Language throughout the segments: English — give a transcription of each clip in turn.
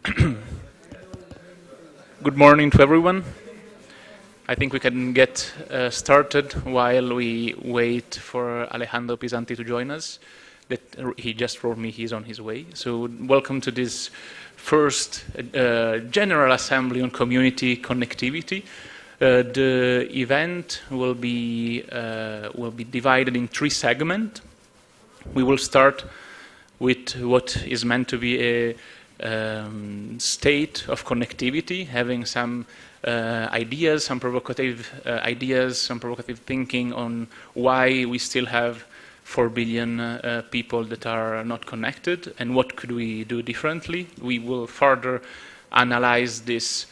Good morning to everyone. I think we can get started while we wait for Alejandro Pisanti to join us. He just wrote me he's on his way. So welcome to this first General Assembly on Community Connectivity. The event will be divided in 3 segments. We will start with what is meant to be a state of connectivity, having some ideas, some provocative thinking on why we still have 4 billion people that are not connected and what could we do differently. We will further analyze this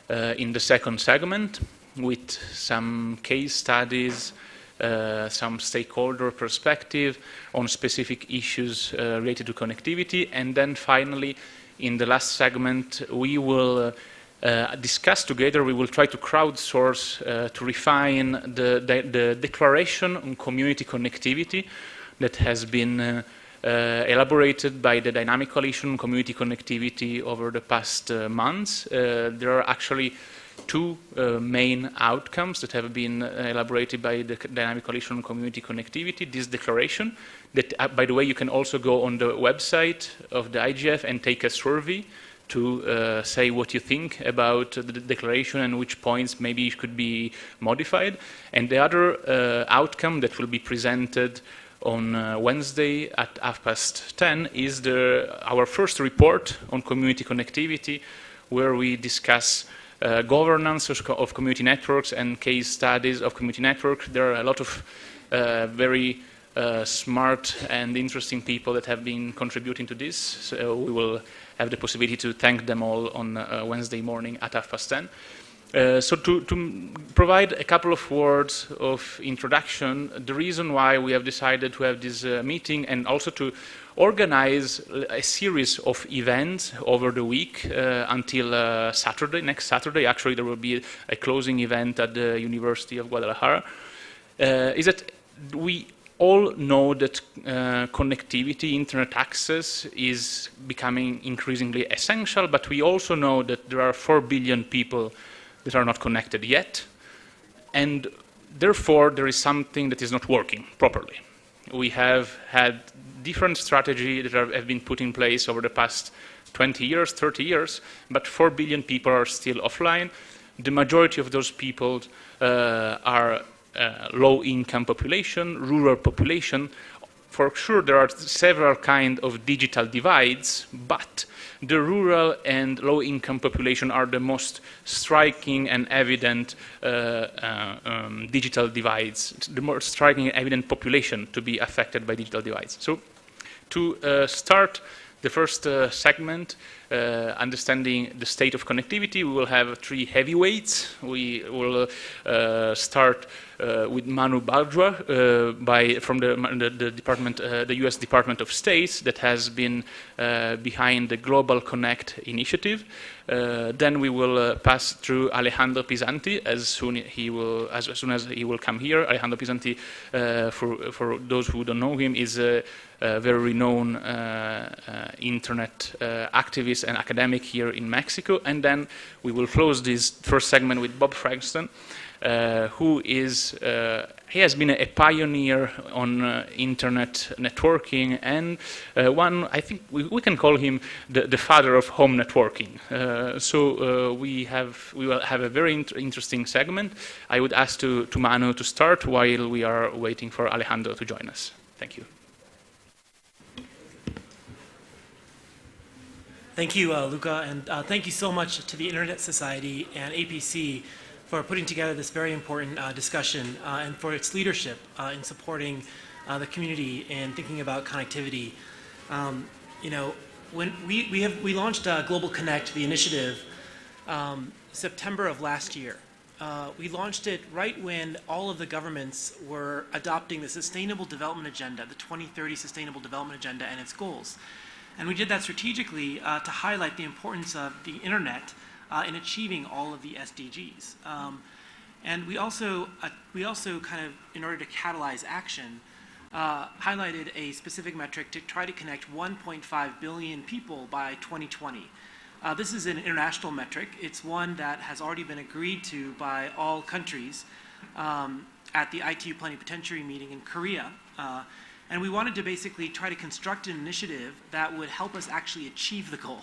in the second segment with some case studies, some stakeholder perspective on specific issues related to connectivity, and then finally in the last segment we will discuss together, we will try to crowdsource to refine the declaration on community connectivity that has been elaborated by the Dynamic Coalition on Community Connectivity over the past months. There are actually 2 main outcomes that have been elaborated by the Dynamic Coalition on Community Connectivity. This declaration, that by the way you can also go on the website of the IGF and take a survey to say what you think about the declaration and which points maybe could be modified. And the other outcome that will be presented on Wednesday at 10:30 is our first report on community connectivity, where we discuss governance of community networks and case studies of community networks. There are a lot of very smart and interesting people that have been contributing to this, so we will have the possibility to thank them all on Wednesday morning at 10:30. So to provide a couple of words of introduction, the reason why we have decided to have this meeting and also to organize a series of events over the week until Saturday, next Saturday. Actually, there will be a closing event at the University of Guadalajara, is that we all know that connectivity, internet access is becoming increasingly essential, but we also know that there are 4 billion people that are not connected yet, and therefore there is something that is not working properly. We have had different strategies that have been put in place over the past 20 years, 30 years, but 4 billion people are still offline. The majority of those people are low-income population, rural population. For sure, there are several kinds of digital divides, but the rural and low-income population are the most striking and evident digital divides, the more striking and evident population to be affected by digital divides. So to start the first segment, understanding the state of connectivity, we will have 3 heavyweights. We will start with Manu Bajwa from the department, the U.S. Department of State, that has been behind the Global Connect initiative. Then we will pass through Alejandro Pisanti as soon as he will come here. Alejandro Pisanti, for those who don't know him, is a very renowned internet activist and academic here in Mexico. And then we will close this first segment with Bob Frankston, who is he has been a pioneer on internet networking, and I think we can call him the father of home networking. So we will have a very interesting segment. I would ask to Manu to start while we are waiting for Alejandro to join us. Thank you. Thank you, Luca, and thank you so much to the Internet Society and APC for putting together this very important discussion and for its leadership in supporting the community and thinking about connectivity. You know, when we launched Global Connect, the initiative, September of last year. We launched it right when all of the governments were adopting the Sustainable Development Agenda, the 2030 Sustainable Development Agenda and its goals. And we did that strategically to highlight the importance of the internet in achieving all of the SDGs. And we also kind of, in order to catalyze action, highlighted a specific metric to try to connect 1.5 billion people by 2020. This is an international metric. It's one that has already been agreed to by all countries at the ITU Plenipotentiary meeting in Korea. And we wanted to basically try to construct an initiative that would help us actually achieve the goal.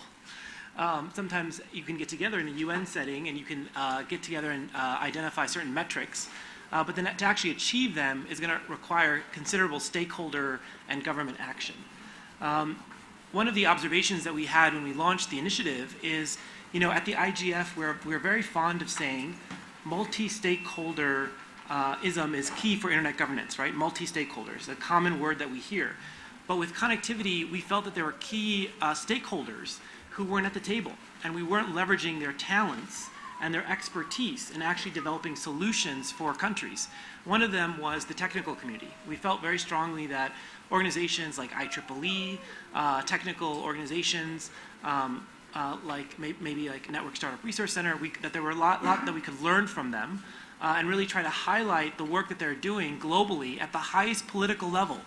Sometimes you can get together in a UN setting and you can get together and identify certain metrics, but then to actually achieve them is going to require considerable stakeholder and government action. One of the observations that we had when we launched the initiative is, at the IGF, we're very fond of saying multi-stakeholder ism is key for internet governance, right? Multi-stakeholders, a common word that we hear. But with connectivity, we felt that there were key stakeholders who weren't at the table, and we weren't leveraging their talents and their expertise in actually developing solutions for countries. One of them was the technical community. We felt very strongly that organizations like IEEE, technical organizations, like maybe like Network Startup Research Center, that there were a lot that we could learn from them and really try to highlight the work that they're doing globally at the highest political level.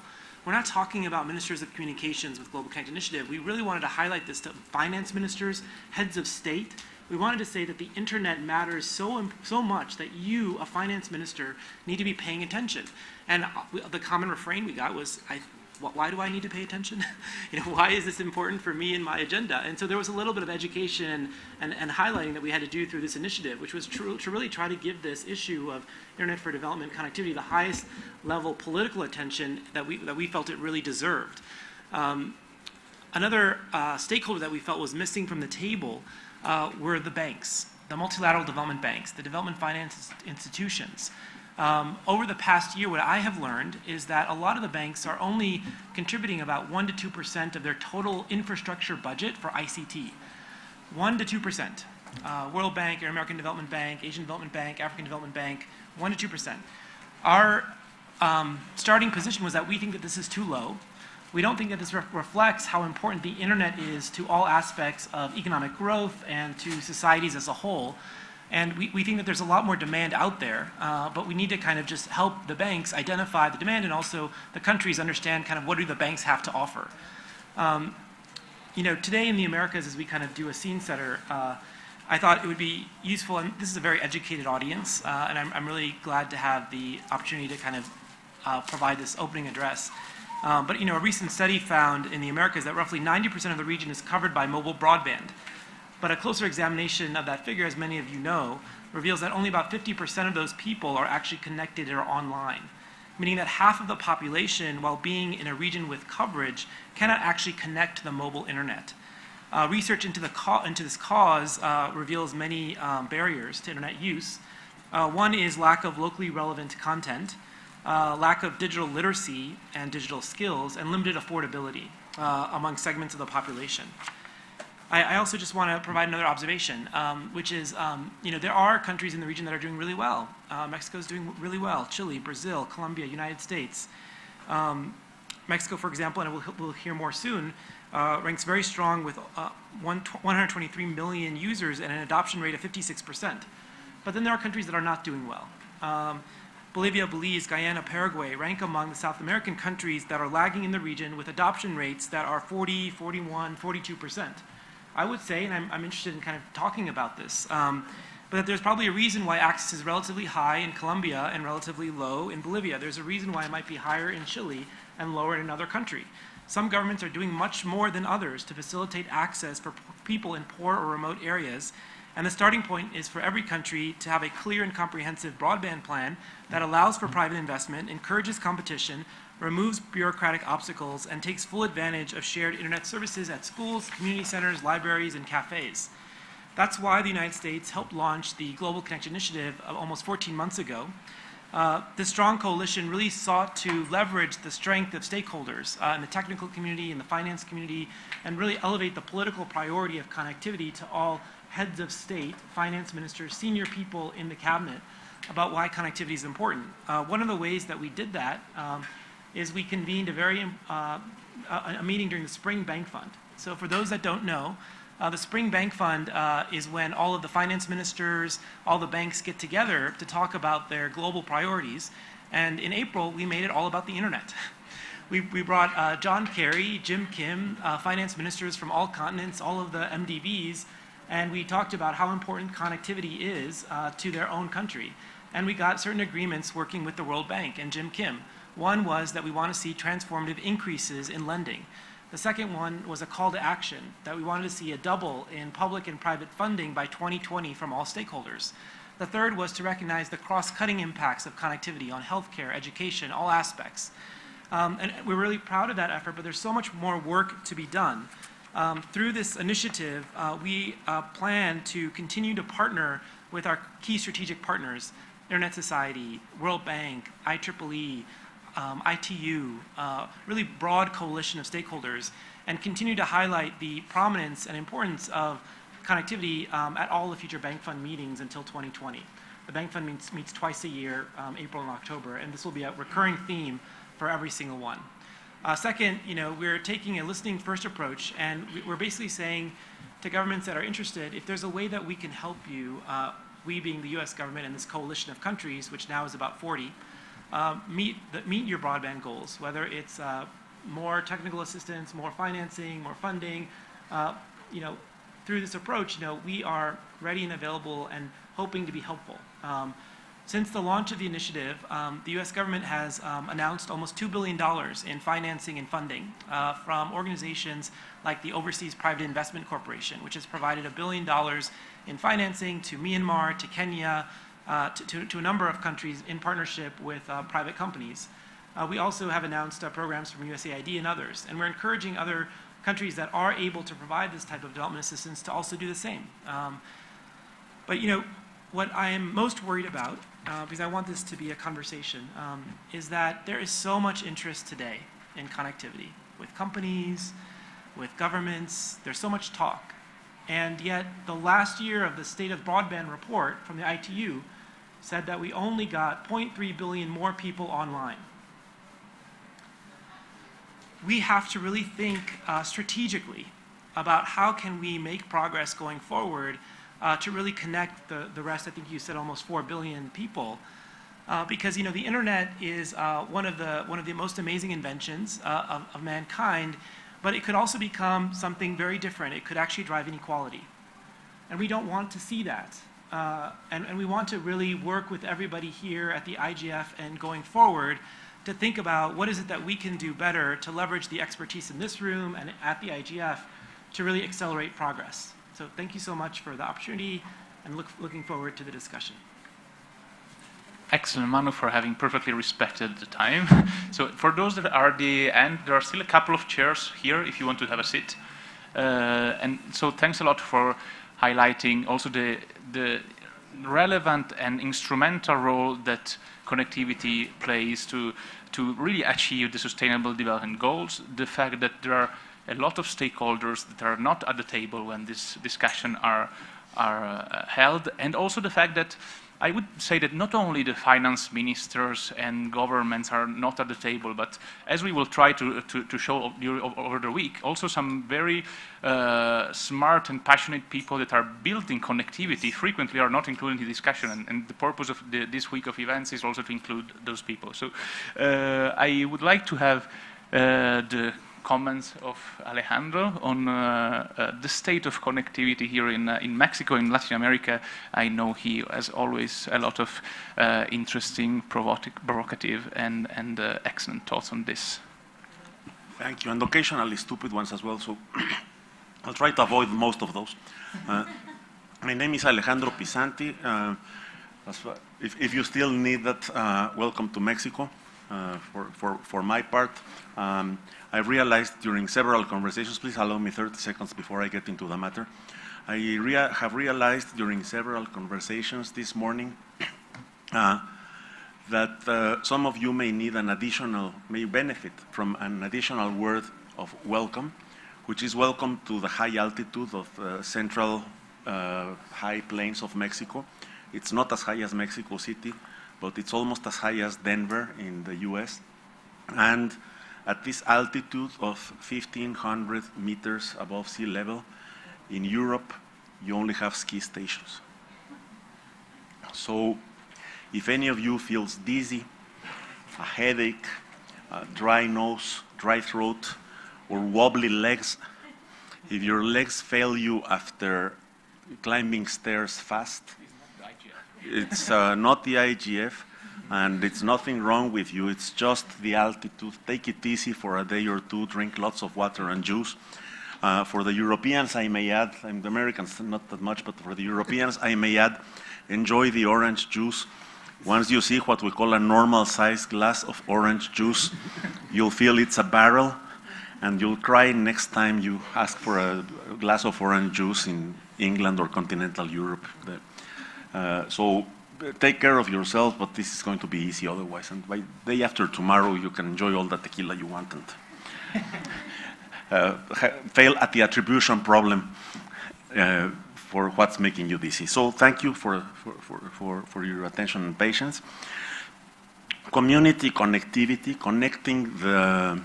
We're not talking about ministers of communications with Global Connect Initiative. We really wanted to highlight this to finance ministers, heads of state. We wanted to say that the internet matters so much that you, a finance minister, need to be paying attention. And the common refrain we got was, why do I need to pay attention? Why is this important for me and my agenda? And so there was a little bit of education and highlighting that we had to do through this initiative, which was to really try to give this issue of Internet for Development connectivity the highest level political attention that we felt it really deserved. Another stakeholder that we felt was missing from the table were the banks, the multilateral development banks, the development finance institutions. Over the past year, what I have learned is that a lot of the banks are only contributing about 1% to 2% of their total infrastructure budget for ICT. 1% to 2%. World Bank, American Development Bank, Asian Development Bank, African Development Bank, 1% to 2%. Our starting position was that we think that this is too low. We don't think that this reflects how important the internet is to all aspects of economic growth and to societies as a whole. And we think that there's a lot more demand out there, but we need to kind of just help the banks identify the demand and also the countries understand kind of what do the banks have to offer. Today in the Americas, as we kind of do a scene setter, I thought it would be useful, and this is a very educated audience, and I'm really glad to have the opportunity to kind of provide this opening address. But a recent study found in the Americas that roughly 90% of the region is covered by mobile broadband. But a closer examination of that figure, as many of you know, reveals that only about 50% of those people are actually connected or online, meaning that half of the population, while being in a region with coverage, cannot actually connect to the mobile internet. Research into this cause reveals many barriers to internet use. One is lack of locally relevant content, lack of digital literacy and digital skills, and limited affordability among segments of the population. I also just want to provide another observation, which is, there are countries in the region that are doing really well. Mexico is doing really well. Chile, Brazil, Colombia, United States. Mexico, for example, and we'll hear more soon, ranks very strong with 123 million users and an adoption rate of 56%. But then there are countries that are not doing well. Bolivia, Belize, Guyana, Paraguay rank among the South American countries that are lagging in the region with adoption rates that are 40, 41, 42%. I would say, and I'm interested in kind of talking about this, but that there's probably a reason why access is relatively high in Colombia and relatively low in Bolivia. There's a reason why it might be higher in Chile and lower in another country. Some governments are doing much more than others to facilitate access for people in poor or remote areas, and the starting point is for every country to have a clear and comprehensive broadband plan that allows for private investment, encourages competition, removes bureaucratic obstacles, and takes full advantage of shared internet services at schools, community centers, libraries, and cafes. That's why the United States helped launch the Global Connect Initiative almost 14 months ago. This strong coalition really sought to leverage the strength of stakeholders in the technical community, in the finance community, and really elevate the political priority of connectivity to all heads of state, finance ministers, senior people in the cabinet about why connectivity is important. One of the ways that we did that is we convened a meeting during the Spring Bank Fund. So for those that don't know, the Spring Bank Fund is when all of the finance ministers, all the banks get together to talk about their global priorities. And in April, we made it all about the internet. We brought John Kerry, Jim Kim, finance ministers from all continents, all of the MDBs, And we talked about how important connectivity is to their own country. And we got certain agreements working with the World Bank and Jim Kim. One was that we want to see transformative increases in lending. The second one was a call to action, that we wanted to see a double in public and private funding by 2020 from all stakeholders. The third was to recognize the cross-cutting impacts of connectivity on healthcare, education, all aspects. And we're really proud of that effort, but there's so much more work to be done. Through this initiative, we plan to continue to partner with our key strategic partners, Internet Society, World Bank, IEEE, ITU, really broad coalition of stakeholders, and continue to highlight the prominence and importance of connectivity at all the future Bank Fund meetings until 2020. The Bank Fund meets twice a year, April and October, and this will be a recurring theme for every single one. Second, we're taking a listening first approach, and we're basically saying to governments that are interested, if there's a way that we can help you, we being the US government and this coalition of countries, which now is about 40, meet your broadband goals, whether it's more technical assistance, more financing, more funding. Through this approach, we are ready and available and hoping to be helpful. Since the launch of the initiative, the US government has announced almost $2 billion in financing and funding from organizations like the Overseas Private Investment Corporation, which has provided $1 billion in financing to Myanmar, to Kenya, to a number of countries in partnership with private companies. We also have announced programs from USAID and others, and we're encouraging other countries that are able to provide this type of development assistance to also do the same. But what I am most worried about, because I want this to be a conversation, is that there is so much interest today in connectivity with companies, with governments. There's so much talk. And yet, the last year of the State of Broadband report from the ITU said that we only got 0.3 billion more people online. We have to really think strategically about how can we make progress going forward to really connect the rest. I think you said almost 4 billion people, because the internet is one of the most amazing inventions of mankind, but it could also become something very different. It could actually drive inequality, and we don't want to see that. And we want to really work with everybody here at the IGF and going forward to think about what is it that we can do better to leverage the expertise in this room and at the IGF to really accelerate progress. So thank you so much for the opportunity, and looking forward to the discussion. Excellent, Manu, for having perfectly respected the time. So for those that are the end, there are still a couple of chairs here if you want to have a seat. And so thanks a lot for highlighting also the relevant and instrumental role that connectivity plays to really achieve the Sustainable Development Goals. The fact that there are a lot of stakeholders that are not at the table when this discussion are held, and also the fact that I would say that not only the finance ministers and governments are not at the table, but as we will try to show over the week, also some very smart and passionate people that are building connectivity frequently are not included in the discussion. And the purpose of this week of events is also to include those people. So I would like to have the comments of Alejandro on the state of connectivity here in Mexico, in Latin America. I know he has always a lot of interesting, provocative, and excellent thoughts on this. Thank you, and occasionally stupid ones as well, so I'll try to avoid most of those. My name is Alejandro Pisanti. If you still need that, welcome to Mexico. For my part, I realized during several conversations, please allow me 30 seconds before I get into the matter. I have realized during several conversations this morning that some of you may benefit from an additional word of welcome, which is welcome to the high altitude of central high plains of Mexico. It's not as high as Mexico City, but it's almost as high as Denver in the US. And at this altitude of 1,500 meters above sea level, in Europe, you only have ski stations. So if any of you feels dizzy, a headache, a dry nose, dry throat, or wobbly legs, if your legs fail you after climbing stairs fast. It's not the IGF, and it's nothing wrong with you. It's just the altitude. Take it easy for a day or two. Drink lots of water and juice. For the Europeans, I may add, and the Americans not that much, but for the Europeans, I may add, enjoy the orange juice. Once you see what we call a normal-sized glass of orange juice, you'll feel it's a barrel, and you'll cry next time you ask for a glass of orange juice in England or continental Europe. So take care of yourself, but this is going to be easy otherwise. And by day after tomorrow, you can enjoy all the tequila you want and fail at the attribution problem for what's making you dizzy. So thank you for your attention and patience. Community connectivity, connecting the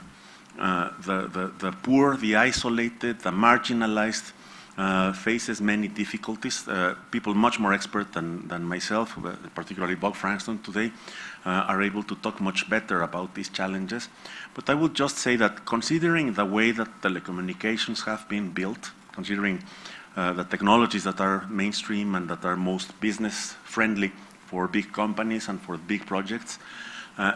poor, the isolated, the marginalized, faces many difficulties. People much more expert than myself, particularly Bob Frankston today, are able to talk much better about these challenges. But I would just say that considering the way that telecommunications have been built, considering the technologies that are mainstream and that are most business friendly for big companies and for big projects,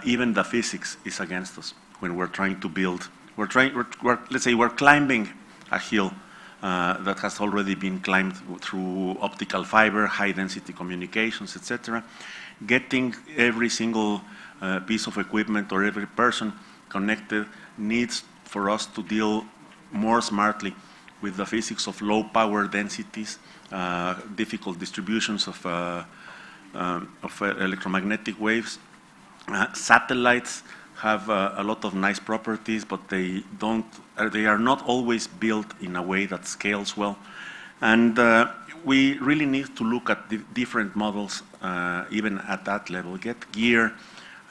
even the physics is against us when we're trying to build. Let's say we're climbing a hill that has already been climbed through optical fiber, high density communications, etc. Getting every single piece of equipment or every person connected needs for us to deal more smartly with the physics of low power densities, difficult distributions of electromagnetic waves. Satellites have a lot of nice properties, but they are not always built in a way that scales well. And we really need to look at the different models, even at that level. Get gear.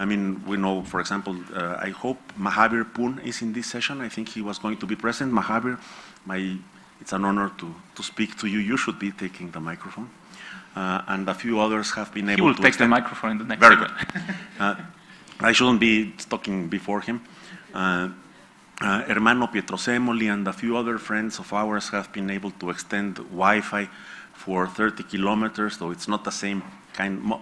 I mean, we know, for example, I hope Mahavir Poon is in this session. I think he was going to be present. Mahavir, it's an honor to speak to you. You should be taking the microphone. And a few others have been able to. He will take the microphone in the next Very segment. good. I shouldn't be talking before him. Hermano Pietrosemoli and a few other friends of ours have been able to extend Wi-Fi for 30 kilometers, though it's not the same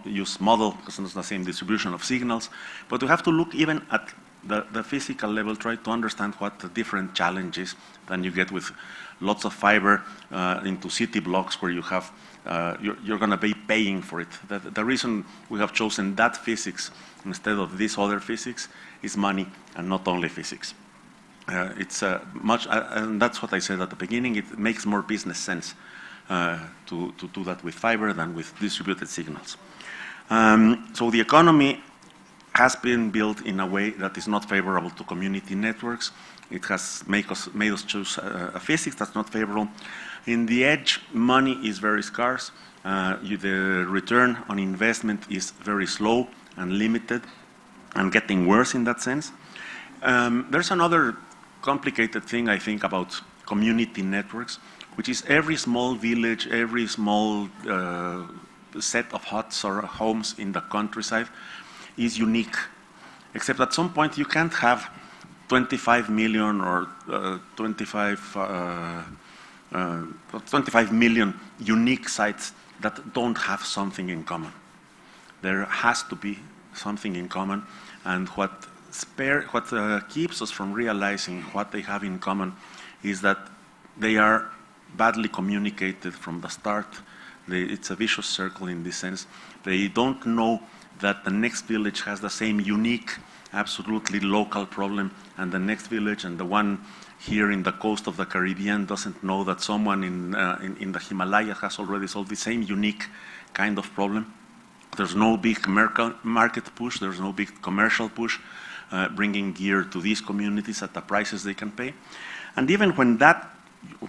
use model because it's not the same distribution of signals. But we have to look even at the physical level, try to understand what the different challenges than you get with lots of fiber into city blocks where you have, you're going to be paying for it. The reason we have chosen that physics instead of this other physics is money and not only physics. It's much, and that's what I said at the beginning, it makes more business sense to do that with fiber than with distributed signals. So the economy has been built in a way that is not favorable to community networks. It has made us choose a physics that's not favorable. In the edge, money is very scarce. The return on investment is very slow and limited and getting worse in that sense. There's another complicated thing, I think, about community networks, which is every small village, every small set of huts or homes in the countryside is unique, except at some point you can't have 25 million or 25 million unique sites that don't have something in common. There has to be something in common, and what keeps us from realizing what they have in common is that they are badly communicated from the start. It's a vicious circle in this sense. They don't know that the next village has the same unique, absolutely local problem, and the next village and the one here in the coast of the Caribbean doesn't know that someone in the Himalayas has already solved the same unique kind of problem. There's no big market push, there's no big commercial push bringing gear to these communities at the prices they can pay. And even when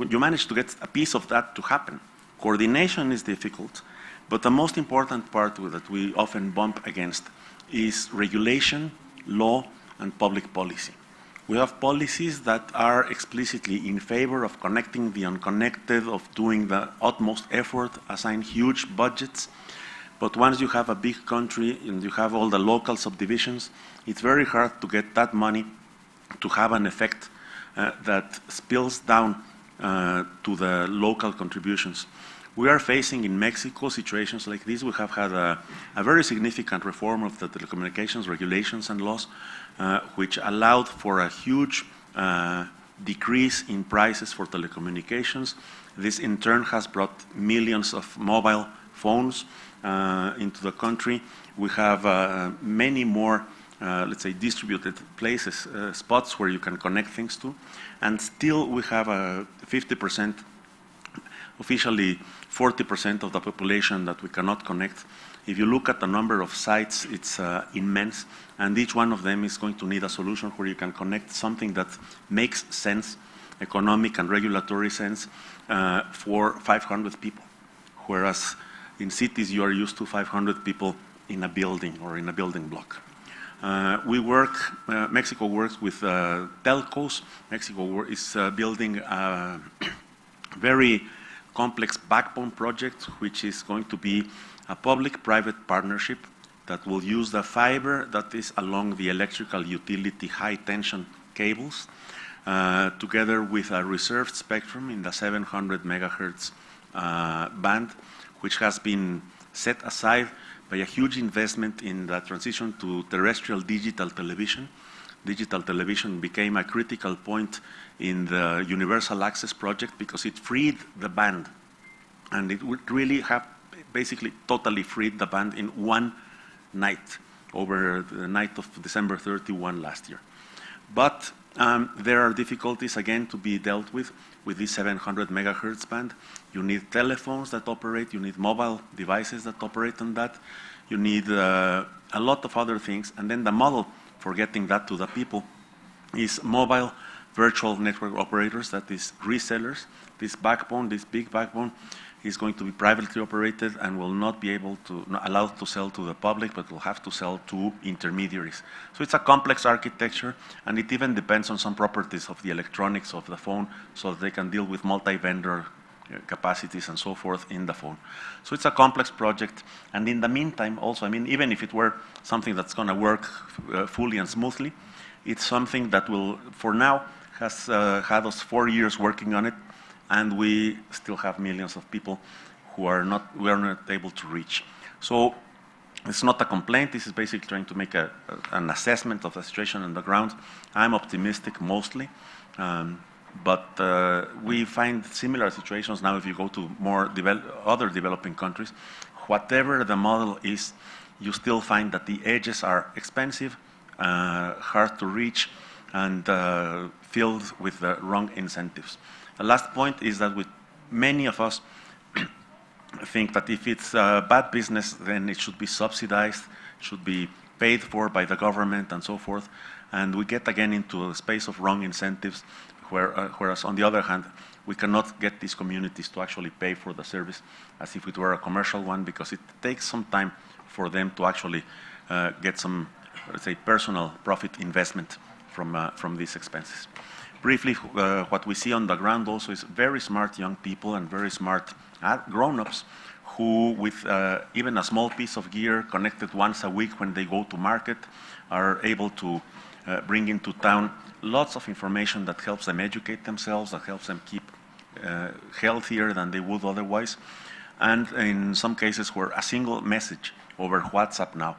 you manage to get a piece of that to happen, coordination is difficult, but the most important part that we often bump against is regulation, law, and public policy. We have policies that are explicitly in favor of connecting the unconnected, of doing the utmost effort, assign huge budgets. But once you have a big country and you have all the local subdivisions, it's very hard to get that money to have an effect that spills down to the local contributions. We are facing in Mexico situations like this. We have had a very significant reform of the telecommunications regulations and laws, which allowed for a huge decrease in prices for telecommunications. This in turn has brought millions of mobile phones into the country. We have many more, let's say, distributed places, spots where you can connect things to, and still we have 50%, officially 40% of the population that we cannot connect. If you look at the number of sites, it's immense, and each one of them is going to need a solution where you can connect something that makes sense, economic and regulatory sense, for 500 people, whereas in cities you are used to 500 people in a building or in a building block. Mexico works with telcos. Mexico is building a very complex backbone project, which is going to be a public-private partnership that will use the fiber that is along the electrical utility high-tension cables, together with a reserved spectrum in the 700 megahertz band, which has been set aside by a huge investment in the transition to terrestrial digital television. Digital television became a critical point in the Universal Access project because it freed the band, and it would really have basically totally freed the band in one night, over the night of December 31 last year. But there are difficulties again to be dealt with this 700 megahertz band. You need telephones that operate, you need mobile devices that operate on that, you need a lot of other things, and then the model for getting that to the people is mobile virtual network operators, that is resellers. This backbone, this big backbone, is going to be privately operated and will not be allowed to sell to the public, but will have to sell to intermediaries. So it's a complex architecture, and it even depends on some properties of the electronics of the phone, so that they can deal with multi-vendor capacities and so forth in the phone. So it's a complex project, and in the meantime also, I mean, even if it were something that's going to work fully and smoothly, it's something that will, for now, has had us 4 years working on it, and we still have millions of people who we are not able to reach. So it's not a complaint. This is basically trying to make an assessment of the situation on the ground. I'm optimistic mostly, but we find similar situations now if you go to more other developing countries. Whatever the model is, you still find that the edges are expensive, hard to reach, and filled with the wrong incentives. The last point is that many of us think that if it's bad business, then it should be subsidized, should be paid for by the government and so forth. And we get again into a space of wrong incentives, whereas on the other hand, we cannot get these communities to actually pay for the service as if it were a commercial one, because it takes some time for them to actually get some, let's say, personal profit investment from these expenses. Briefly, what we see on the ground also is very smart young people and very smart grown-ups who, with even a small piece of gear connected once a week when they go to market, are able to bring into town lots of information that helps them educate themselves, that helps them keep healthier than they would otherwise. And in some cases where a single message over WhatsApp now,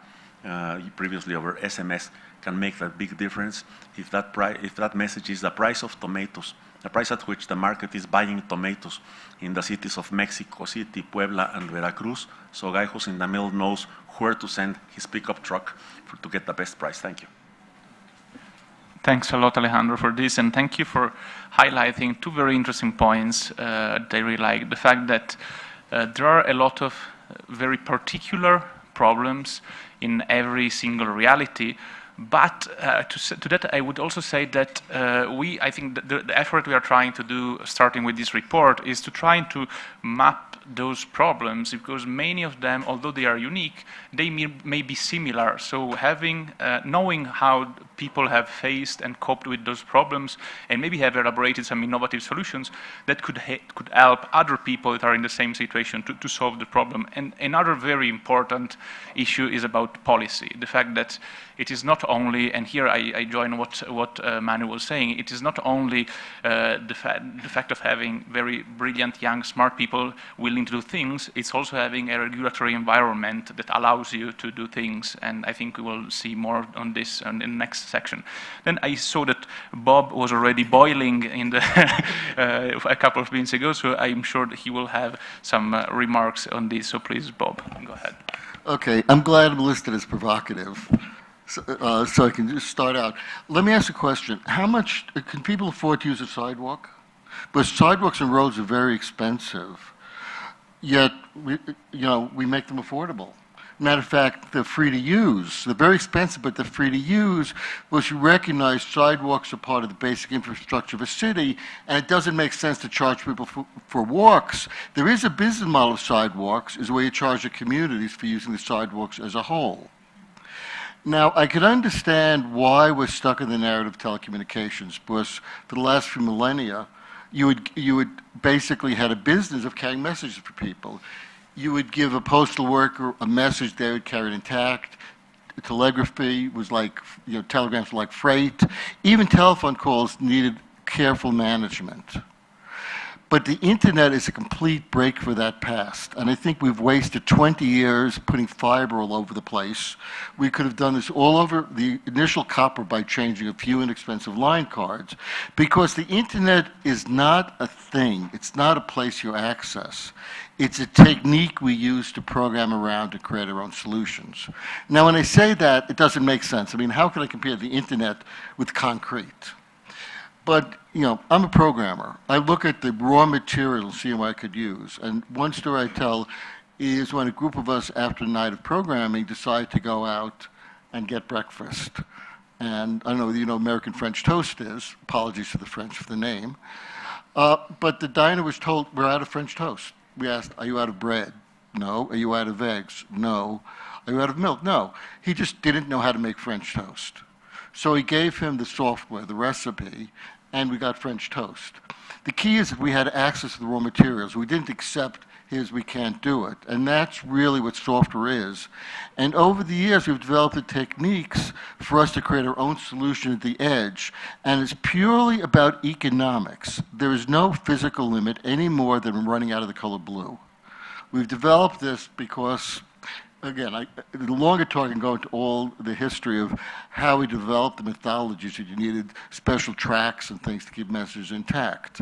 previously over SMS, can make that big difference. If that message is the price of tomatoes, the price at which the market is buying tomatoes in the cities of Mexico City, Puebla, and Veracruz, so guy who's in the middle knows where to send his pickup truck to get the best price. Thank you. Thanks a lot, Alejandro, for this, and thank you for highlighting two very interesting points that I really like. The fact that there are a lot of very particular problems in every single reality. But to that, I would also say that I think that the effort we are trying to do, starting with this report, is to try to map those problems, because many of them, although they are unique, they may be similar. So knowing how people have faced and coped with those problems, and maybe have elaborated some innovative solutions that could help other people that are in the same situation to solve the problem. And another very important issue is about policy. The fact that it is not only, and here I join what Manu was saying, it is not only the fact of having very brilliant, young, smart people willing willing to do things, it's also having a regulatory environment that allows you to do things, and I think we will see more on this in the next section. Then I saw that Bob was already boiling in the a couple of minutes ago, so I'm sure that he will have some remarks on this. So please, Bob, go ahead. Okay, I'm glad I'm listed as provocative, so I can just start out. Let me ask a question. How much can people afford to use a sidewalk? Because sidewalks and roads are very expensive, yet we make them affordable. Matter of fact, they're free to use. They're very expensive, but they're free to use because you recognize sidewalks are part of the basic infrastructure of a city, and it doesn't make sense to charge people for walks. There is a business model of sidewalks, is where you charge the communities for using the sidewalks as a whole. Now, I could understand why we're stuck in the narrative of telecommunications, because for the last few millennia, you would basically had a business of carrying messages for people. You would give a postal worker a message, they would carry it intact. Telegraphy was like, telegrams were like freight. Even telephone calls needed careful management. But the internet is a complete break for that past. And I think we've wasted 20 years putting fiber all over the place. We could have done this all over the initial copper by changing a few inexpensive line cards, because the internet is not a thing. It's not a place you access. It's a technique we use to program around to create our own solutions. Now, when I say that, it doesn't make sense. I mean, how can I compare the internet with concrete? But, I'm a programmer. I look at the raw material, see what I could use. And one story I tell is when a group of us, after a night of programming, decide to go out and get breakfast. And I don't know whether you know American French toast is. Apologies to the French for the name. But the diner was told, we're out of French toast. We asked, are you out of bread? No. Are you out of eggs? No. Are you out of milk? No. He just didn't know how to make French toast. So he gave him the software, the recipe, and we got French toast. The key is that we had access to the raw materials. We didn't accept his we can't do it. And that's really what software is. And over the years, we've developed the techniques for us to create our own solution at the edge. And it's purely about economics. There is no physical limit any more than running out of the color blue. We've developed this because, again, the longer talk I can go into all the history of how we developed the methodologies that you needed special tracks and things to keep messages intact.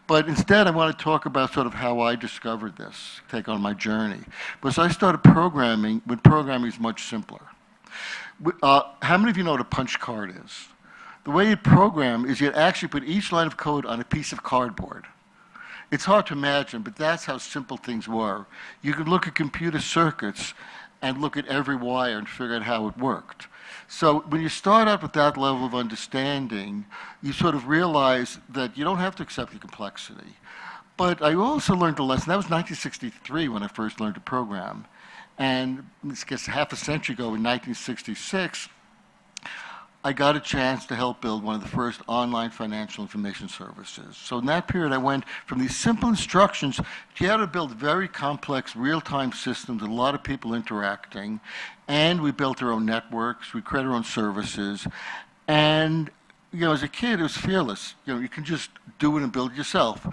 But instead, I want to talk about sort of how I discovered this, take on my journey. Because I started programming when programming is much simpler. How many of you know what a punch card is? The way you program is you actually put each line of code on a piece of cardboard. It's hard to imagine, but that's how simple things were. You could look at computer circuits and look at every wire and figure out how it worked. So when you start out with that level of understanding, you sort of realize that you don't have to accept the complexity. But I also learned a lesson. That was 1963 when I first learned to program. And I guess half a century ago in 1966, I got a chance to help build one of the first online financial information services. So in that period, I went from these simple instructions to how to build very complex real-time systems with a lot of people interacting. And we built our own networks. We created our own services. And, as a kid, it was fearless. You can just do it and build it yourself.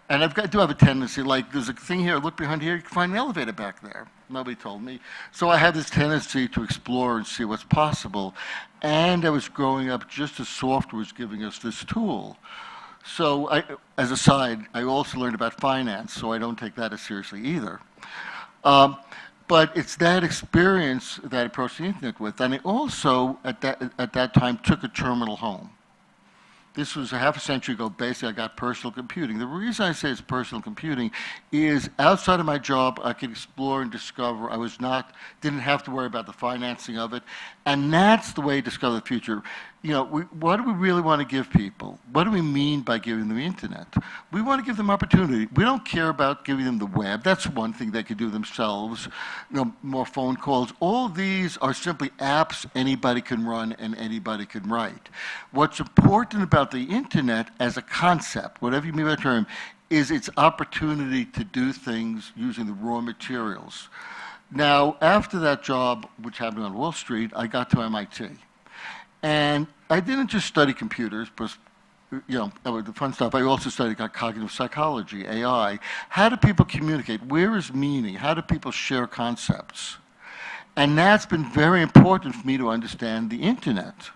And I do have a tendency, like there's a thing here, look behind here, you can find an elevator back there. Nobody told me. So I have this tendency to explore and see what's possible. And I was growing up just as software was giving us this tool. So as a side, I also learned about finance, so I don't take that as seriously either. But it's that experience that I approached the internet with. And I also, at that time, took a terminal home. This was a half a century ago. Basically, I got personal computing. The reason I say it's personal computing is outside of my job, I could explore and discover. Didn't have to worry about the financing of it. And that's the way to discover the future. What do we really want to give people? What do we mean by giving them the internet? We want to give them opportunity. We don't care about giving them the web. That's one thing they could do themselves. More phone calls. All these are simply apps anybody can run and anybody can write. What's important about the internet as a concept, whatever you mean by the term, is its opportunity to do things using the raw materials. Now, after that job, which happened on Wall Street, I got to MIT. And I didn't just study computers, because the fun stuff, I also studied cognitive psychology, AI. How do people communicate? Where is meaning? How do people share concepts? And that's been very important for me to understand the internet,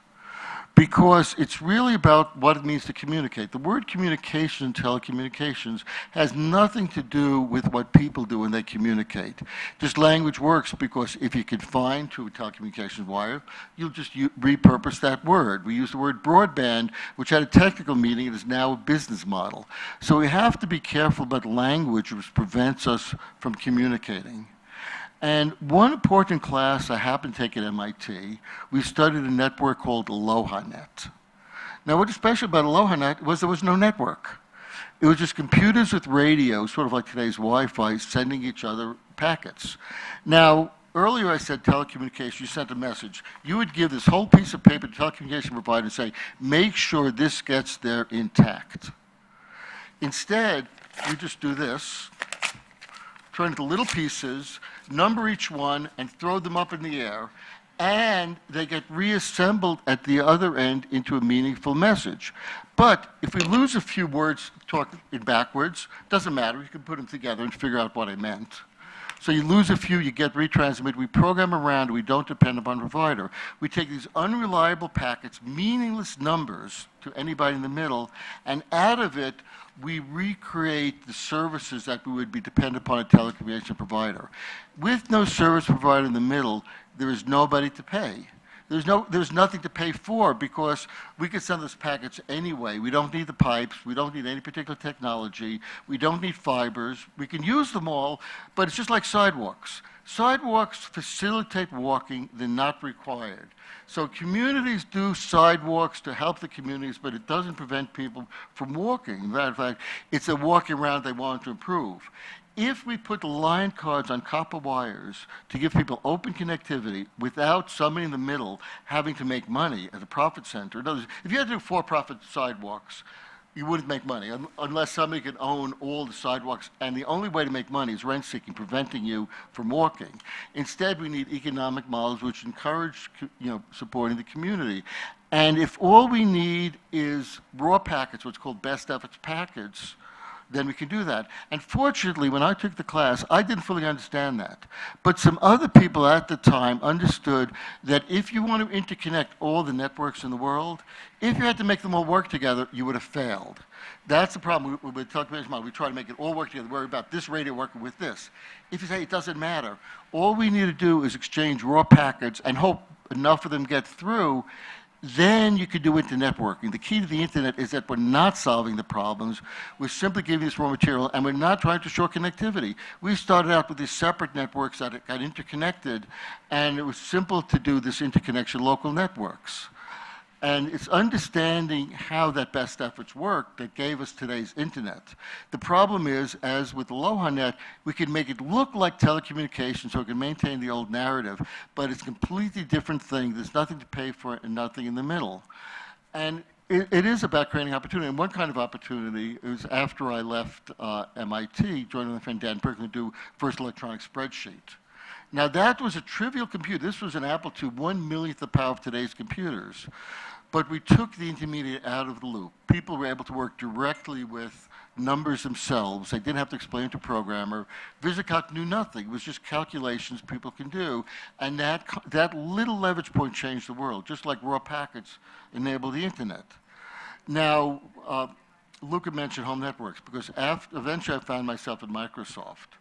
because it's really about what it means to communicate. The word communication and telecommunications has nothing to do with what people do when they communicate. Just language works because if you can find through a telecommunications wire, you'll just repurpose that word. We use the word broadband, which had a technical meaning. It is now a business model. So we have to be careful about language, which prevents us from communicating. And one important class I happened to take at MIT, we studied a network called AlohaNet. Now, what's special about AlohaNet was there was no network. It was just computers with radio, sort of like today's Wi-Fi, sending each other packets. Now, earlier I said telecommunication, you sent a message. You would give this whole piece of paper to the telecommunication provider and say, make sure this gets there intact. Instead, you just do this, turn it into little pieces, number each one, and throw them up in the air, and they get reassembled at the other end into a meaningful message. But if we lose a few words talking backwards, doesn't matter. You can put them together and figure out what I meant. So you lose a few, you get retransmitted. We program around, we don't depend upon provider. We take these unreliable packets, meaningless numbers to anybody in the middle, and out of it, we recreate the services that we would be dependent upon a telecommunication provider. With no service provider in the middle, there is nobody to pay. There's nothing to pay for because we can send those packets anyway. We don't need the pipes. We don't need any particular technology. We don't need fibers. We can use them all, but it's just like sidewalks. Sidewalks facilitate walking. They're not required. So communities do sidewalks to help the communities, but it doesn't prevent people from walking. As a matter of fact, it's a walking around they want to improve. If we put line cards on copper wires to give people open connectivity without somebody in the middle having to make money as a profit center, in other words, if you had to do for-profit sidewalks, you wouldn't make money unless somebody could own all the sidewalks, and the only way to make money is rent-seeking, preventing you from walking. Instead, we need economic models which encourage, supporting the community. And if all we need is raw packets, what's called best efforts packets, then we can do that. And fortunately, when I took the class, I didn't fully understand that. But some other people at the time understood that if you want to interconnect all the networks in the world, if you had to make them all work together, you would have failed. That's the problem with the telecommunications model. We try to make it all work together. Worry about this radio working with this. If you say it doesn't matter, all we need to do is exchange raw packets and hope enough of them get through, then you could do inter-networking. The key to the internet is that we're not solving the problems. We're simply giving this raw material, and we're not trying to short connectivity. We started out with these separate networks that got interconnected, and it was simple to do this interconnection local networks. And it's understanding how that best efforts work that gave us today's internet. The problem is, as with AlohaNet, we can make it look like telecommunications so it can maintain the old narrative, but it's a completely different thing. There's nothing to pay for and nothing in the middle. And it is about creating opportunity. And one kind of opportunity is after I left MIT, joining my friend Dan Perkins to do first electronic spreadsheet. Now that was a trivial computer. This was an Apple II, 1/1,000,000th the power of today's computers. But we took the intermediate out of the loop. People were able to work directly with numbers themselves. They didn't have to explain to a programmer. VisiCalc knew nothing. It was just calculations people can do. And that little leverage point changed the world, just like raw packets enable the internet. Now, Luca mentioned home networks, because eventually I found myself at Microsoft.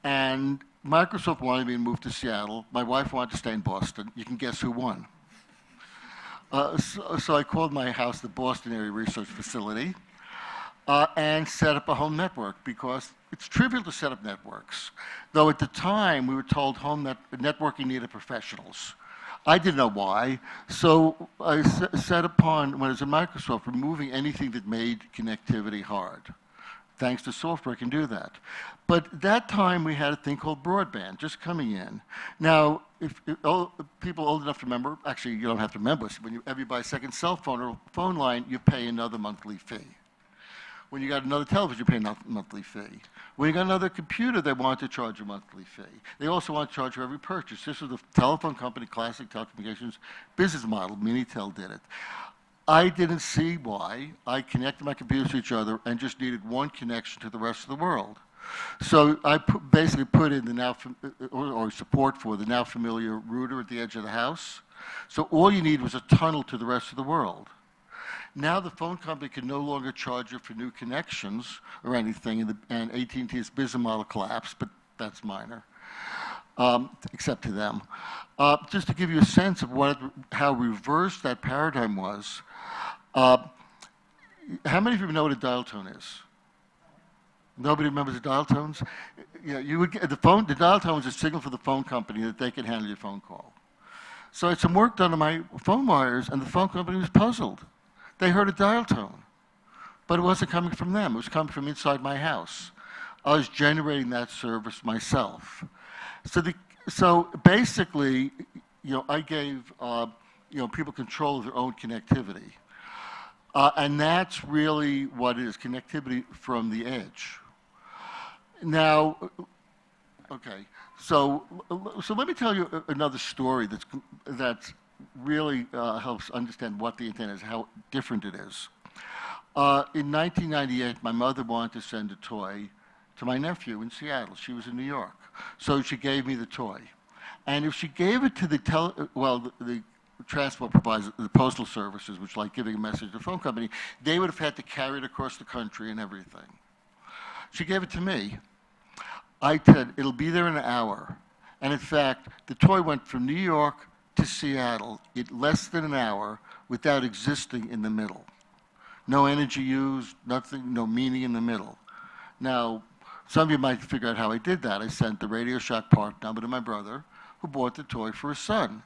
And Microsoft wanted me to move to Seattle. My wife wanted to stay in Boston. You can guess who won. So I called my house the Boston Area Research Facility and set up a home network, because it's trivial to set up networks. Though at the time, we were told networking needed professionals. I didn't know why, so I set upon, when I was at Microsoft, removing anything that made connectivity hard. Thanks to software, I can do that. But at that time, we had a thing called broadband just coming in. Now, if people old enough to remember, actually, you don't have to remember this, whenever you buy a second cell phone or phone line, you pay another monthly fee. When you got another television, you pay another monthly fee. When you got another computer, they want to charge a monthly fee. They also want to charge for every purchase. This was the telephone company, Classic Telecommunications business model. Minitel did it. I didn't see why. I connected my computers to each other and just needed one connection to the rest of the world. So I basically put in the or support for the now familiar router at the edge of the house. So all you need was a tunnel to the rest of the world. Now the phone company can no longer charge you for new connections or anything, and AT&T's business model collapsed, but that's minor, except to them. Just to give you a sense of how reversed that paradigm was, how many of you know what a dial tone is? Nobody remembers the dial tones? You know, you would get the dial tone was a signal for the phone company that they could handle your phone call. So I had some work done on my phone wires, and the phone company was puzzled. They heard a dial tone, but it wasn't coming from them. It was coming from inside my house. I was generating that service myself. So basically, you know, I gave you know, people control of their own connectivity, and that's really what it is: connectivity from the edge. Now, okay, so let me tell you another story that's really helps understand what the internet is, how different it is. In 1998, my mother wanted to send a toy to my nephew in Seattle. She was in New York, so she gave me the toy. And if she gave it to the transport providers, the postal services, which like giving a message to the phone company, they would have had to carry it across the country and everything. She gave it to me. I said, it'll be there in an hour. And in fact, the toy went from New York to Seattle in less than an hour without existing in the middle. No energy used, nothing, no meaning in the middle. Now, some of you might figure out how I did that. I sent the Radio Shack part number to my brother, who bought the toy for his son.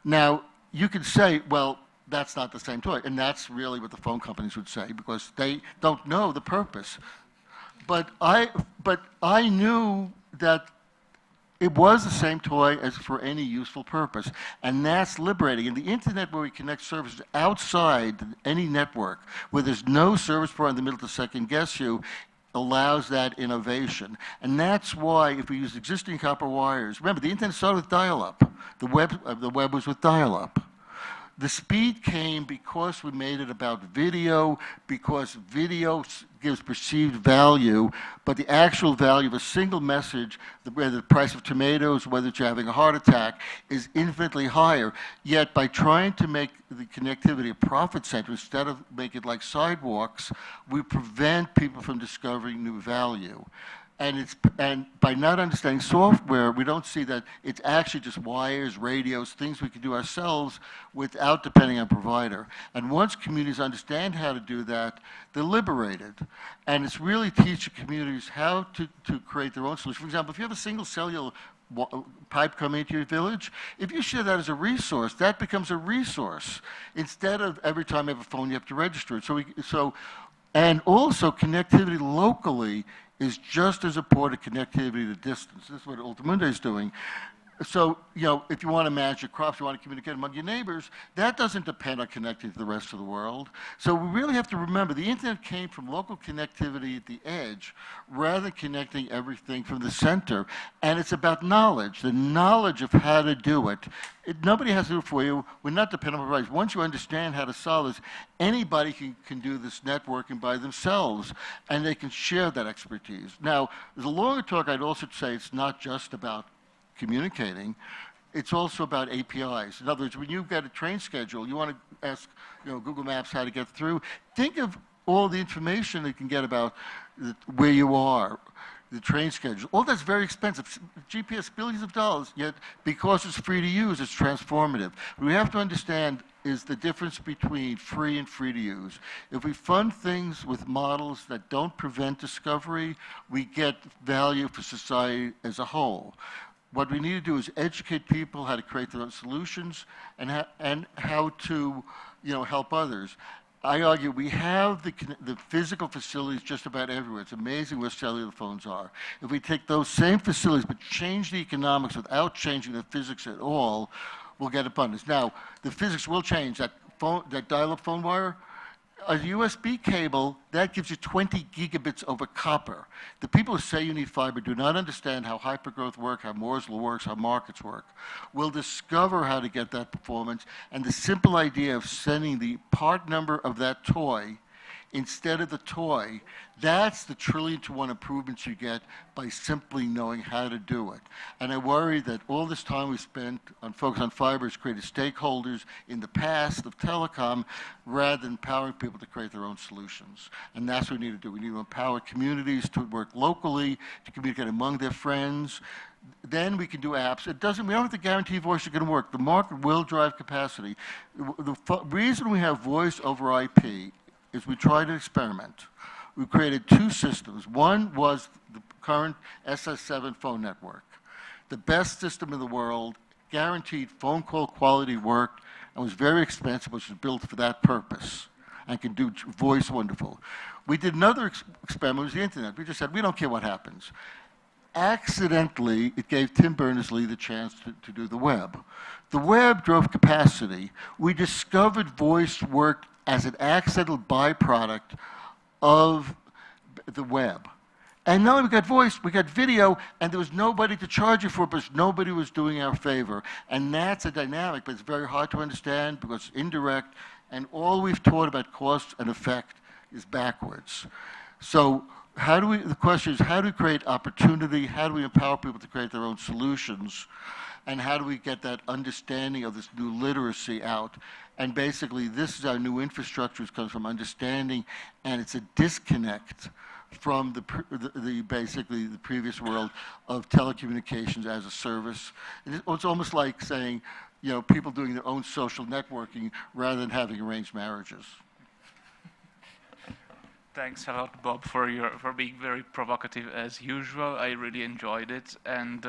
Now, you could say, well, that's not the same toy. And that's really what the phone companies would say, because they don't know the purpose. But I knew that it was the same toy as for any useful purpose, and that's liberating. And the internet, where we connect services outside any network, where there's no service provider in the middle to second guess you, allows that innovation. And that's why if we use existing copper wires, remember the internet started with dial-up. The web was with dial-up. The speed came because we made it about video, because video gives perceived value, but the actual value of a single message, whether the price of tomatoes, whether you're having a heart attack, is infinitely higher. Yet by trying to make the connectivity a profit center instead of make it like sidewalks, we prevent people from discovering new value. And by not understanding software, we don't see that it's actually just wires, radios, things we can do ourselves without depending on a provider. And once communities understand how to do that, they're liberated. And it's really teaching communities how to create their own solution. For example, if you have a single cellular pipe coming into your village, if you share that as a resource, that becomes a resource. Instead of every time you have a phone, you have to register it. And also connectivity locally is just as important connectivity to distance. This is what Ultimundo is doing. So, you know, if you want to manage your crops, you want to communicate among your neighbors, that doesn't depend on connecting to the rest of the world. So we really have to remember the internet came from local connectivity at the edge rather than connecting everything from the center. And it's about knowledge, the knowledge of how to do it. Nobody has to do it for you. We're not dependent on providers. Once you understand how to solve this, anybody can do this networking by themselves, and they can share that expertise. Now, as a longer talk, I'd also say it's not just about communicating, it's also about APIs. In other words, when you've got a train schedule, you want to ask, you know, Google Maps how to get through. Think of all the information you can get about where you are, the train schedule. All that's very expensive. GPS, billions of dollars, yet because it's free to use, it's transformative. What we have to understand is the difference between free and free to use. If we fund things with models that don't prevent discovery, we get value for society as a whole. What we need to do is educate people how to create their own solutions and how to, you know, help others. I argue we have the physical facilities just about everywhere. It's amazing where cellular phones are. If we take those same facilities but change the economics without changing the physics at all, we'll get abundance. Now, the physics will change. That dial-up phone wire, A USB cable, that gives you 20 gigabits over copper. The people who say you need fiber do not understand how hypergrowth works, how Moore's law works, how markets work. We'll discover how to get that performance, and the simple idea of sending the part number of that toy instead of the toy, that's the trillion-to-one improvements you get by simply knowing how to do it. And I worry that all this time we spent on focus on fiber has created stakeholders in the past of telecom rather than empowering people to create their own solutions. And that's what we need to do. We need to empower communities to work locally, to communicate among their friends. Then we can do apps. It doesn't, we don't have to guarantee voice is going to work. The market will drive capacity. The reason we have voice over IP is we tried to experiment. We created two systems. One was the current SS7 phone network, the best system in the world, guaranteed phone call quality worked, and was very expensive, which was built for that purpose, and can do voice wonderful. We did another experiment, it was the internet. We just said, we don't care what happens. Accidentally, it gave Tim Berners-Lee the chance to do the web. The web drove capacity. We discovered voice worked as an accidental byproduct of the web. And not only we got voice, we got video, and there was nobody to charge you for it because nobody was doing our favor. And that's a dynamic, but it's very hard to understand because it's indirect, and all we've taught about cost and effect is backwards. So how do we, the question is, how do we create opportunity? How do we empower people to create their own solutions? And how do we get that understanding of this new literacy out? And basically, this is our new infrastructure, which comes from understanding, and it's a disconnect from basically the previous world of telecommunications as a service. And it's almost like saying, you know, people doing their own social networking rather than having arranged marriages. Thanks a lot, Bob, for being very provocative as usual. I really enjoyed it, and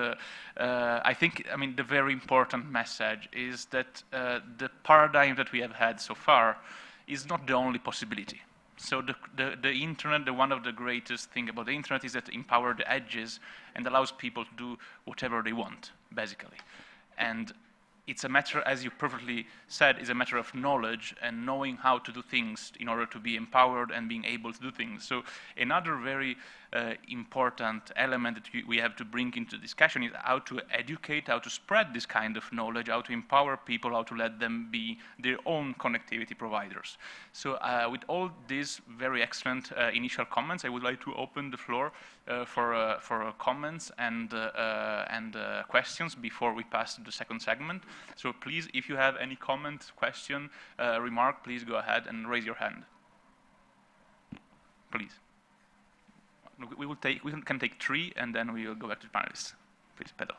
I think, I mean, the very important message is that the paradigm that we have had so far is not the only possibility. So the internet, one of the greatest thing about the internet is that it empowers the edges and allows people to do whatever they want, basically. And it's a matter, as you perfectly said, is a matter of knowledge and knowing how to do things in order to be empowered and being able to do things. So another very important element that we have to bring into discussion is how to educate, how to spread this kind of knowledge, how to empower people, how to let them be their own connectivity providers. So with all these very excellent initial comments, I would like to open the floor for comments and questions before we pass to the second segment. So please, if you have any comment, question, remark, please go ahead and raise your hand. Please. We can take 3, and then we will go back to the panelists. Please, Pedro.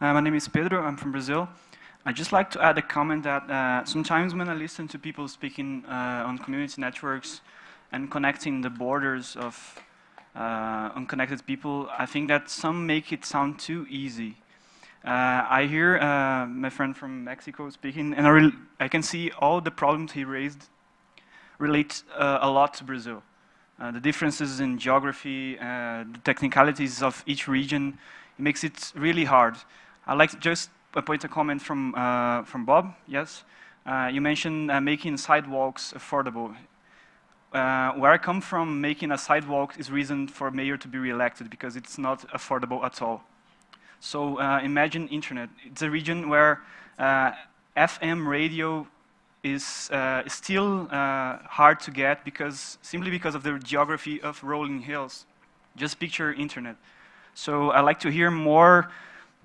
My name is Pedro. I'm from Brazil. I'd just like to add a comment that sometimes when I listen to people speaking on community networks and connecting the borders of unconnected people, I think that some make it sound too easy. I hear my friend from Mexico speaking, and I can see all the problems he raised relate a lot to Brazil. The differences in geography, the technicalities of each region, it makes it really hard. I'd like to just point a comment from Bob, yes. You mentioned making sidewalks affordable. Where I come from, making a sidewalk is reason for mayor to be reelected because it's not affordable at all. So imagine internet. It's a region where FM radio is still hard to get simply because of the geography of rolling hills. Just picture internet. So I'd like to hear more.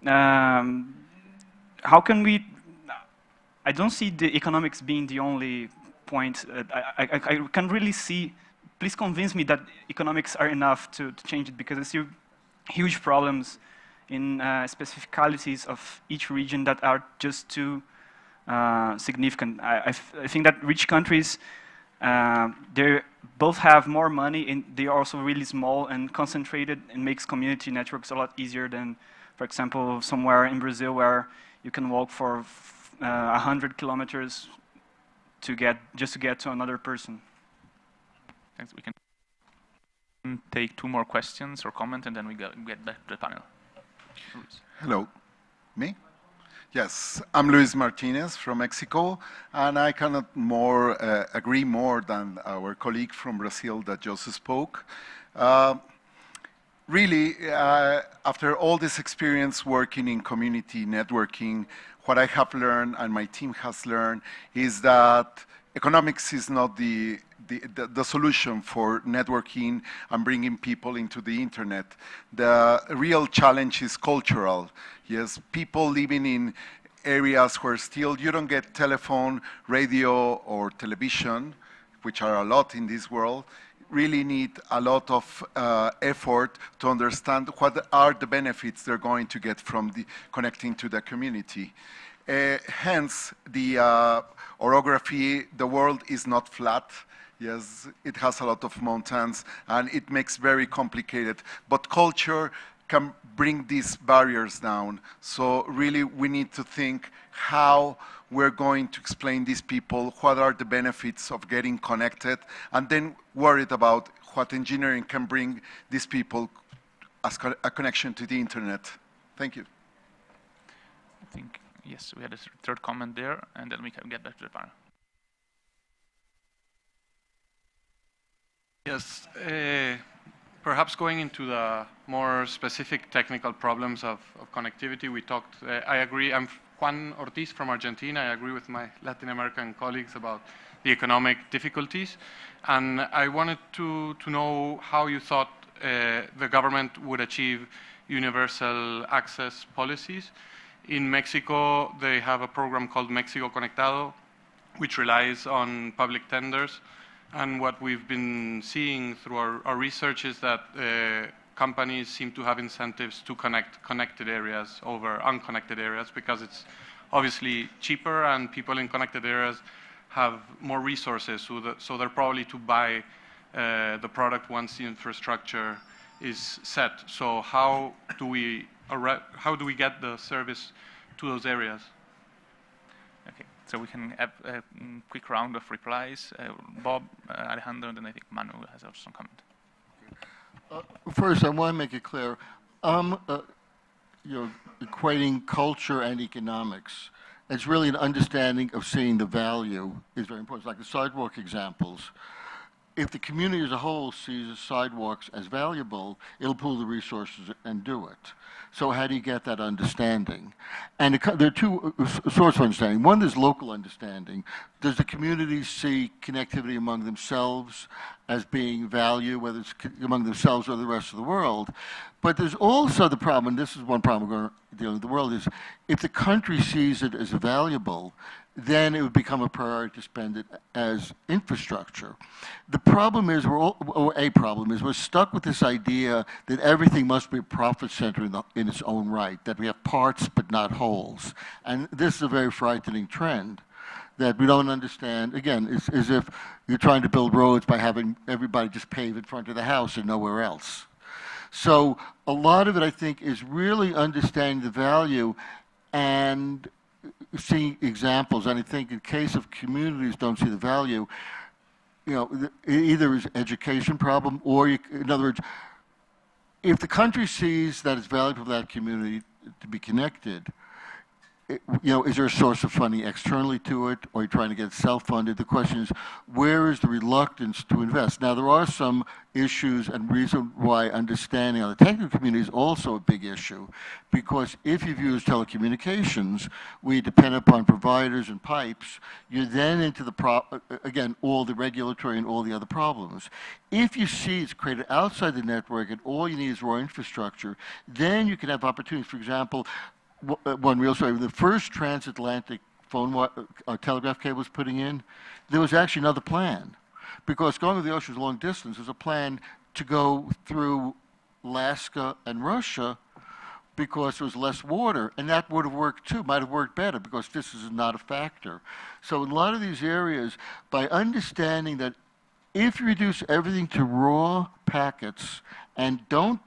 How can we? I don't see the economics being the only point. I can really see. Please convince me that economics are enough to change it, because I see huge problems in specificalities of each region that are just too significant. I think that rich countries, they both have more money, and they are also really small and concentrated, and makes community networks a lot easier than, for example, somewhere in Brazil where you can walk for 100 kilometers just to get to another person. Thanks. We can take 2 more questions or comment, and then we get back to the panel. Hello. Me? Yes, I'm Luis Martinez from Mexico, and I cannot agree more than our colleague from Brazil that just spoke. Really, after all this experience working in community networking, what I have learned and my team has learned is that economics is not the solution for networking and bringing people into the internet. The real challenge is cultural. Yes, people living in areas where still you don't get telephone, radio, or television, which are a lot in this world, really need a lot of effort to understand what are the benefits they're going to get from connecting to the community. Hence, the orography, the world is not flat. Yes, it has a lot of mountains, and it makes very complicated. But culture can bring these barriers down. So really, we need to think how we're going to explain these people what are the benefits of getting connected, and then worried about what engineering can bring these people as a connection to the internet. Thank you. I think, yes, we had a third comment there, and then we can get back to the panel. Yes, perhaps going into the more specific technical problems of connectivity, we talked, I agree, I'm Juan Ortiz from Argentina. I agree with my Latin American colleagues about the economic difficulties. And I wanted to know how you thought the government would achieve universal access policies. In Mexico, they have a program called Mexico Conectado, which relies on public tenders. And what we've been seeing through our research is that companies seem to have incentives to connect connected areas over unconnected areas because it's obviously cheaper and people in connected areas have more resources, so they're probably to buy the product once the infrastructure is set. So how do we get the service to those areas? Okay, so we can have a quick round of replies. Bob, Alejandro, and then I think Manu has also some comment. First, I want to make it clear, equating culture and economics. It's really an understanding of seeing the value is very important. It's like the sidewalk examples. If the community as a whole sees the sidewalks as valuable, it'll pool the resources and do it. So how do you get that understanding? And there are two sorts of understanding. One is local understanding. Does the community see connectivity among themselves as being value, whether it's among themselves or the rest of the world? But there's also the problem, and this is one problem we're going to deal with the world, is if the country sees it as valuable, then it would become a priority to spend it as infrastructure. The problem is, we're stuck with this idea that everything must be a profit center in its own right, that we have parts but not wholes. And this is a very frightening trend that we don't understand. Again, it's as if you're trying to build roads by having everybody just pave in front of the house and nowhere else. So a lot of it, I think, is really understanding the value and seeing examples. And I think in case of communities don't see the value, either is education problem or, in other words, if the country sees that it's valuable for that community to be connected, is there a source of funding externally to it, or are you trying to get it self-funded? The question is, where is the reluctance to invest? Now, there are some issues and reason why understanding on the technical community is also a big issue, because if you've used telecommunications, we depend upon providers and pipes, you're then into again, all the regulatory and all the other problems. If you see it's created outside the network and all you need is raw infrastructure, then you can have opportunities. For example, one real story, the first transatlantic telegraph cable was putting in, there was actually another plan. Because going over the ocean is a long distance, there's a plan to go through Alaska and Russia because there was less water, and that would have worked too, might have worked better because this is not a factor. So in a lot of these areas, by understanding that if you reduce everything to raw packets and don't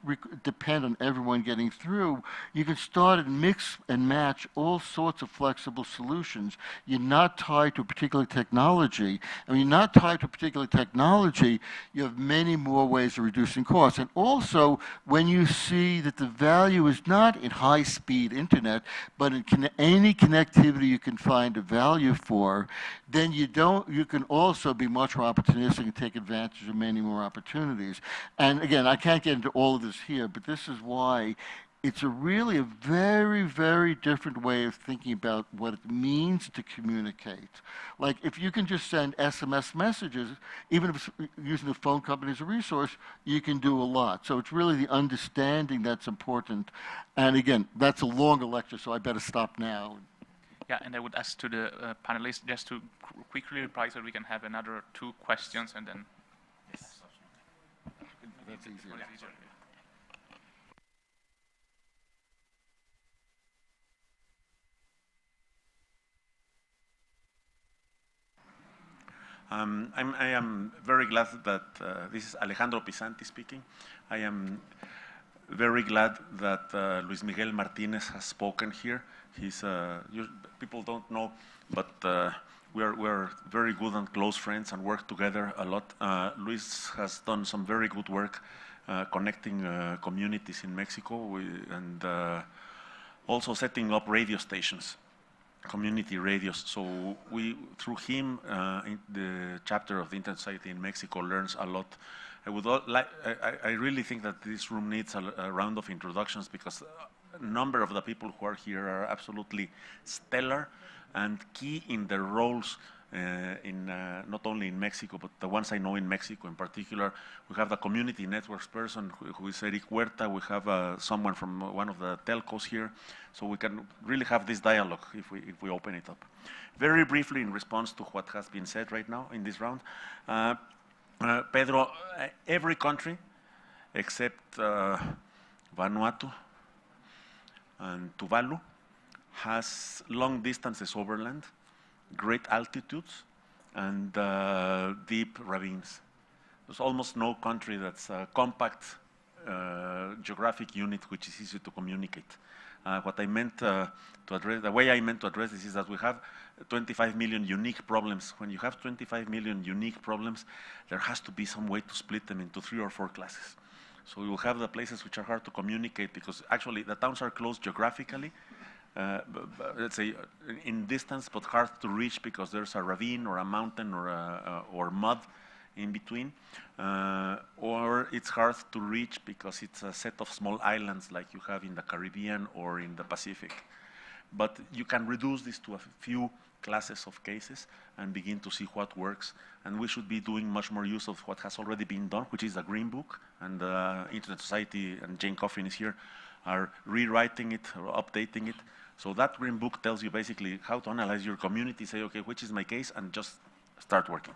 depend on everyone getting through. You can start and mix and match all sorts of flexible solutions. You're not tied to a particular technology. And when you're not tied to a particular technology, you have many more ways of reducing costs. And also, when you see that the value is not in high-speed internet, but in any connectivity you can find a value for, then you can also be much more opportunistic and take advantage of many more opportunities. And again, I can't get into all of this here, but this is why it's really a very, very different way of thinking about what it means to communicate. Like, if you can just send SMS messages, even if it's using the phone company as a resource, you can do a lot. So it's really the understanding that's important. And again, that's a longer lecture, so I better stop now. Yeah, and I would ask to the panelists just to quickly reply so we can have another 2 questions and then. Yes. That's easier. I am very glad that this is Alejandro Pisanti speaking. I am very glad that Luis Miguel Martinez has spoken here. He's people don't know, but we're very good and close friends and work together a lot. Luis has done some very good work connecting communities in Mexico and also setting up radio stations, community radios. So we, through him, in the chapter of the Internet Society in Mexico learns a lot. I really think that this room needs a round of introductions because a number of the people who are here are absolutely stellar and key in their roles in not only in Mexico, but the ones I know in Mexico in particular. We have the community networks person who is Eric Huerta. We have someone from one of the telcos here. So we can really have this dialogue if we open it up. Very briefly in response to what has been said right now in this round. Pedro, every country except Vanuatu and Tuvalu has long distances overland, great altitudes, and deep ravines. There's almost no country that's a compact geographic unit which is easy to communicate. What I meant to address, the way I meant to address this is that we have 25 million unique problems. When you have 25 million unique problems, there has to be some way to split them into 3 or 4 classes. So we will have the places which are hard to communicate because actually the towns are close geographically, let's say in distance, but hard to reach because there's a ravine or a mountain or mud in between, or it's hard to reach because it's a set of small islands like you have in the Caribbean or in the Pacific. But you can reduce this to a few classes of cases and begin to see what works. And we should be doing much more use of what has already been done, which is the Green Book, and the Internet Society, and Jane Coffin is here, are rewriting it or updating it. So that Green Book tells you basically how to analyze your community, say, okay, which is my case, and just start working.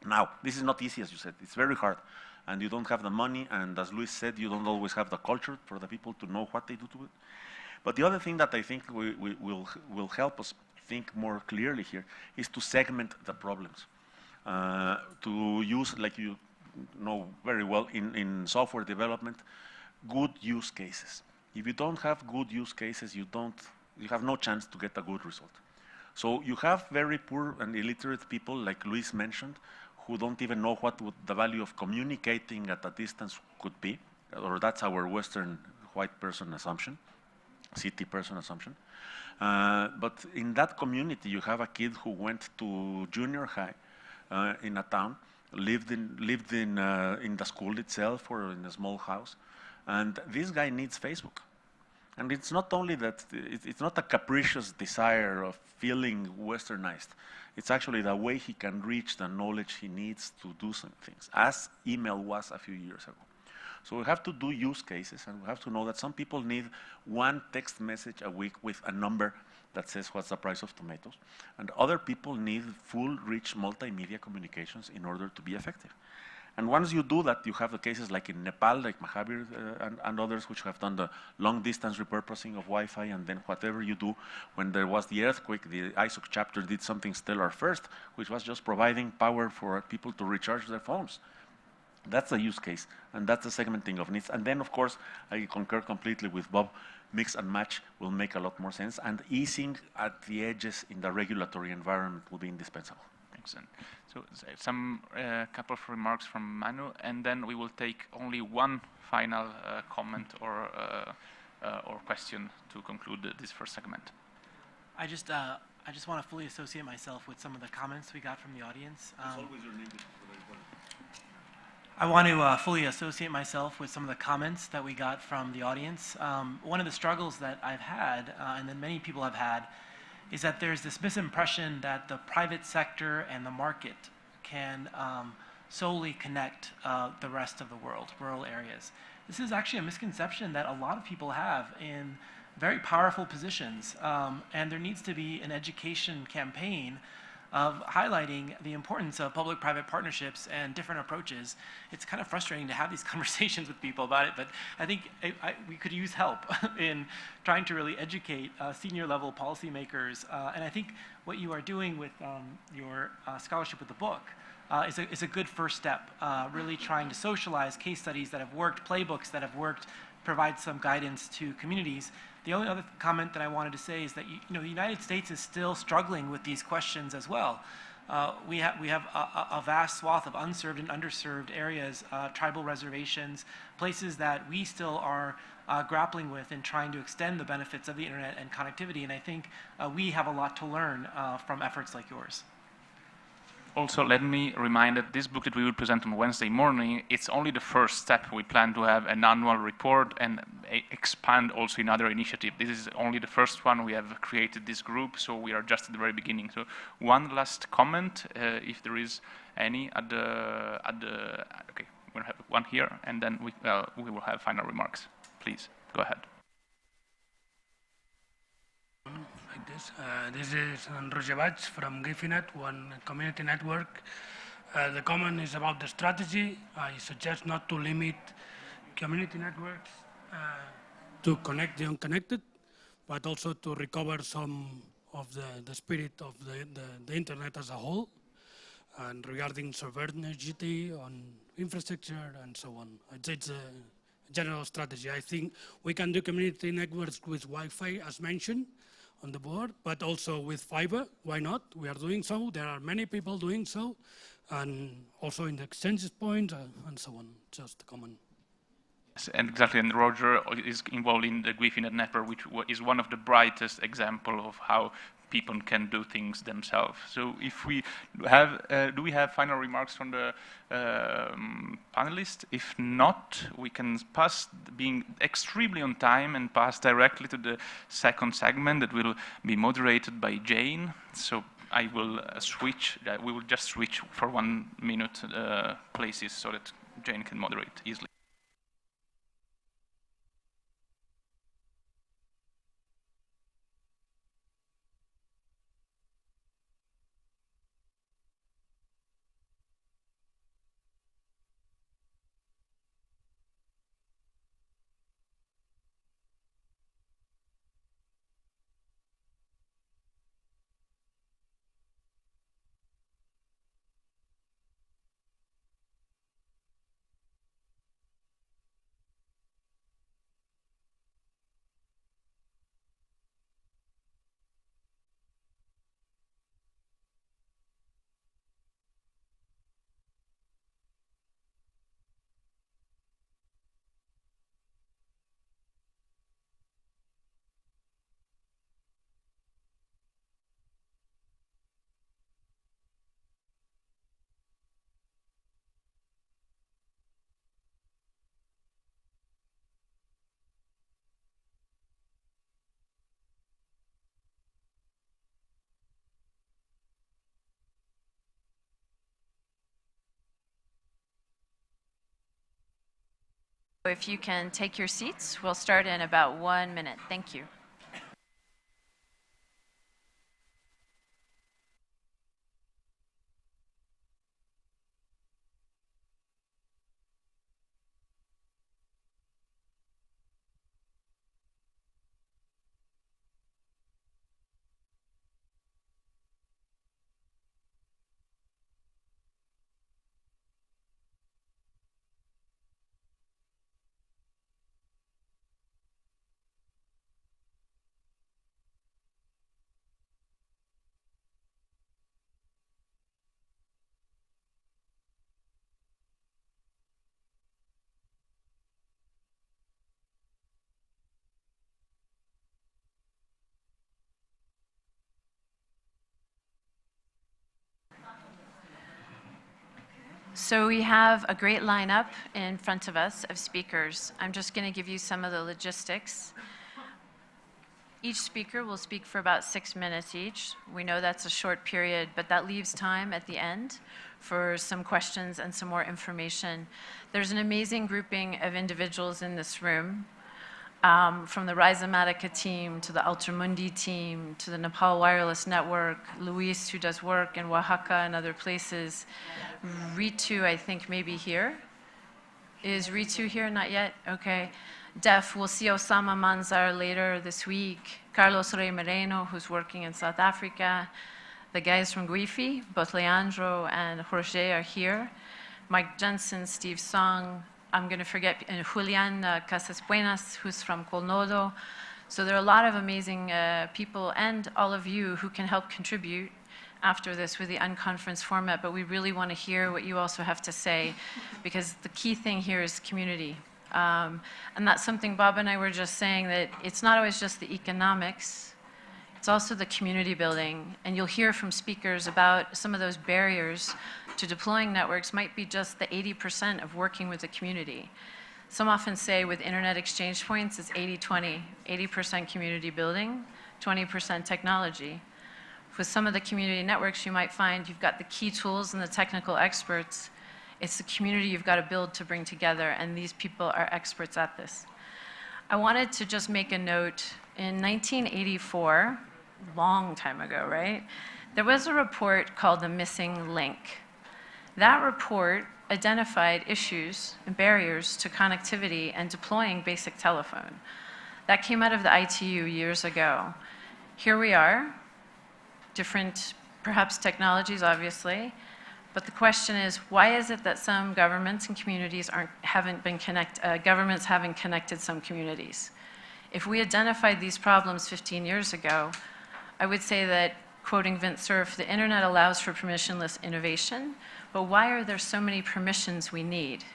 Now, this is not easy, as you said. It's very hard. And you don't have the money, and as Luis said, you don't always have the culture for the people to know what they do to it. But the other thing that I think will help us think more clearly here is to segment the problems. To use, like you know very well, in software development, good use cases. If you don't have good use cases, you have no chance to get a good result. So you have very poor and illiterate people, like Luis mentioned, who don't even know what the value of communicating at a distance could be, or that's our Western white person assumption, city person assumption. But in that community, you have a kid who went to junior high in a town, lived in the school itself or in a small house, and this guy needs Facebook. And it's not only that, it's not a capricious desire of feeling westernized. It's actually the way he can reach the knowledge he needs to do some things, as email was a few years ago. So we have to do use cases, and we have to know that some people need one text message a week with a number that says what's the price of tomatoes, and other people need full, rich multimedia communications in order to be effective. And once you do that, you have the cases like in Nepal, like Mahavir and others, which have done the long-distance repurposing of Wi-Fi, and then whatever you do, when there was the earthquake, the ISOC chapter did something stellar first, which was just providing power for people to recharge their phones. That's a use case, and that's the segmenting of needs. And then, of course, I concur completely with Bob. Mix and match will make a lot more sense, and easing at the edges in the regulatory environment will be indispensable. Excellent. So some couple of remarks from Manu, and then we will take only one final comment or question to conclude this first segment. I just want to fully associate myself with some of the comments we got from the audience. Always your name is very important. I want to fully associate myself with some of the comments that we got from the audience. One of the struggles that I've had, and that many people have had, is that there's this misimpression that the private sector and the market can solely connect the rest of the world, rural areas. This is actually a misconception that a lot of people have in very powerful positions, and there needs to be an education campaign of highlighting the importance of public-private partnerships and different approaches. It's kind of frustrating to have these conversations with people about it, but I think we could use help in trying to really educate senior-level policymakers. And I think what you are doing with your scholarship with the book is a good first step, really trying to socialize case studies that have worked, playbooks that have worked, provide some guidance to communities. The only other comment that I wanted to say is that the United States is still struggling with these questions as well. We have a vast swath of unserved and underserved areas, tribal reservations, places that we still are grappling with and trying to extend the benefits of the internet and connectivity. And I think we have a lot to learn from efforts like yours. Also, let me remind that this book that we will present on Wednesday morning, it's only the first step. We plan to have an annual report and expand also in other initiatives. This is only the first one. We have created this group, so we are just at the very beginning. So one last comment, if there is any okay, we'll have one here, and then we will have final remarks. Please, go ahead. Like this. This is Roger Batch from Gifinet, one community network. The comment is about the strategy. I suggest not to limit community networks to connect the unconnected, but also to recover some of the spirit of the internet as a whole, and regarding sovereignty on infrastructure and so on. It's a general strategy. I think we can do community networks with Wi-Fi, as mentioned on the board, but also with fiber. Why not? We are doing so. There are many people doing so, and also in the exchange points and so on. Just a comment. Yes, and exactly, and Roger is involved in the Gifinet network, which is one of the brightest examples of how people can do things themselves. So if we have, do we have final remarks from the panelists? If not, we can pass, being extremely on time, and pass directly to the second segment that will be moderated by Jane. So I will switch, we will just switch for 1 minute places so that Jane can moderate easily. If you can take your seats, we'll start in about 1 minute. Thank you. So we have a great lineup in front of us of speakers. I'm just going to give you some of the logistics. Each speaker will speak for about 6 minutes each. We know that's a short period, but that leaves time at the end for some questions and some more information. There's an amazing grouping of individuals in this room, from the Rhizomatica team to the Ultramundi team to the Nepal Wireless Network, Luis, who does work in Oaxaca and other places, Ritu, I think, maybe here. Is Ritu here? Not yet? Okay. Def, we'll see Osama Manzar later this week. Carlos Rey Moreno, who's working in South Africa. The guys from Guifi, both Leandro and Jorge are here. Mike Jensen, Steve Song, I'm going to forget, and Julian Casasbuenas, who's from Colnodo. So there are a lot of amazing people and all of you who can help contribute after this with the unconference format, but we really want to hear what you also have to say, because the key thing here is community. And that's something Bob and I were just saying, that it's not always just the economics, it's also the community building. And you'll hear from speakers about some of those barriers to deploying networks might be just the 80% of working with the community. Some often say with internet exchange points, it's 80-20, 80% community building, 20% technology. With some of the community networks, you might find you've got the key tools and the technical experts. It's the community you've got to build to bring together, and these people are experts at this. I wanted to just make a note. In 1984, long time ago, right? There was a report called The Missing Link. That report identified issues and barriers to connectivity and deploying basic telephone. That came out of the ITU years ago. Here we are, different, perhaps technologies, obviously, but the question is, why is it that some governments and communities haven't connected some communities? If we identified these problems 15 years ago, I would say that, quoting Vint Cerf, the internet allows for permissionless innovation, but why are there so many permissions we need?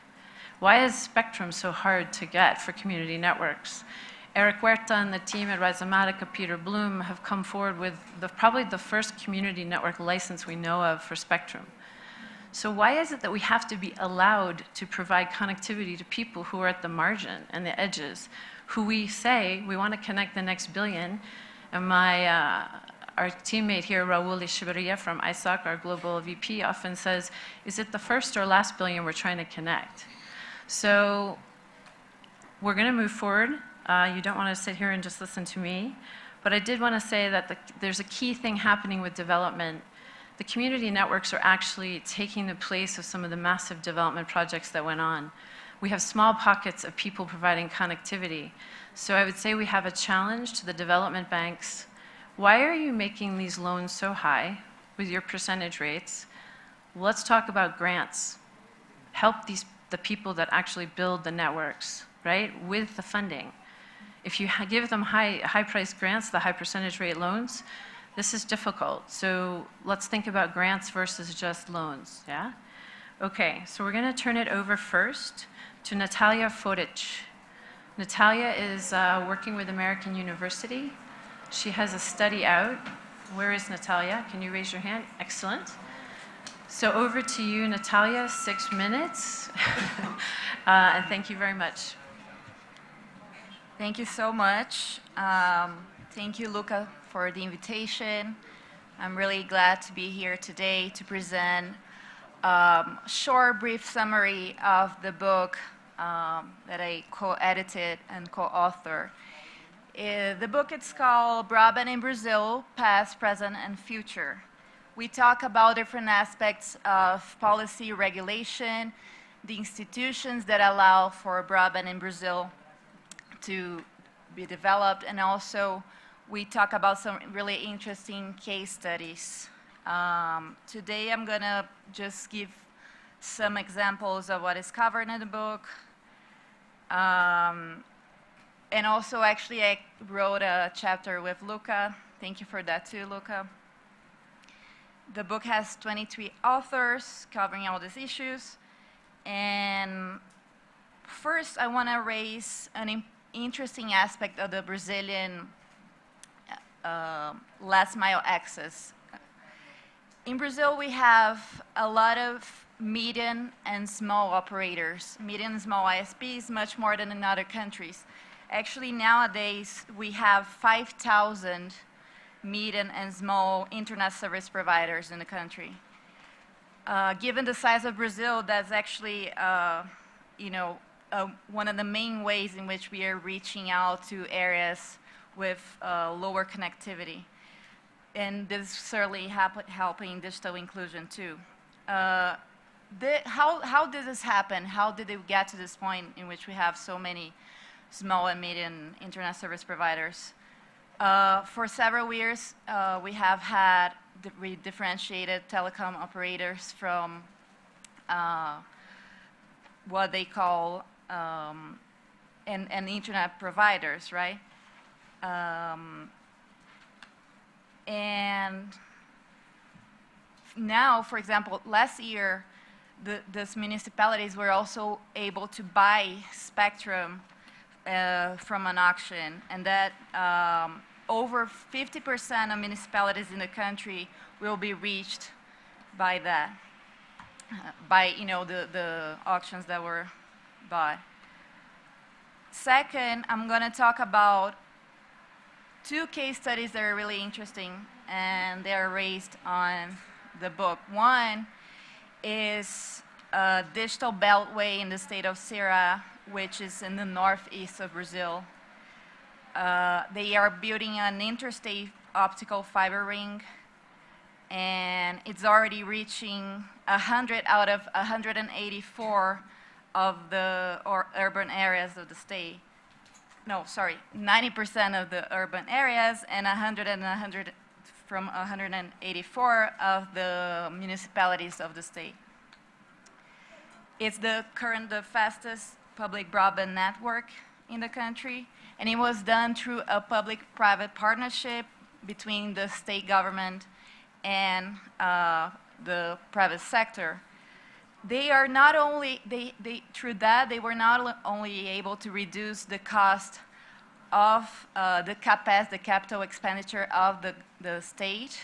Why is spectrum so hard to get for community networks? Eric Huerta and the team at Rhizomatica, Peter Bloom, have come forward with probably the first community network license we know of for spectrum. So why is it that we have to be allowed to provide connectivity to people who are at the margin and the edges, who we say we want to connect the next billion? And our teammate here, Raul Echeverria from ISOC, our global VP, often says, is it the first or last billion we're trying to connect? So we're going to move forward. You don't want to sit here and just listen to me. But I did want to say that there's a key thing happening with development. The community networks are actually taking the place of some of the massive development projects that went on. We have small pockets of people providing connectivity. So I would say we have a challenge to the development banks. Why are you making these loans so high with your percentage rates? Let's talk about grants. Help the people that actually build the networks, right, with the funding. If you give them high-priced grants, the high percentage rate loans, this is difficult. So let's think about grants versus just loans, yeah? Okay, so we're going to turn it over first to Natalia Foric. Natalia is working with American University. She has a study out. Where is Natalia? Can you raise your hand? Excellent. So over to you, Natalia, 6 minutes. And thank you very much. Thank you so much. Thank you, Luca, for the invitation. I'm really glad to be here today to present a short, brief summary of the book that I co-edited and co-authored. The book is called Broadband in Brazil, Past, Present, and Future. We talk about different aspects of policy regulation, the institutions that allow for broadband in Brazil to be developed, and also we talk about some really interesting case studies. Today I'm going to just give some examples of what is covered in the book. And also, actually, I wrote a chapter with Luca. Thank you for that too, Luca. The book has 23 authors covering all these issues. And first, I want to raise an interesting aspect of the Brazilian last mile access. In Brazil, we have a lot of medium and small operators. Medium and small ISPs, much more than in other countries. Actually, nowadays, we have 5,000 medium and small internet service providers in the country. Given the size of Brazil, that's actually, one of the main ways in which we are reaching out to areas with lower connectivity. And this is certainly helping digital inclusion too. How did this happen? How did it get to this point in which we have so many small and medium internet service providers? For several years, we have had differentiated telecom operators from what they call and internet providers, right? And now, for example, last year, these municipalities were also able to buy spectrum from an auction, and that over 50% of municipalities in the country will be reached by that, by the auctions that were bought. Second, I'm going to talk about two case studies that are really interesting, and they are raised on the book. One is a digital beltway in the state of Ceará, which is in the northeast of Brazil. They are building an interstate optical fiber ring, and it's already reaching 100 out of 184 of the urban areas of the state. No, sorry, 90% of the urban areas and 100 from 184 of the municipalities of the state. It's the fastest public broadband network in the country, and it was done through a public-private partnership between the state government and the private sector. They are not only, through that, they were not only able to reduce the cost of the capital expenditure of the state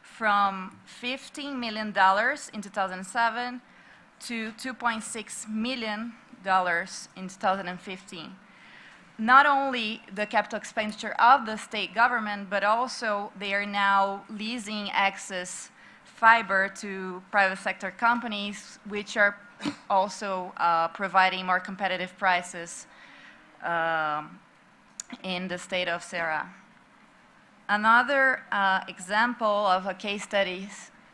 from $15 million in 2007 to $2.6 million in 2015. Not only the capital expenditure of the state government, but also they are now leasing access fiber to private sector companies, which are also providing more competitive prices in the state of Ceará. Another example of a case study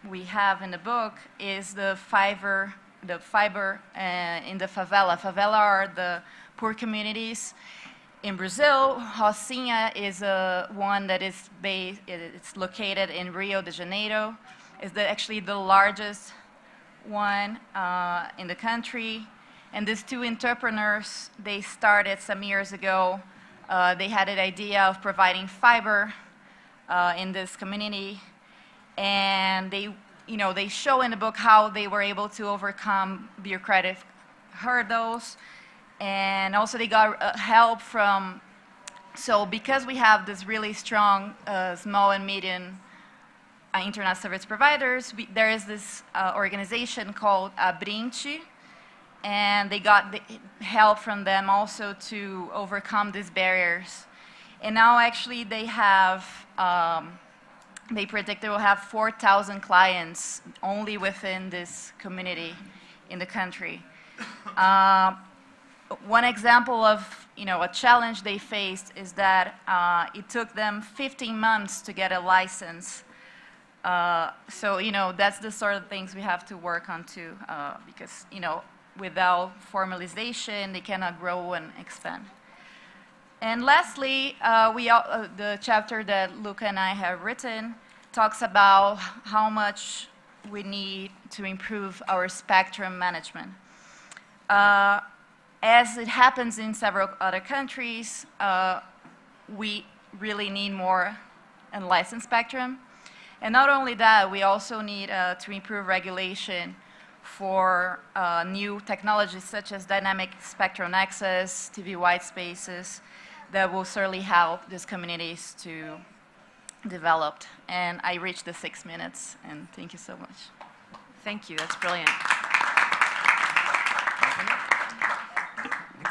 we have in the book is the fiber in the favela. Favela are the poor communities in Brazil. Rocinha is one that is based, it's located in Rio de Janeiro. It's actually the largest one in the country. And these two entrepreneurs, they started some years ago. They had an idea of providing fiber in this community, and they show in the book how they were able to overcome bureaucratic hurdles, and also they got help from. So because we have this really strong small and medium internet service providers, there is this organization called Abrinche, and they got the help from them also to overcome these barriers. And now actually they have, they predict they will have 4,000 clients only within this community in the country. One example of a challenge they faced is that it took them 15 months to get a license. So that's the sort of things we have to work on too, because without formalization, they cannot grow and expand. And lastly, the chapter that Luca and I have written talks about how much we need to improve our spectrum management. As it happens in several other countries, we really need more unlicensed spectrum. And not only that, we also need to improve regulation for new technologies such as dynamic spectral access, TV white spaces, that will certainly help these communities to develop. And I reached the 6 minutes, and thank you so much. Thank you, that's brilliant.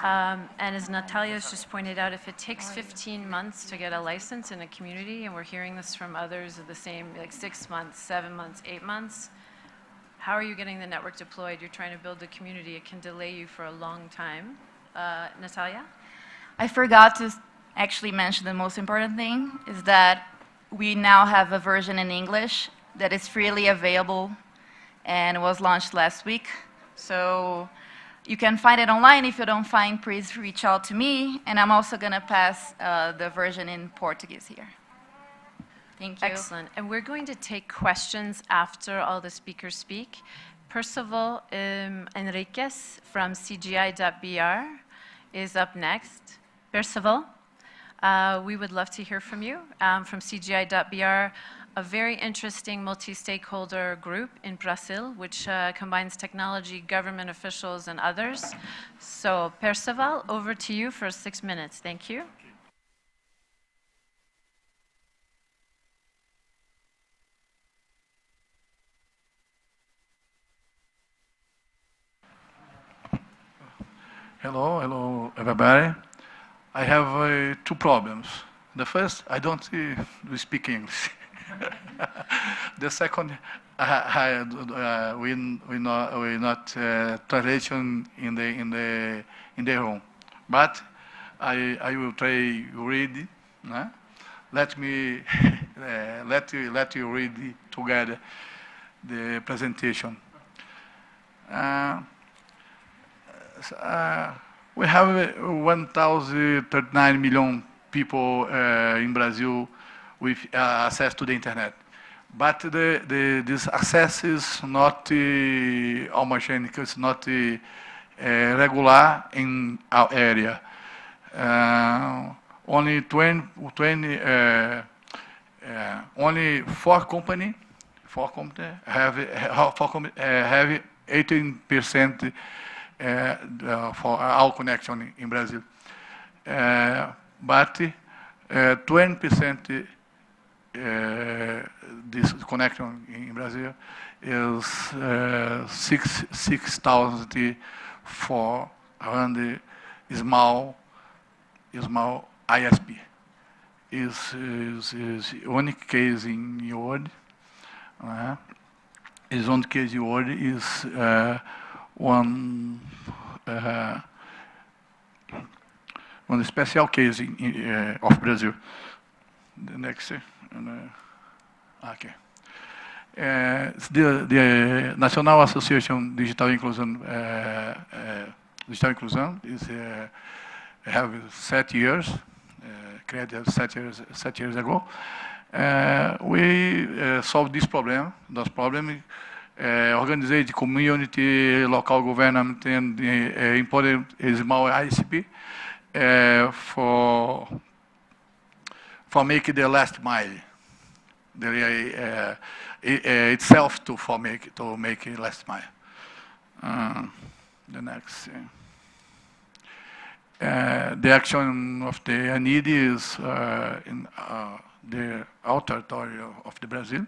And as Natalia's just pointed out, if it takes 15 months to get a license in a community, and we're hearing this from others of the same, like 6 months, 7 months, 8 months, how are you getting the network deployed? You're trying to build a community. It can delay you for a long time. Natalia? I forgot to actually mention the most important thing is that we now have a version in English that is freely available and was launched last week. So you can find it online. If you don't find, please reach out to me. And I'm also going to pass the version in Portuguese here. Thank you. Excellent. And we're going to take questions after all the speakers speak. Percival Enriquez from CGI.br is up next. Percival, we would love to hear from you. From CGI.br, a very interesting multi-stakeholder group in Brazil, which combines technology, government officials, and others. So, Percival, over to you for 6 minutes. Thank you. Hello, everybody. I have 2 problems. The first, I don't speak English. The second, we not translation in the room. But I will try read. Let me let you read together the presentation. We have 1,039 million people in Brazil with access to the internet. But this access is not homogeneous, it's not regular in our area. Only 4 companies have 18% for our connection in Brazil. But 20% this connection in Brazil is 6,400 small ISP. Is unique case in the world. Is one case in the world is one special case of Brazil. The next, okay. The National Association Digital Inclusion is have 7 years, created 7 years ago. We solved this problem. This problem. Organized community, local government, and important small ICP for making the last mile, itself to make it last mile. The next. The action of the ANID is in the territory of the Brazil.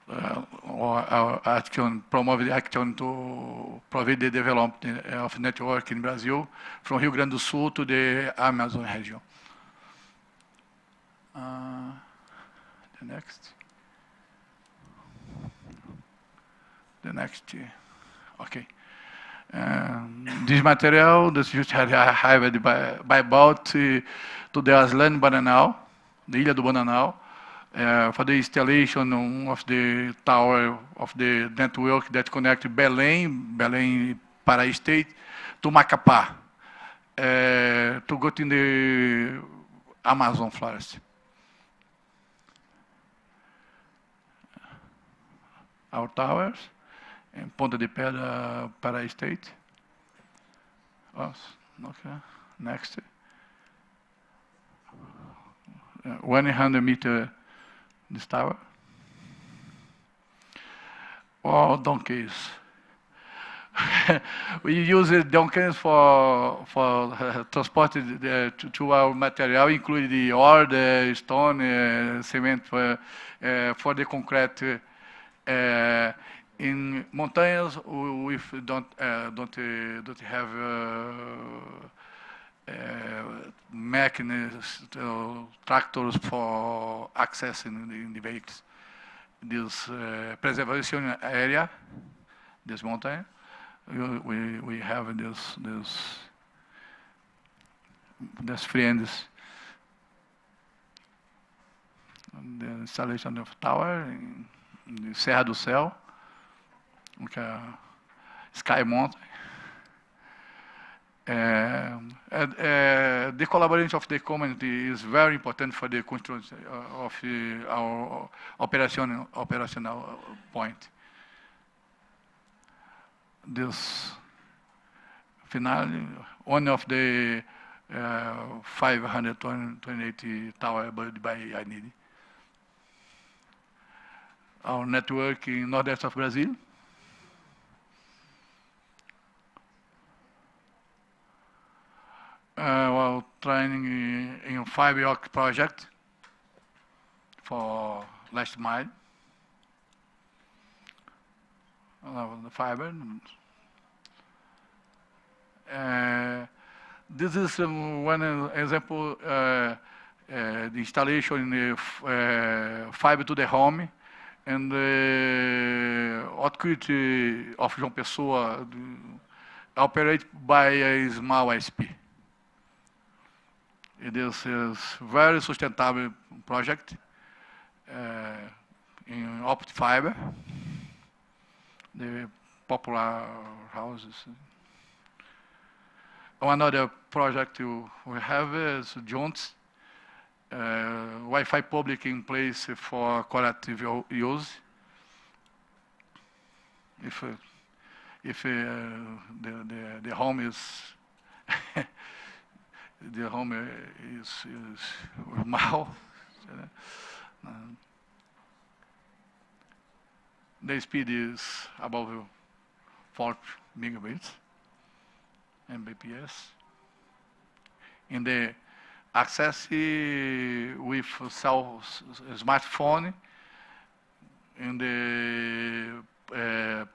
Our action, promote the action to provide the development of network in Brazil from Rio Grande do Sul to the Amazon region. The next. Okay. This material that you have by boat to the island Bananal, the Ilha do Bananal, for the installation of the tower of the network that connects Belém, Pará State, to Macapá, to go to the Amazon forest. Our towers in Ponta de Pedra, Pará State. Oh, okay. Next. 100 meter this tower. Oh, donkeys. We use donkeys for transporting to our material, including the ore, the stone, cement for the concrete In mountains, we don't have machines, tractors for accessing in the vehicles. This preservation area, this mountain, we have this friends. The installation of tower in the Serra do Céu, okay, Sky Mountain. The collaboration of the community is very important for the construction of our operational point. This finale, one of the 528 tower built by INED. Our network in Nordeste of Brazil. While training in a 5-year project for last mile. The fiber. This is one example, the installation in the fiber to the home, and the output of João Pessoa operated by a small ISP. It is a very sustainable project in optic fiber, the popular houses. Another project we have is Jones, Wi-Fi public in place for collective use. If the home is the home is mal, the speed is above 4 megabits Mbps. In the access with smartphone in the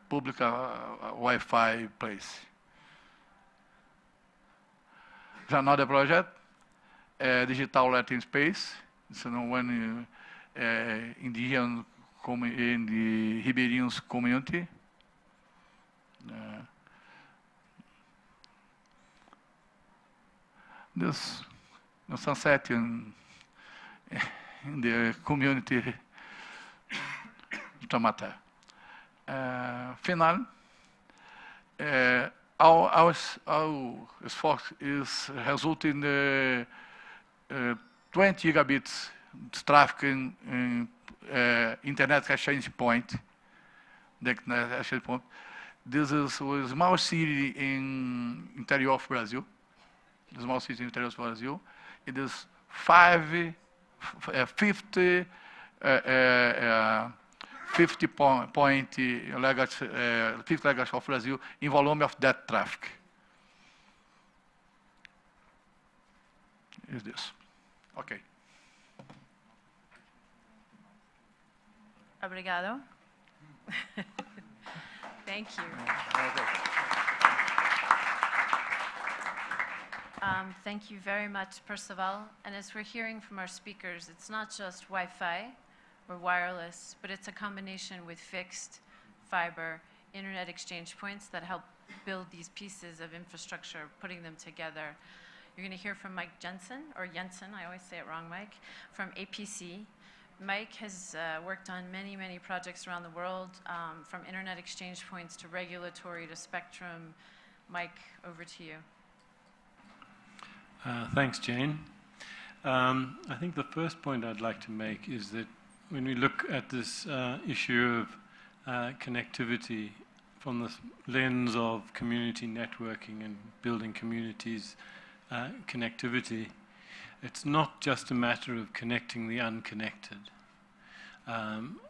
public Wi-Fi place. Another project, digital Latin space. So when Indian in the Ribeirinhos community. This sunset in the community Taubaté. Final, our effort is resulting in 20 gigabits traffic in internet exchange point. The internet exchange point. This is a small city in interior of Brazil. The small city in interior of Brazil. It is 50 point legacy, 50 legacy of Brazil in volume of that traffic. Is this. Okay. Obrigado. Thank you. Thank you very much, Percival. And as we're hearing from our speakers, it's not just Wi-Fi or wireless, but it's a combination with fixed, fiber, internet exchange points that help build these pieces of infrastructure, putting them together. You're going to hear from Mike Jensen, or Jensen, I always say it wrong, Mike, from APC. Mike has worked on many, many projects around the world, from internet exchange points to regulatory to spectrum. Mike, over to you. Thanks, Jane. I think the first point I'd like to make is that when we look at this issue of connectivity from the lens of community networking and building communities connectivity, it's not just a matter of connecting the unconnected.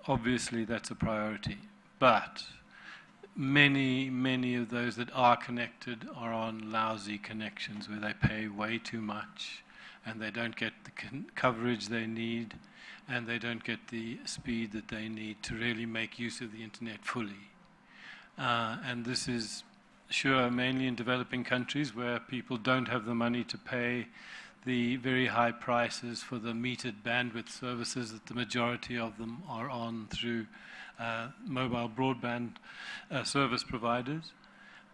Obviously, that's a priority, but many of those that are connected are on lousy connections where they pay way too much and they don't get the coverage they need and they don't get the speed that they need to really make use of the internet fully. And this is, sure, mainly in developing countries where people don't have the money to pay the very high prices for the metered bandwidth services that the majority of them are on through mobile broadband service providers.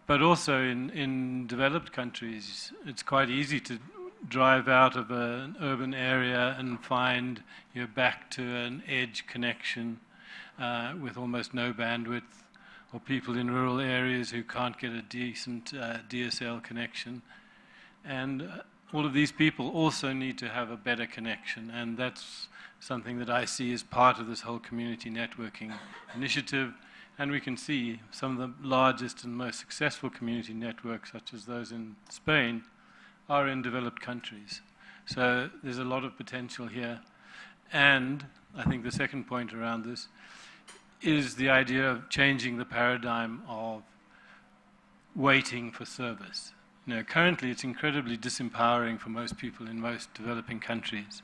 But also in developed countries, it's quite easy to drive out of an urban area and find you're back to an edge connection with almost no bandwidth, or people in rural areas who can't get a decent DSL connection. And all of these people also need to have a better connection, and that's something that I see as part of this whole community networking initiative. And we can see some of the largest and most successful community networks, such as those in Spain, are in developed countries. So there's a lot of potential here. And I think the second point around this is the idea of changing the paradigm of waiting for service. You know, currently it's incredibly disempowering for most people in most developing countries.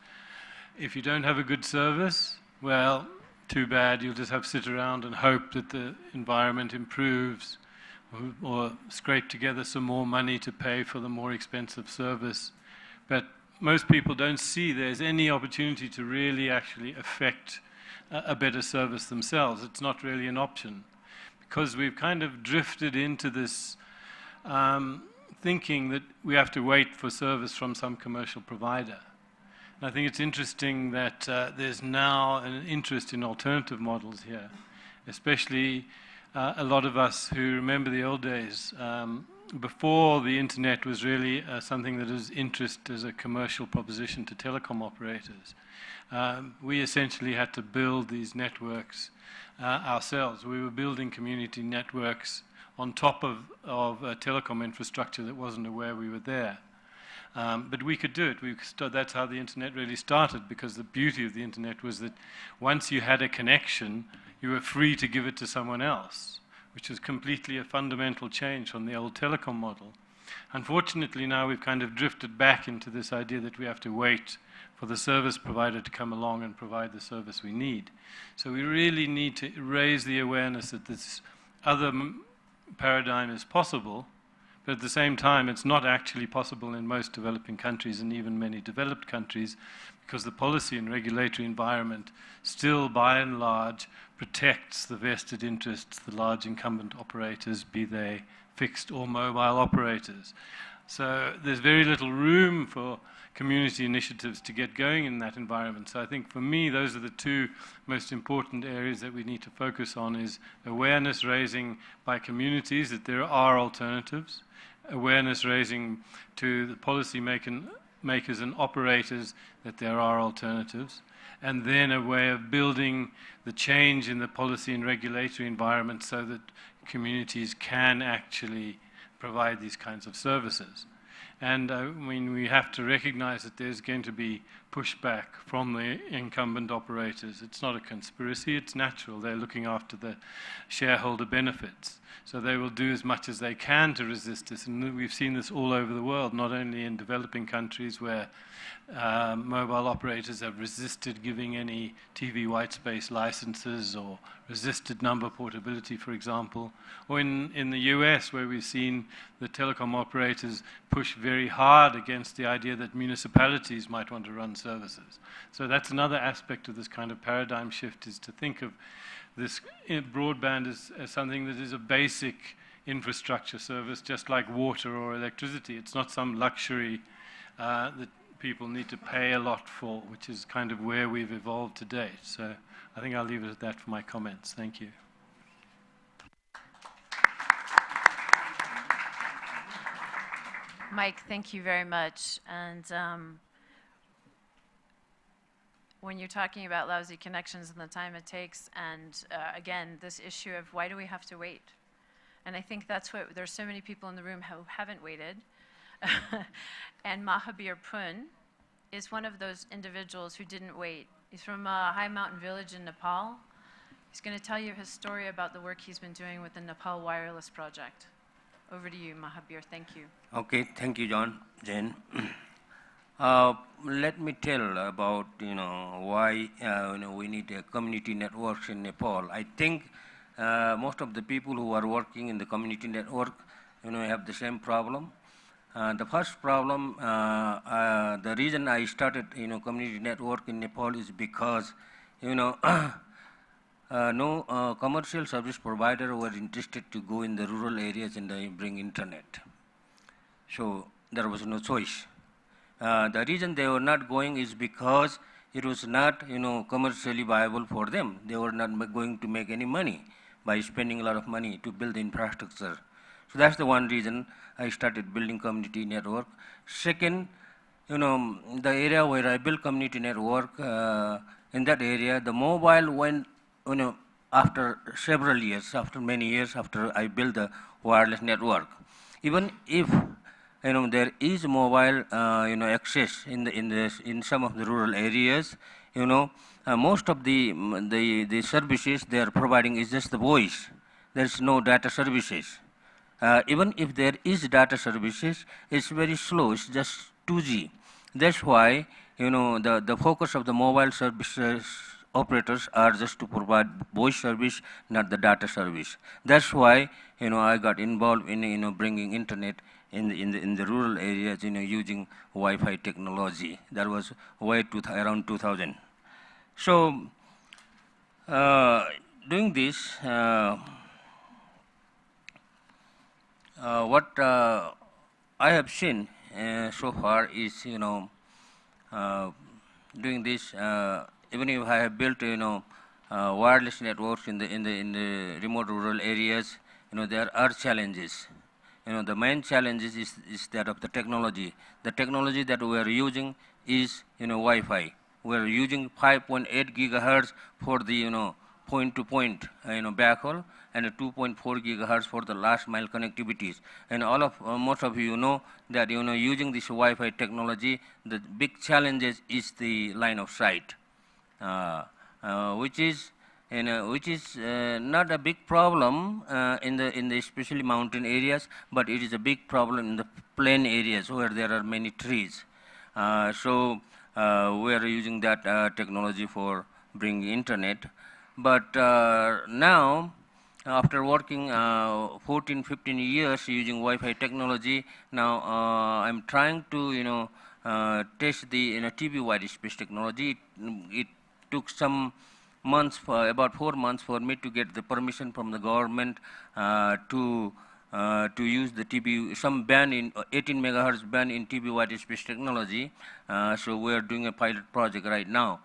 If you don't have a good service, well, too bad, you'll just have to sit around and hope that the environment improves, or scrape together some more money to pay for the more expensive service. But most people don't see there's any opportunity to really actually affect a better service themselves. It's not really an option, because we've kind of drifted into this thinking that we have to wait for service from some commercial provider. And I think it's interesting that there's now an interest in alternative models here, especially a lot of us who remember the old days, before the internet was really something that is interest as a commercial proposition to telecom operators. We essentially had to build these networks ourselves. We were building community networks on top of telecom infrastructure that wasn't aware we were there. But we could do it. That's how the internet really started, because the beauty of the internet was that once you had a connection, you were free to give it to someone else, which was completely a fundamental change from the old telecom model. Unfortunately, now we've kind of drifted back into this idea that we have to wait for the service provider to come along and provide the service we need. So we really need to raise the awareness that this other paradigm is possible, but at the same time, it's not actually possible in most developing countries and even many developed countries, because the policy and regulatory environment still, by and large, protects the vested interests, the large incumbent operators, be they fixed or mobile operators. So there's very little room for community initiatives to get going in that environment. So I think for me, those are the two most important areas that we need to focus on: is awareness raising by communities that there are alternatives, awareness raising to the policy makers and operators that there are alternatives, and then a way of building the change in the policy and regulatory environment so that communities can actually provide these kinds of services. And I mean, we have to recognize that there's going to be pushback from the incumbent operators. It's not a conspiracy, it's natural. They're looking after the shareholder benefits. So they will do as much as they can to resist this. And we've seen this all over the world, not only in developing countries where mobile operators have resisted giving any TV white space licenses, or resisted number portability, for example, or in the US, where we've seen the telecom operators push very hard against the idea that municipalities might want to run services. So that's another aspect of this kind of paradigm shift, is to think of this broadband as something that is a basic infrastructure service, just like water or electricity. It's not some luxury that people need to pay a lot for, which is kind of where we've evolved to date. So I think I'll leave it at that for my comments. Thank you. Mike, thank you very much. And when you're talking about lousy connections and the time it takes, and again, this issue of why do we have to wait? And I think that's what, there's so many people in the room who haven't waited. And Mahabir Pun is one of those individuals who didn't wait. He's from a high mountain village in Nepal. He's going to tell you his story about the work he's been doing with the Nepal Wireless Project. Over to you, Mahabir. Thank you. Okay, thank you, Jane. Let me tell about why we need a community networks in Nepal. I think most of the people who are working in the community network, have the same problem. The first problem, the reason I started, community network in Nepal is because, no commercial service provider were interested to go in the rural areas and bring internet. So there was no choice. The reason they were not going is because it was not, commercially viable for them. They were not going to make any money by spending a lot of money to build the infrastructure. So that's the one reason I started building community network. Second, the area where I built community network, in that area, the mobile went, after several years, after many years after I built the wireless network. Even if there is mobile, access in some of the rural areas, most of the services they are providing is just the voice. There's no data services. Even if there is data services, it's very slow. It's just 2G. That's why the focus of the mobile services operators are just to provide voice service, not the data service. That's why I got involved in bringing internet in the rural areas, using Wi-Fi technology. That was way around 2000. So doing this, what I have seen so far is, doing this. Even if I have built, wireless networks in the remote rural areas, there are challenges. The main challenges is that of the technology. The technology that we are using is, Wi-Fi. We are using 5.8 gigahertz for the, point-to-point, backhaul, and 2.4 gigahertz for the last mile connectivities. And most of you know that, using this Wi-Fi technology, the big challenges is the line of sight, which is not a big problem in the especially mountain areas, but it is a big problem in the plain areas where there are many trees. So we are using that technology for bringing internet. But now, after working 14, 15 years using Wi-Fi technology, now I'm trying to test the TV wide space technology. It took some months, about 4 months, for me to get the permission from the government to use the TV, some band in 18 megahertz band in TV wide space technology. So we are doing a pilot project right now.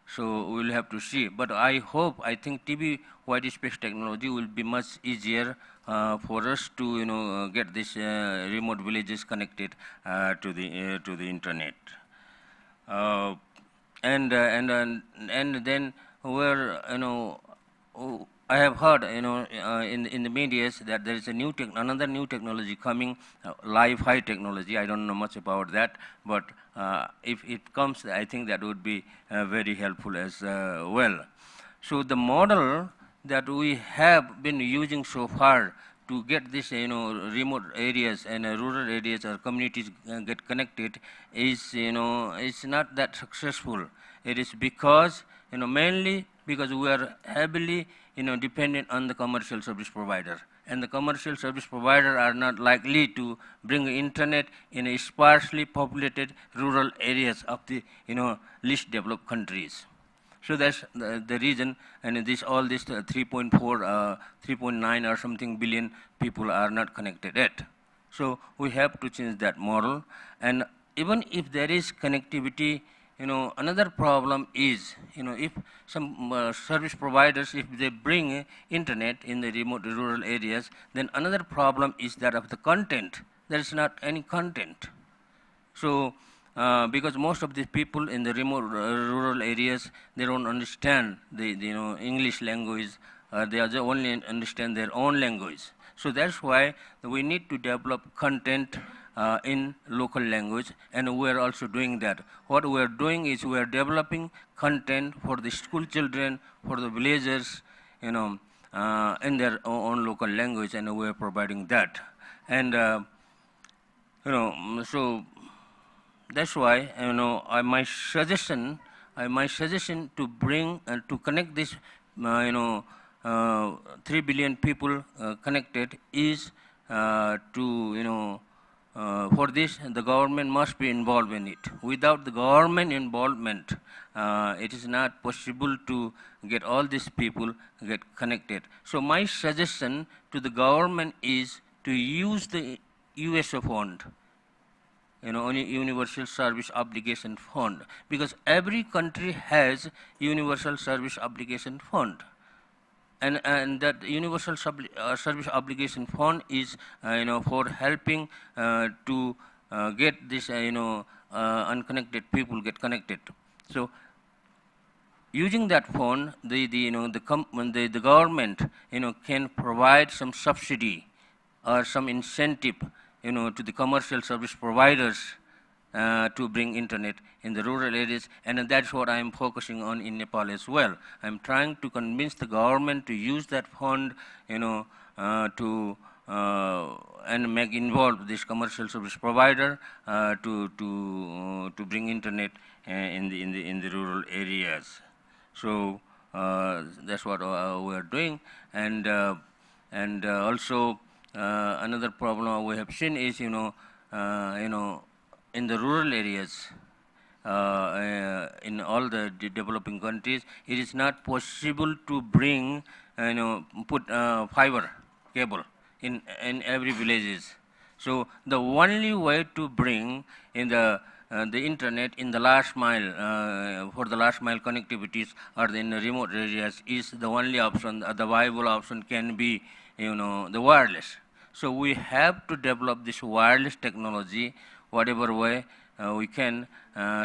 So we'll have to see. But I think TV wide space technology will be much easier for us to get this remote villages connected to the internet. And then where I have heard in the media that there is another new technology coming, live high technology. I don't know much about that, but if it comes, I think that would be very helpful as well. So the model that we have been using so far to get this remote areas and rural areas or communities get connected is it's not that successful. It is because mainly because we are heavily dependent on the commercial service provider, and the commercial service provider are not likely to bring internet in a sparsely populated rural areas of the least developed countries. So that's the reason, and all this 3.4, 3.9 or something billion people are not connected yet. So we have to change that model. And even if there is connectivity, another problem is, if some service providers, if they bring internet in the remote rural areas, then another problem is that of the content. There is not any content. So because most of the people in the remote rural areas, they don't understand the English language, they only understand their own language. So that's why we need to develop content in local language, and we are also doing that. What we are doing is we are developing content for the school children, for the villagers, in their own local language, and we are providing that. And so that's why my suggestion to bring to connect this 3 billion people connected is for this, the government must be involved in it. Without the government involvement, it is not possible to get all these people get connected. So my suggestion to the government is to use the USO fund, Universal Service Obligation Fund, because every country has Universal Service Obligation Fund. And that Universal Service Obligation Fund is, for helping to get this, unconnected people get connected. So, using that fund, the government, can provide some subsidy or some incentive, to the commercial service providers to bring internet in the rural areas, and that's what I'm focusing on in Nepal as well. I'm trying to convince the government to use that fund, and make involve this commercial service provider to bring internet in the rural areas. So that's what we are doing, and also another problem we have seen is in the rural areas, in all the developing countries, it is not possible to bring, put fiber cable in every villages. So the only way to bring in the internet in the last mile, for the last mile connectivities or in the remote areas is the only option, the viable option can be, the wireless. So we have to develop this wireless technology whatever way we can,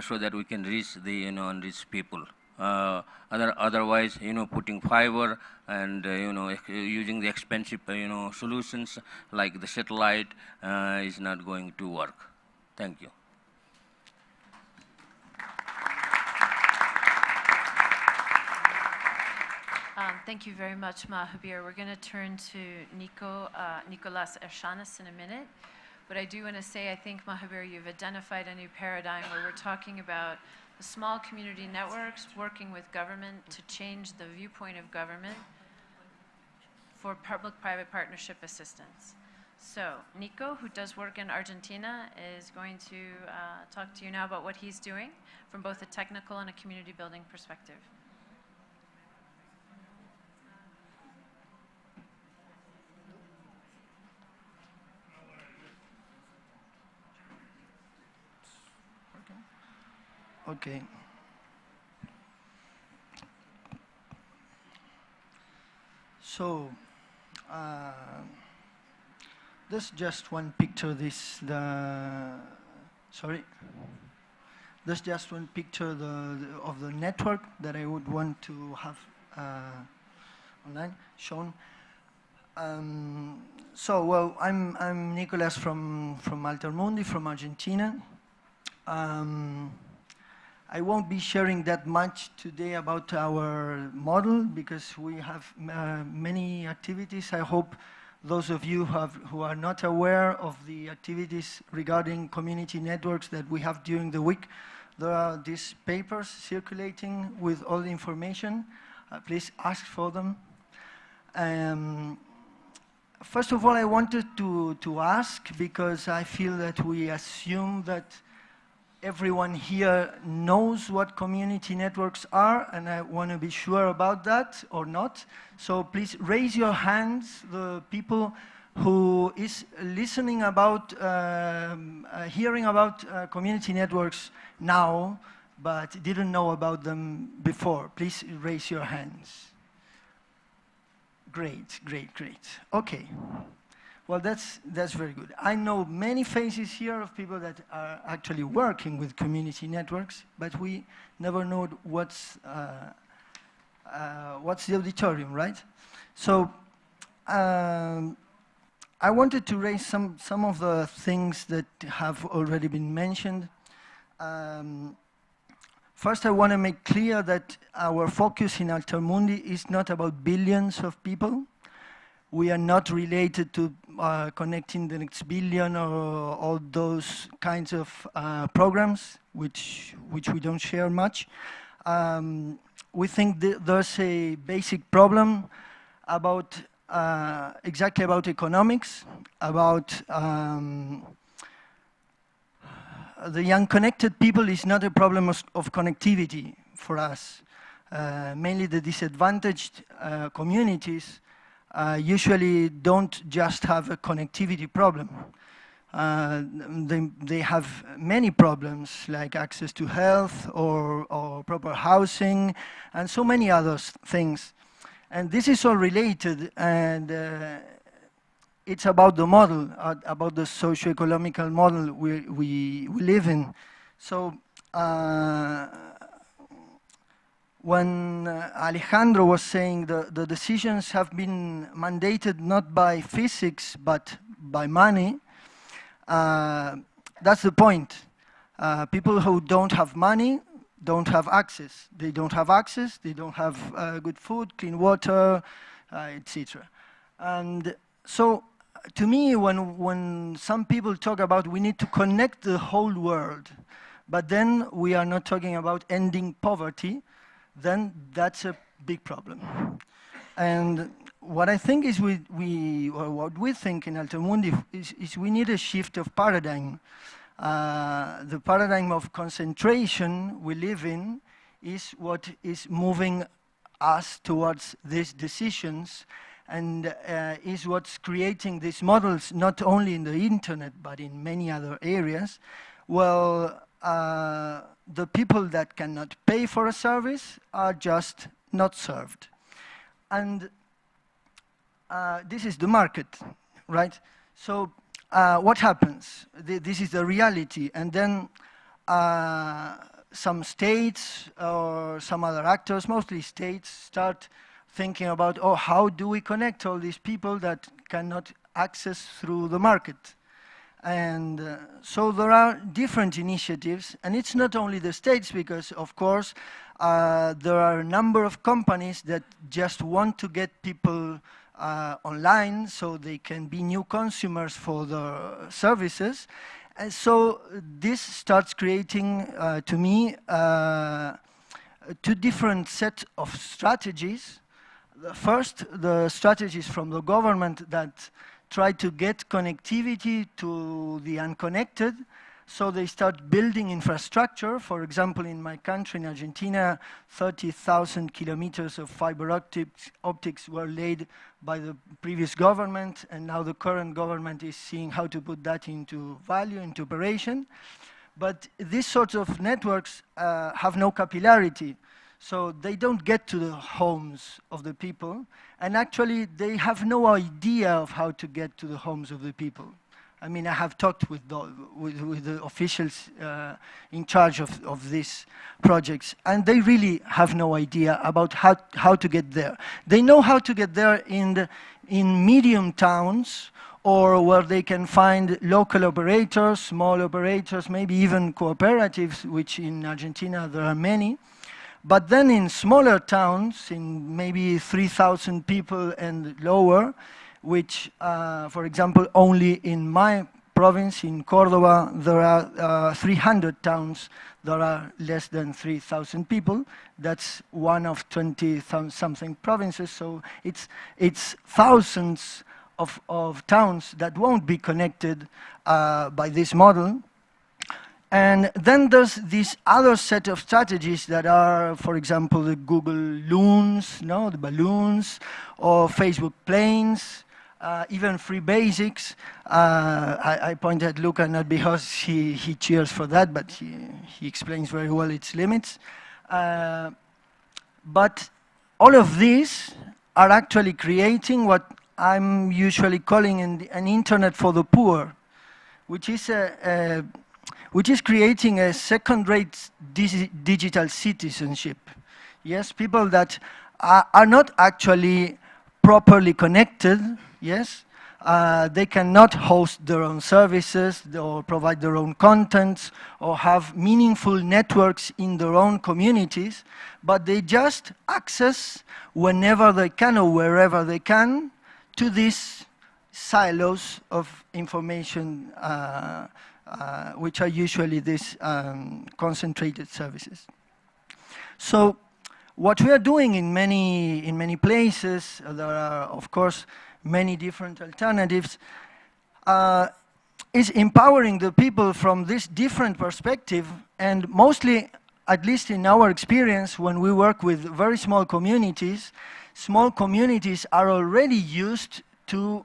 so that we can reach the unreached people. Otherwise, putting fiber and using the expensive solutions like the satellite is not going to work. Thank you. Thank you very much, Mahabir. We're going to turn to Nicolas Ershanis in a minute. But I do want to say, I think, Mahabir, you've identified a new paradigm where we're talking about the small community networks working with government to change the viewpoint of government for public-private partnership assistance. So Nico, who does work in Argentina, is going to talk to you now about what he's doing from both a technical and a community building perspective. Okay. So, this just one picture. Sorry. This just one picture of the network that I would want to have online shown. So, well, I'm Nicolas from Altermundi, from Argentina. I won't be sharing that much today about our model because we have many activities. I hope those of you who are not aware of the activities regarding community networks that we have during the week, there are these papers circulating with all the information. Please ask for them. First of all, I wanted to ask, because I feel that we assume that everyone here knows what community networks are, and I want to be sure about that or not. So please raise your hands, the people who is listening about, hearing about community networks now, but didn't know about them before. Please raise your hands. Great, great, great. Okay. Well, that's very good. I know many faces here of people that are actually working with community networks, but we never know what's the auditorium, right? So I wanted to raise some of the things that have already been mentioned. First, I want to make clear that our focus in Altermundi is not about billions of people. We are not related to connecting the next billion or all those kinds of programs, which we don't share much. We think there's a basic problem about exactly about economics, about the unconnected people is not a problem of connectivity for us. Mainly the disadvantaged communities usually don't just have a connectivity problem. They have many problems like access to health or proper housing and so many other things. And this is all related, and it's about the model, about the socio-economical model we live in. So when Alejandro was saying the decisions have been mandated not by physics but by money, that's the point. People who don't have money don't have access. They don't have access, they don't have good food, clean water, etc. And so, to me, when some people talk about we need to connect the whole world, but then we are not talking about ending poverty, then that's a big problem. And what I think is what we think in Altermundi is we need a shift of paradigm. The paradigm of concentration we live in is what is moving us towards these decisions and is what's creating these models, not only in the internet, but in many other areas. Well, the people that cannot pay for a service are just not served. And this is the market, right? So what happens? This is the reality. And then some states or some other actors, mostly states, start thinking about, oh, how do we connect all these people that cannot access through the market? And so there are different initiatives, and it's not only the states, because of course there are a number of companies that just want to get people online so they can be new consumers for the services. And so this starts creating, to me, two different sets of strategies. First, the strategies from the government that try to get connectivity to the unconnected, so they start building infrastructure. For example, in my country, in Argentina, 30,000 kilometers of fiber optics were laid by the previous government, and now the current government is seeing how to put that into value, into operation. But these sorts of networks have no capillarity. So they don't get to the homes of the people, and actually they have no idea of how to get to the homes of the people. I mean, I have talked with the officials in charge of these projects, and they really have no idea about how to get there. They know how to get there in medium towns, or where they can find local operators, small operators, maybe even cooperatives, which in Argentina there are many. But then in smaller towns, in maybe 3,000 people and lower, which, for example, only in my province, in Cordoba, there are 300 towns that are less than 3,000 people. That's one of 20-something provinces, so it's thousands of towns that won't be connected by this model. And then there's this other set of strategies that are, for example, the Google Loons, the balloons, or Facebook Planes, even Free Basics. I point at Luca not because he cheers for that, but he explains very well its limits. But all of these are actually creating what I'm usually calling an internet for the poor, which is creating a second-rate digital citizenship. Yes, people that are not actually properly connected, yes, they cannot host their own services or provide their own contents or have meaningful networks in their own communities, but they just access whenever they can or wherever they can to these silos of information which are usually these concentrated services. So what we are doing in many places, there are, of course, many different alternatives, is empowering the people from this different perspective, and mostly, at least in our experience, when we work with very small communities are already used to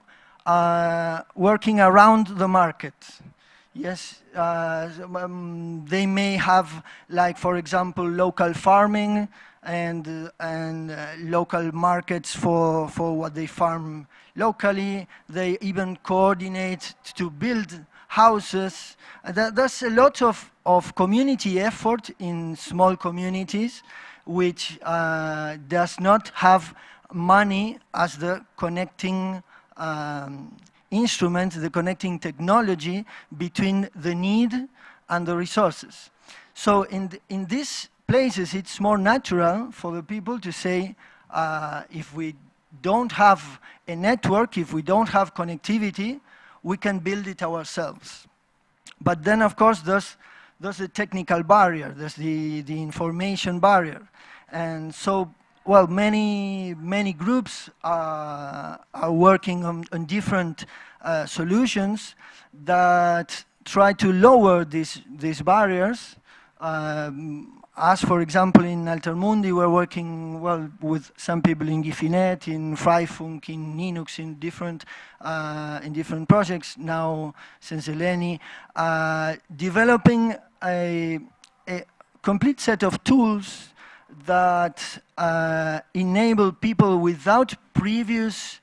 working around the market. Yes, they may have, like, for example, local farming and local markets for what they farm locally. They even coordinate to build houses. There's a lot of community effort in small communities which does not have money as the connecting instrument, the connecting technology between the need and the resources. So in these places, it's more natural for the people to say, if we don't have a network, if we don't have connectivity, we can build it ourselves. But then, of course, there's a technical barrier, there's the information barrier. And so, well, many groups are working on different solutions that try to lower these barriers. As, for example, in Altermundi, we're working, well, with some people in Gifinet, in Freifunk, in Linux, in different projects, now since Eleni, developing a complete set of tools that enable people without previous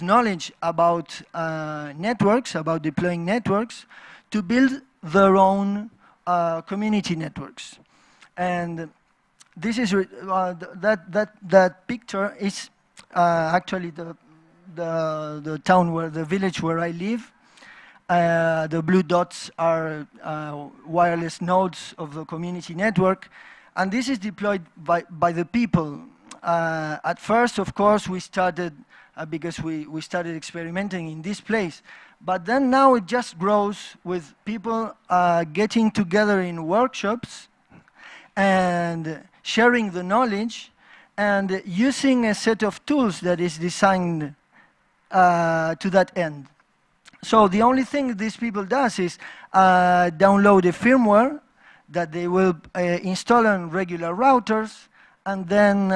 knowledge about networks, about deploying networks, to build their own community networks. And this is that picture is actually the town the village where I live. The blue dots are wireless nodes of the community network, and this is deployed by the people. At first, of course, we started because we started experimenting in this place. But then now it just grows with people getting together in workshops and sharing the knowledge and using a set of tools that is designed to that end. So the only thing these people does is download a firmware that they will install on regular routers, and then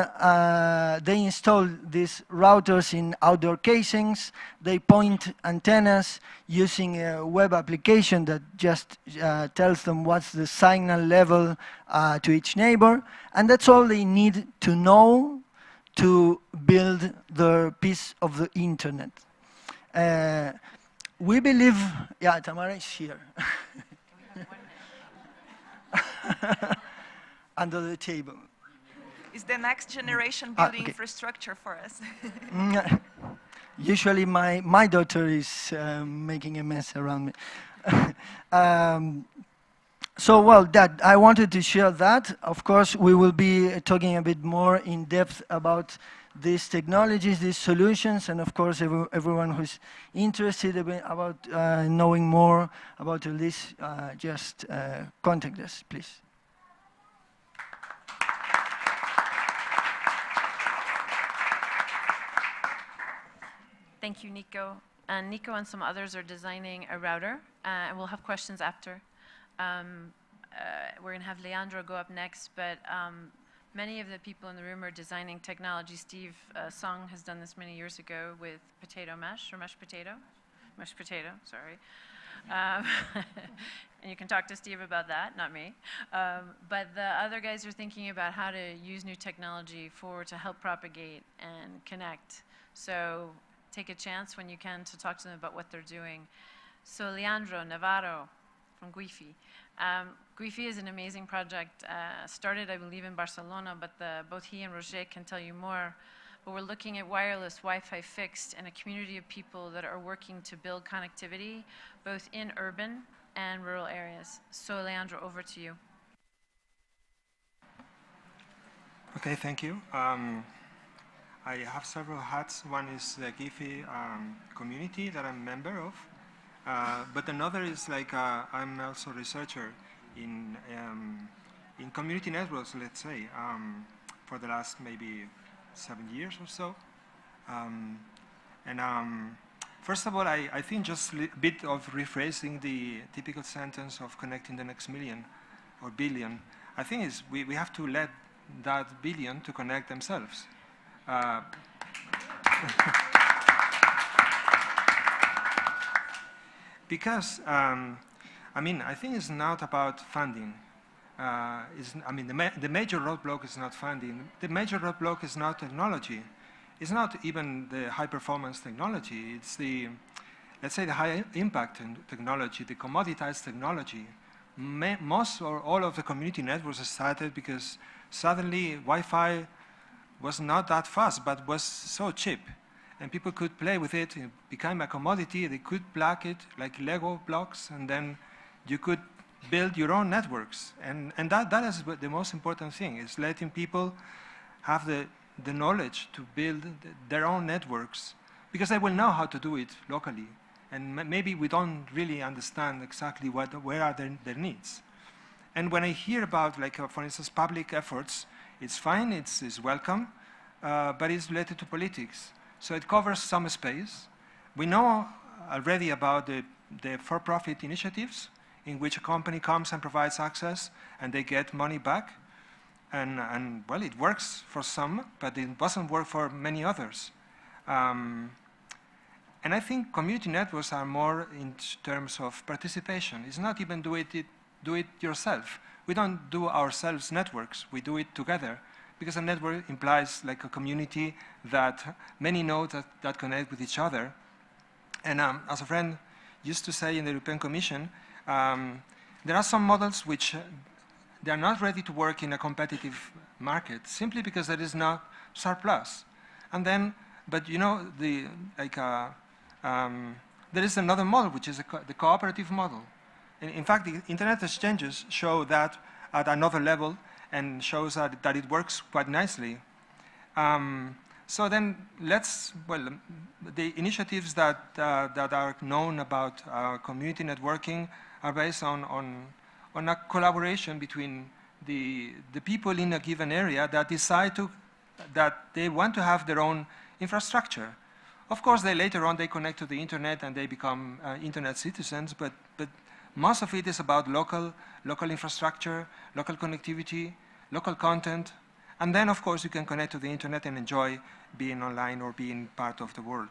they install these routers in outdoor casings. They point antennas using a web application that just tells them what's the signal level to each neighbor. And that's all they need to know to build their piece of the internet. We believe, yeah, Tamara is here. Under the table. Is the next generation building infrastructure for us? Usually my daughter is making a mess around me. So, well, that I wanted to share that. Of course, we will be talking a bit more in depth about these technologies, these solutions, and of course, everyone who's interested about knowing more about this, just contact us, please. Thank you, Nico. And Nico and some others are designing a router, and we'll have questions after. We're going to have Leandro go up next, but many of the people in the room are designing technology. Steve Song has done this many years ago with potato mash, or mashed potato, sorry. And you can talk to Steve about that, not me. But the other guys are thinking about how to use new technology to help propagate and connect. So take a chance when you can to talk to them about what they're doing. So Leandro Navarro from Guifi. Guifi is an amazing project, started, I believe, in Barcelona, but both he and Roger can tell you more. But we're looking at wireless, Wi-Fi fixed, and a community of people that are working to build connectivity, both in urban and rural areas. So Leandro, over to you. Okay, thank you. I have several hats. One is the Guifi community that I'm a member of. But another is like I'm also a researcher in in community networks, let's say, for the last maybe 7 years or so. First of all, I think just a bit of rephrasing the typical sentence of connecting the next million or billion. I think is we have to let that billion to connect themselves. Because, I mean, I think it's not about funding. The major roadblock is not funding. The major roadblock is not technology. It's not even the high-performance technology. It's the, let's say, the high-impact technology, the commoditized technology. Most or all of the community networks started because suddenly Wi-Fi was not that fast, but was so cheap. And people could play with it. It became a commodity. They could plug it like Lego blocks, and then you could build your own networks. And that is the most important thing, is letting people have the knowledge to build their own networks, because they will know how to do it locally. And maybe we don't really understand exactly where are their needs. And when I hear about, like, for instance, public efforts, it's fine, it's welcome, but it's related to politics. So it covers some space. We know already about the for-profit initiatives in which a company comes and provides access and they get money back. And well, it works for some, but it doesn't work for many others. And I think community networks are more in terms of participation. It's not even do it yourself. We don't do ourselves networks. We do it together, because a network implies like a community that many nodes that connect with each other. And as a friend used to say in the European Commission, there are some models which they are not ready to work in a competitive market simply because there is no surplus. And then, but you know, there is another model, which is the cooperative model. In fact, the internet exchanges show that at another level, and shows that it works quite nicely. So then the initiatives that are known about community networking are based on a collaboration between the people in a given area that decide that they want to have their own infrastructure. Of course, later on they connect to the internet and they become internet citizens, but most of it is about local infrastructure, local connectivity, local content, and then of course you can connect to the internet and enjoy being online or being part of the world.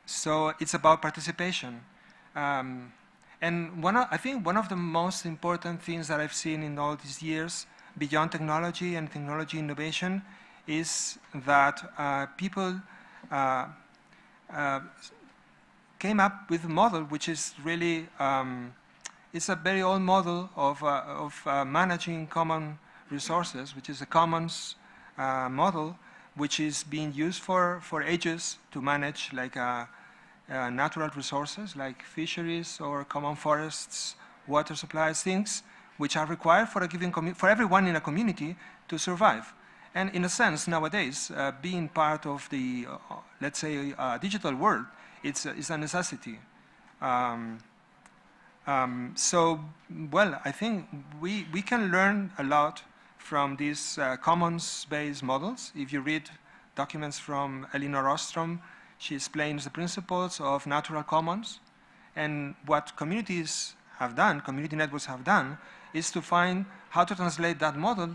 So it's about participation. And I think one of the most important things that I've seen in all these years, beyond technology and technology innovation, is that people came up with a model which is really, it's a very old model of managing common resources, which is a commons model, which is being used for ages to manage like natural resources like fisheries or common forests, water supplies, things which are required for a given for everyone in a community to survive. And in a sense, nowadays, being part of the, let's say, digital world, it's a necessity. So, well, I think we can learn a lot from these commons-based models. If you read documents from Elinor Ostrom, she explains the principles of natural commons. And what communities have done, community networks have done, is to find how to translate that model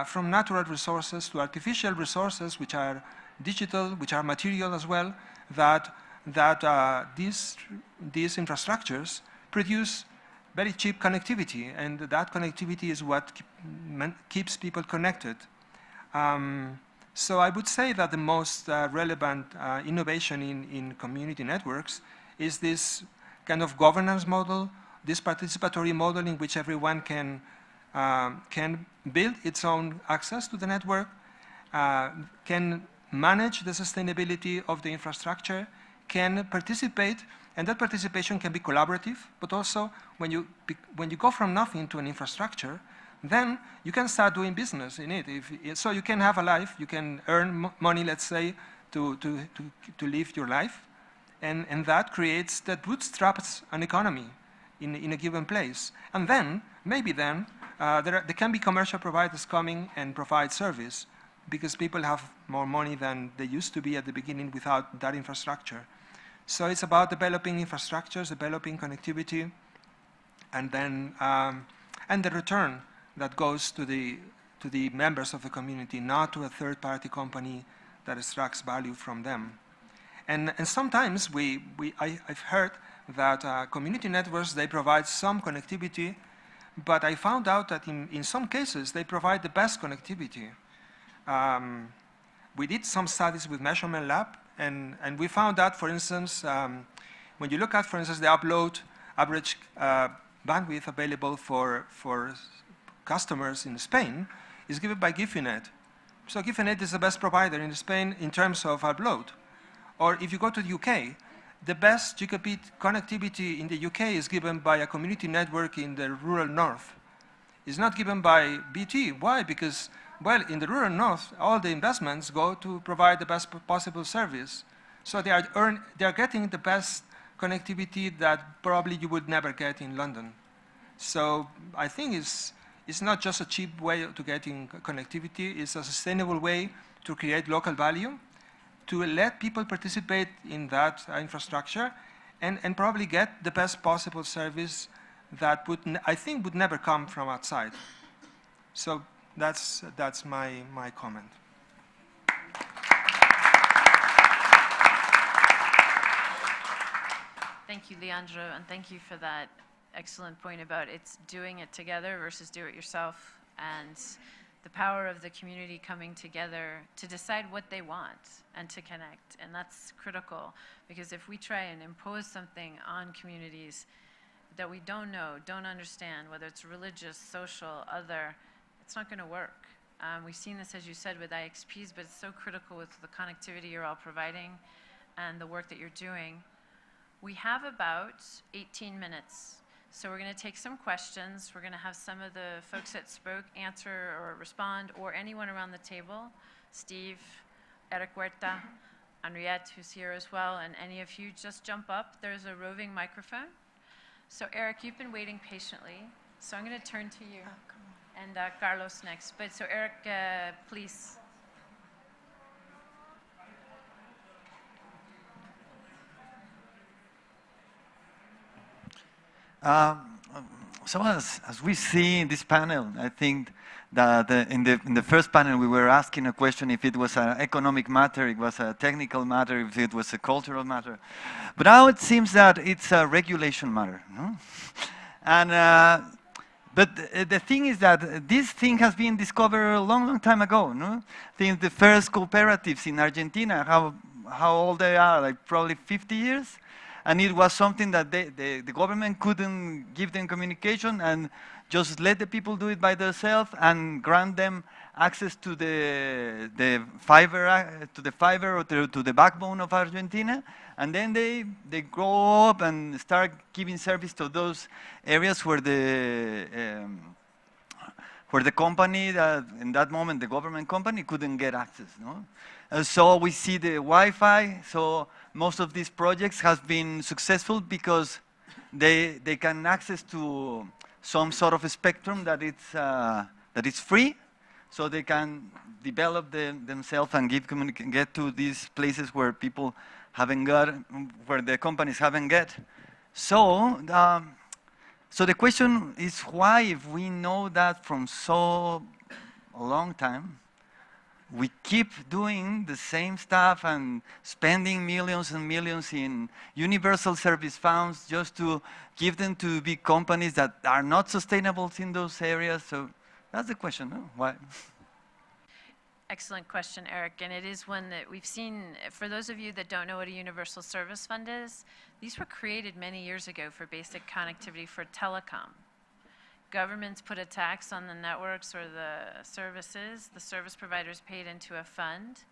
from natural resources to artificial resources, which are digital, which are material as well, that these infrastructures produce very cheap connectivity, and that connectivity is what keeps people connected. So I would say that the most relevant innovation in community networks is this kind of governance model, this participatory model in which everyone can build its own access to the network, can manage the sustainability of the infrastructure, can participate, and that participation can be collaborative, but also when you go from nothing to an infrastructure, then you can start doing business in it. So you can have a life, you can earn money, let's say, to live your life, and that creates, that bootstraps an economy. in a given place. And then, maybe then, there can be commercial providers coming and provide service because people have more money than they used to be at the beginning without that infrastructure. So it's about developing infrastructures, developing connectivity, and then and the return that goes to the members of the community, not to a third-party company that extracts value from them. And sometimes I've heard that community networks, they provide some connectivity, but I found out that in some cases they provide the best connectivity. We did some studies with Measurement Lab, and we found that, for instance, when you look at, for instance, the upload average bandwidth available for customers in Spain is given by Gifinet. So Gifinet is the best provider in Spain in terms of upload. Or if you go to the UK, the best gigabit connectivity in the UK is given by a community network in the rural north. It's not given by BT. Why? Because, well, in the rural north, all the investments go to provide the best possible service. So they are getting the best connectivity that probably you would never get in London. So I think it's not just a cheap way to getting connectivity, it's a sustainable way to create local value, to let people participate in that infrastructure, and probably get the best possible service that I think would never come from outside. So that's my comment. Thank you, Leandro, and thank you for that excellent point about it's doing it together versus do it yourself, and the power of the community coming together to decide what they want and to connect. And that's critical, because if we try and impose something on communities that we don't know, don't understand, whether it's religious, social, other, it's not going to work. We've seen this, as you said, with IXPs, but it's so critical with the connectivity you're all providing and the work that you're doing. We have about 18 minutes. So we're going to take some questions. We're going to have some of the folks that spoke answer or respond, or anyone around the table. Steve, Eric Huerta, Henriette, who's here as well, and any of you, just jump up. There's a roving microphone. So Eric, you've been waiting patiently. So I'm going to turn to you. Oh, come on. And Carlos next. But so Eric, please. So as we see in this panel, I think that in the first panel we were asking a question if it was an economic matter, it was a technical matter, if it was a cultural matter. But now it seems that it's a regulation matter. No? And but the thing is that this thing has been discovered a long time ago. No? I think the first cooperatives in Argentina, how old they are, like probably 50 years. And it was something that the government couldn't give them communication and just let the people do it by themselves and grant them access to the fiber or to the backbone of Argentina. And then they grow up and start giving service to those areas where the company, in that moment, the government company, couldn't get access. No? So we see the Wi-Fi. So most of these projects have been successful because they can access to some sort of a spectrum that it's free, so they can develop themselves and get to these places where people haven't got, where the companies haven't get. So the question is why, if we know that from so a long time, we keep doing the same stuff and spending millions and millions in universal service funds just to give them to big companies that are not sustainable in those areas. So that's the question, no? Why? Excellent question, Eric. And it is one that we've seen. For those of you that don't know what a universal service fund is, these were created many years ago for basic connectivity for telecom. Governments put a tax on the networks or the services. The service providers paid into a fund.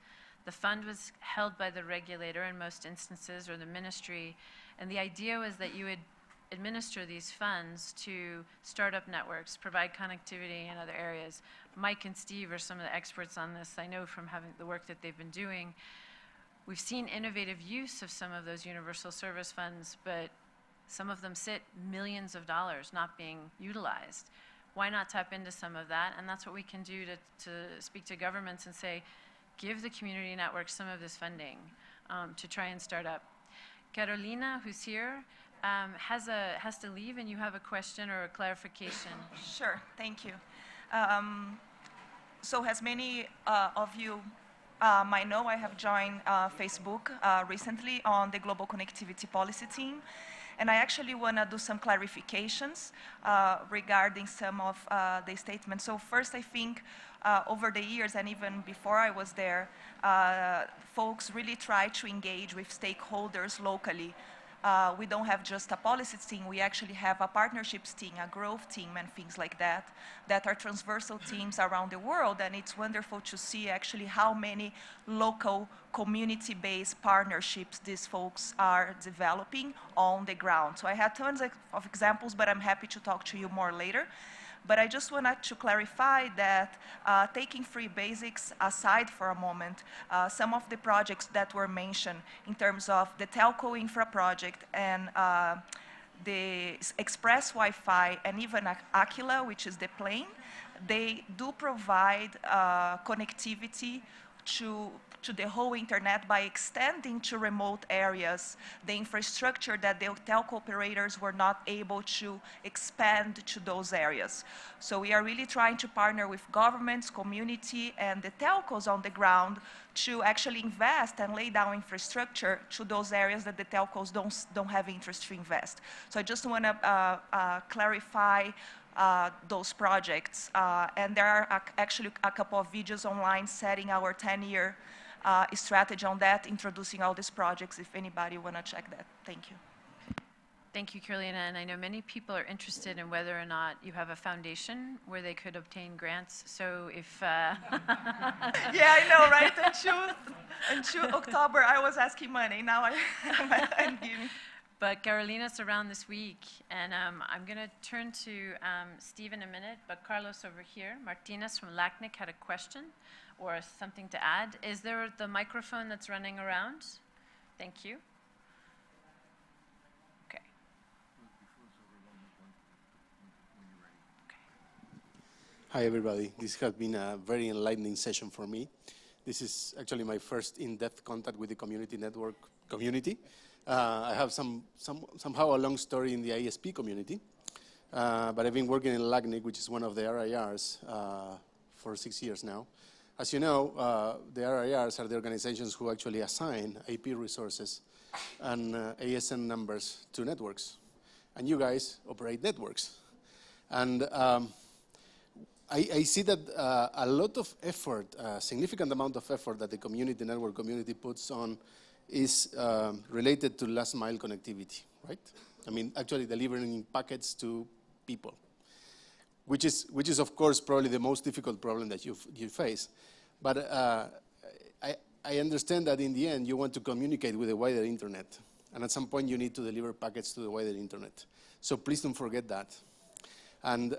The fund was held by the regulator in most instances, or the ministry. And the idea was that you would administer these funds to start up networks, provide connectivity in other areas. Mike and Steve are some of the experts on this. I know from having the work that they've been doing. We've seen innovative use of some of those universal service funds, but Some of them sit millions of dollars not being utilized. Why not tap into some of that? And that's what we can do to speak to governments and say, give the community network some of this funding to try and start up. Carolina, who's here, has to leave, and you have a question or a clarification. Sure, thank you. So as many of you might know, I have joined Facebook recently on the Global Connectivity Policy team. And I actually want to do some clarifications regarding some of the statements. So first, I think over the years, and even before I was there, folks really try to engage with stakeholders locally. We don't have just a policy team, we actually have a partnerships team, a growth team, and things like that, that are transversal teams around the world, and it's wonderful to see actually how many local community-based partnerships these folks are developing on the ground. So I had tons of examples, but I'm happy to talk to you more later. But I just wanted to clarify that taking free basics aside for a moment, some of the projects that were mentioned in terms of the telco infra project and the express Wi-Fi and even Aquila, which is the plane, they do provide connectivity to the whole internet by extending to remote areas the infrastructure that the telco operators were not able to expand to those areas. So we are really trying to partner with governments, community, and the telcos on the ground to actually invest and lay down infrastructure to those areas that the telcos don't have interest to invest. So I just want to clarify those projects. And there are actually a couple of videos online setting our 10-year strategy on that, introducing all these projects, if anybody want to check that. Thank you. Thank you, Carolina. And I know many people are interested in whether or not you have a foundation where they could obtain grants. So if... Yeah, I know, right? Until October, I was asking money. Now I'm giving. But Carolina's around this week, and I'm going to turn to Steve in a minute, but Carlos over here, Martinez from LACNIC had a question or something to add. Is there the microphone that's running around? Thank you. Okay. Hi, everybody. This has been a very enlightening session for me. This is actually my first in-depth contact with the community network community. I have somehow a long story in the ISP community, but I've been working in LACNIC, which is one of the RIRs, for 6 years now. As you know, the RIRs are the organizations who actually assign IP resources and ASN numbers to networks. And you guys operate networks. And I see that a lot of effort, a significant amount of effort that the community network community puts on is related to last mile connectivity, right? I mean, actually delivering packets to people, which is of course probably the most difficult problem that you face. But I understand that in the end you want to communicate with the wider internet, and at some point you need to deliver packets to the wider internet. So please don't forget that. And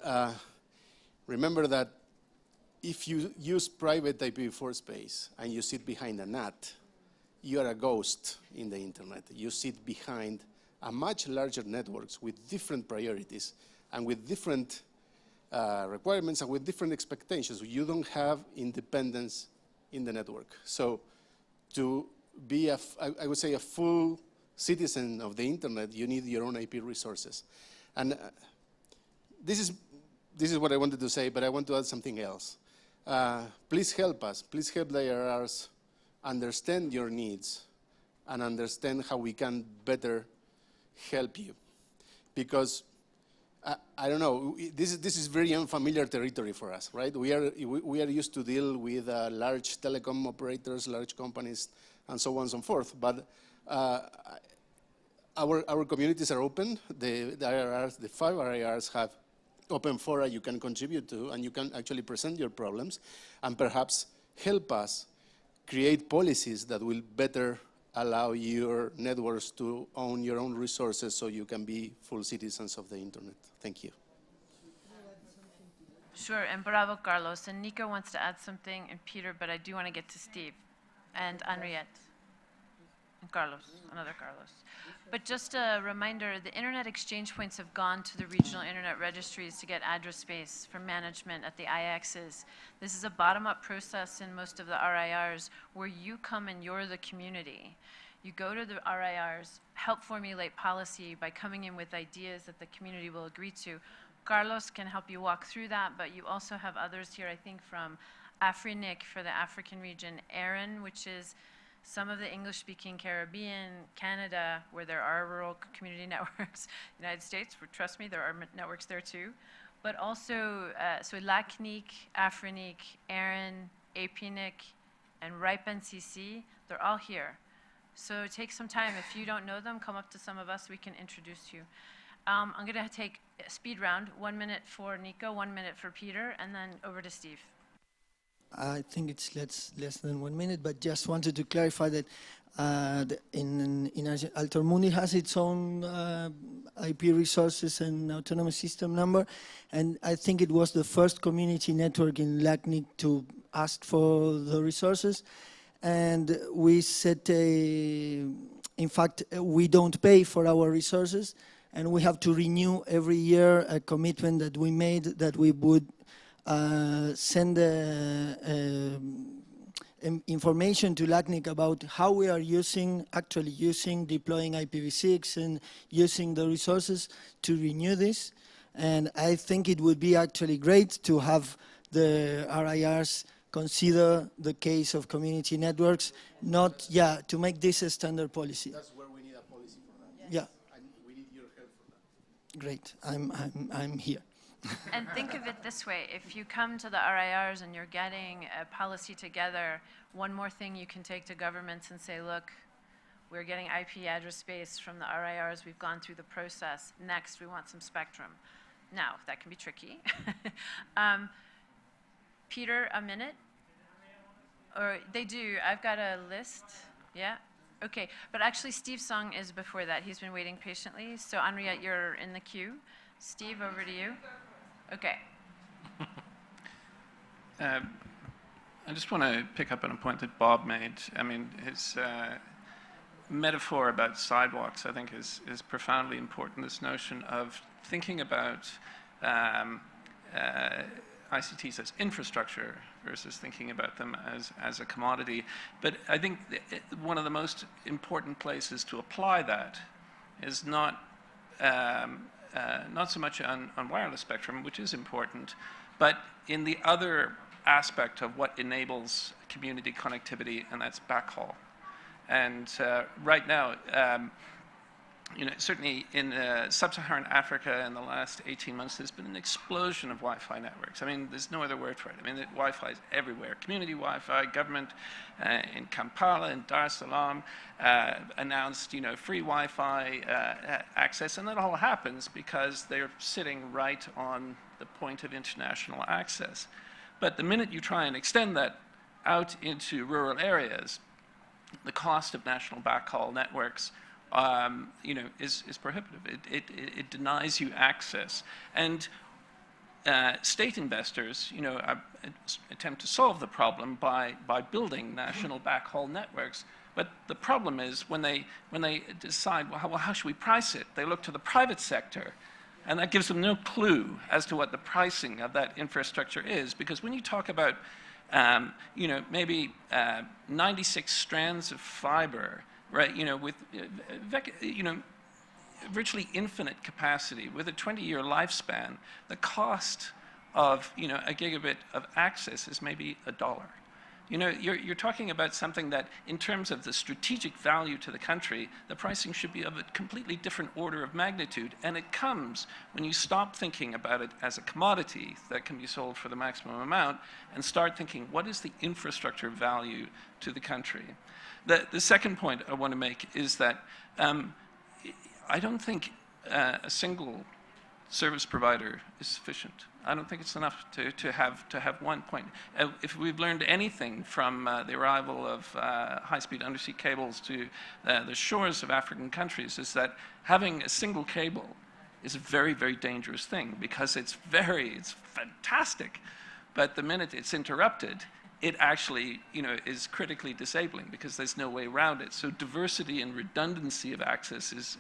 remember that if you use private IPv4 space and you sit behind a NAT, you are a ghost in the internet. You sit behind a much larger networks with different priorities and with different requirements and with different expectations. You don't have independence in the network. So to be, I would say, a full citizen of the internet, you need your own IP resources. And this is what I wanted to say, but I want to add something else. Please help us. Please help the IRRs understand your needs and understand how we can better help you. Because, I don't know, this is very unfamiliar territory for us, right? We are used to deal with large telecom operators, large companies, and so on and so forth. But our communities are open. The IRRs, the 5 IRRs have open fora you can contribute to, and you can actually present your problems and perhaps help us create policies that will better allow your networks to own your own resources so you can be full citizens of the internet. Thank you. Sure, and bravo, Carlos. And Nico wants to add something, and Peter, but I do want to get to Steve and Henriette. Carlos, another Carlos. But just a reminder, the internet exchange points have gone to the regional internet registries to get address space for management at the IXs. This is a bottom-up process in most of the RIRs where you come and you're the community. You go to the RIRs, help formulate policy by coming in with ideas that the community will agree to. Carlos can help you walk through that, but you also have others here, I think, from AfriNIC for the African region, Aaron, which is some of the English-speaking Caribbean, Canada, where there are rural community networks, United States, where, trust me, there are networks there too. But also, so LACNIC, AfriNIC, Aaron, APNIC, and RIPE NCC, they're all here. So take some time. If you don't know them, come up to some of us, we can introduce you. I'm gonna take a speed round, 1 minute for Nico, 1 minute for Peter, and then over to Steve. I think it's less than 1 minute, but just wanted to clarify that Altermundi has its own IP resources and autonomous system number, and I think it was the first community network in LACNIC to ask for the resources, and we set in fact, we don't pay for our resources, and we have to renew every year a commitment that we made that we would send information to LACNIC about how we are actually using, deploying IPv6 and using the resources to renew this. And I think it would be actually great to have the RIRs consider the case of community networks, to make this a standard policy. That's where we need a policy for that. Yeah. And we need your help for that. Great, I'm here. And think of it this way, if you come to the RIRs and you're getting a policy together, one more thing you can take to governments and say, look, we're getting IP address space from the RIRs, we've gone through the process, next we want some spectrum. Now, that can be tricky. Peter, a minute? Or they do, I've got a list, yeah? Okay, but actually Steve's song is before that, he's been waiting patiently, so Henriette, you're in the queue. Steve, over to you. Okay. I just want to pick up on a point that Bob made. I mean, his metaphor about sidewalks, I think, is profoundly important. This notion of thinking about ICTs as infrastructure versus thinking about them as a commodity. But I think one of the most important places to apply that is not so much on wireless spectrum, which is important, but in the other aspect of what enables community connectivity, and that's backhaul. And right now, certainly in sub-Saharan Africa in the last 18 months, there's been an explosion of Wi-Fi networks. I mean, there's no other word for it. I mean, Wi-Fi is everywhere. Community Wi-Fi, government in Kampala and Dar es Salaam announced, free Wi-Fi access, and that all happens because they're sitting right on the point of international access. But the minute you try and extend that out into rural areas, the cost of national backhaul networks is prohibitive. It denies you access. And state investors, attempt to solve the problem by building national backhaul networks. But the problem is when they decide, well, how should we price it? They look to the private sector. And that gives them no clue as to what the pricing of that infrastructure is. Because when you talk about, maybe 96 strands of fiber, right, with virtually infinite capacity, with a 20-year lifespan, the cost of, a gigabit of access is maybe $1. You're talking about something that, in terms of the strategic value to the country, the pricing should be of a completely different order of magnitude. And it comes when you stop thinking about it as a commodity that can be sold for the maximum amount and start thinking, what is the infrastructure value to the country? The second point I want to make is that I don't think a single service provider is sufficient. I don't think it's enough to have one point. If we've learned anything from the arrival of high-speed undersea cables to the shores of African countries, is that having a single cable is a very, very dangerous thing, because it's fantastic, but the minute it's interrupted, it actually, is critically disabling because there's no way around it. So diversity and redundancy of access is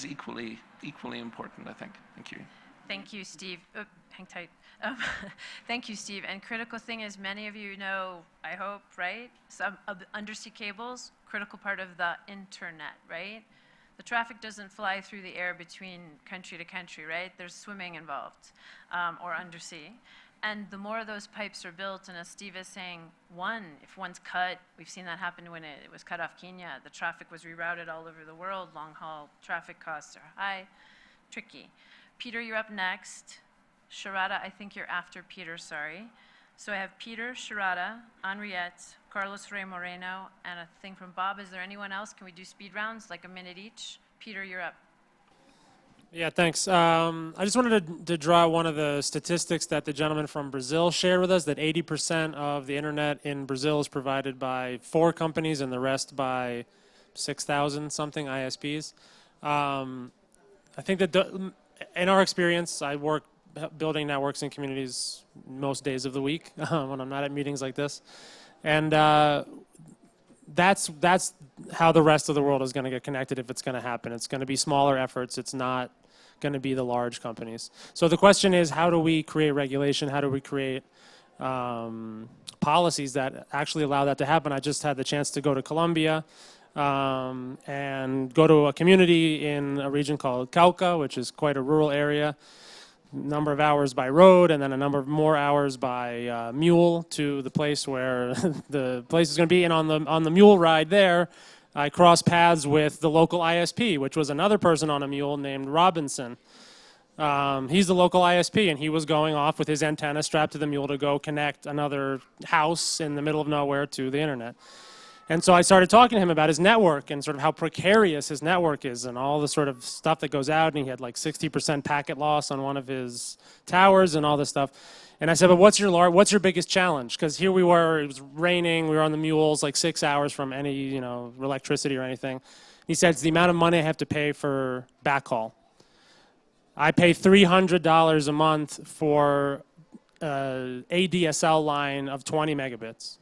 equally important, I think. Thank you. Thank you, Steve. Oh, hang tight. Thank you, Steve. And critical thing is, many of you know, I hope, right? Some of the undersea cables, critical part of the internet, right? The traffic doesn't fly through the air between country to country, right? There's swimming involved, or undersea. And the more of those pipes are built, and as Steve is saying, if one's cut, we've seen that happen when it was cut off Kenya. The traffic was rerouted all over the world. Long-haul traffic costs are high, tricky. Peter, you're up next. Sharada, I think you're after Peter, sorry. So I have Peter, Sharada, Henriette, Carlos Rey Moreno, and a thing from Bob. Is there anyone else? Can we do speed rounds, like a minute each? Peter, you're up. Yeah, thanks. I just wanted to draw one of the statistics that the gentleman from Brazil shared with us, that 80% of the internet in Brazil is provided by 4 companies and the rest by 6,000 something ISPs. I think that in our experience, I work building networks and communities most days of the week when I'm not at meetings like this. And that's how the rest of the world is going to get connected if it's going to happen. It's going to be smaller efforts. It's not going to be the large companies. So the question is, how do we create regulation? How do we create policies that actually allow that to happen? I just had the chance to go to Colombia and go to a community in a region called Cauca, which is quite a rural area. Number of hours by road, and then a number of more hours by mule to the place where the place is going to be. And on the mule ride there, I crossed paths with the local ISP, which was another person on a mule named Robinson. He's the local ISP, and he was going off with his antenna strapped to the mule to go connect another house in the middle of nowhere to the internet. And so I started talking to him about his network and sort of how precarious his network is and all the sort of stuff that goes out. And he had like 60% packet loss on one of his towers and all this stuff. And I said, but what's your biggest challenge? Because here we were, it was raining, we were on the mules like 6 hours from any electricity or anything. He said, it's the amount of money I have to pay for backhaul. I pay $300 a month for an ADSL line of 20 megabits.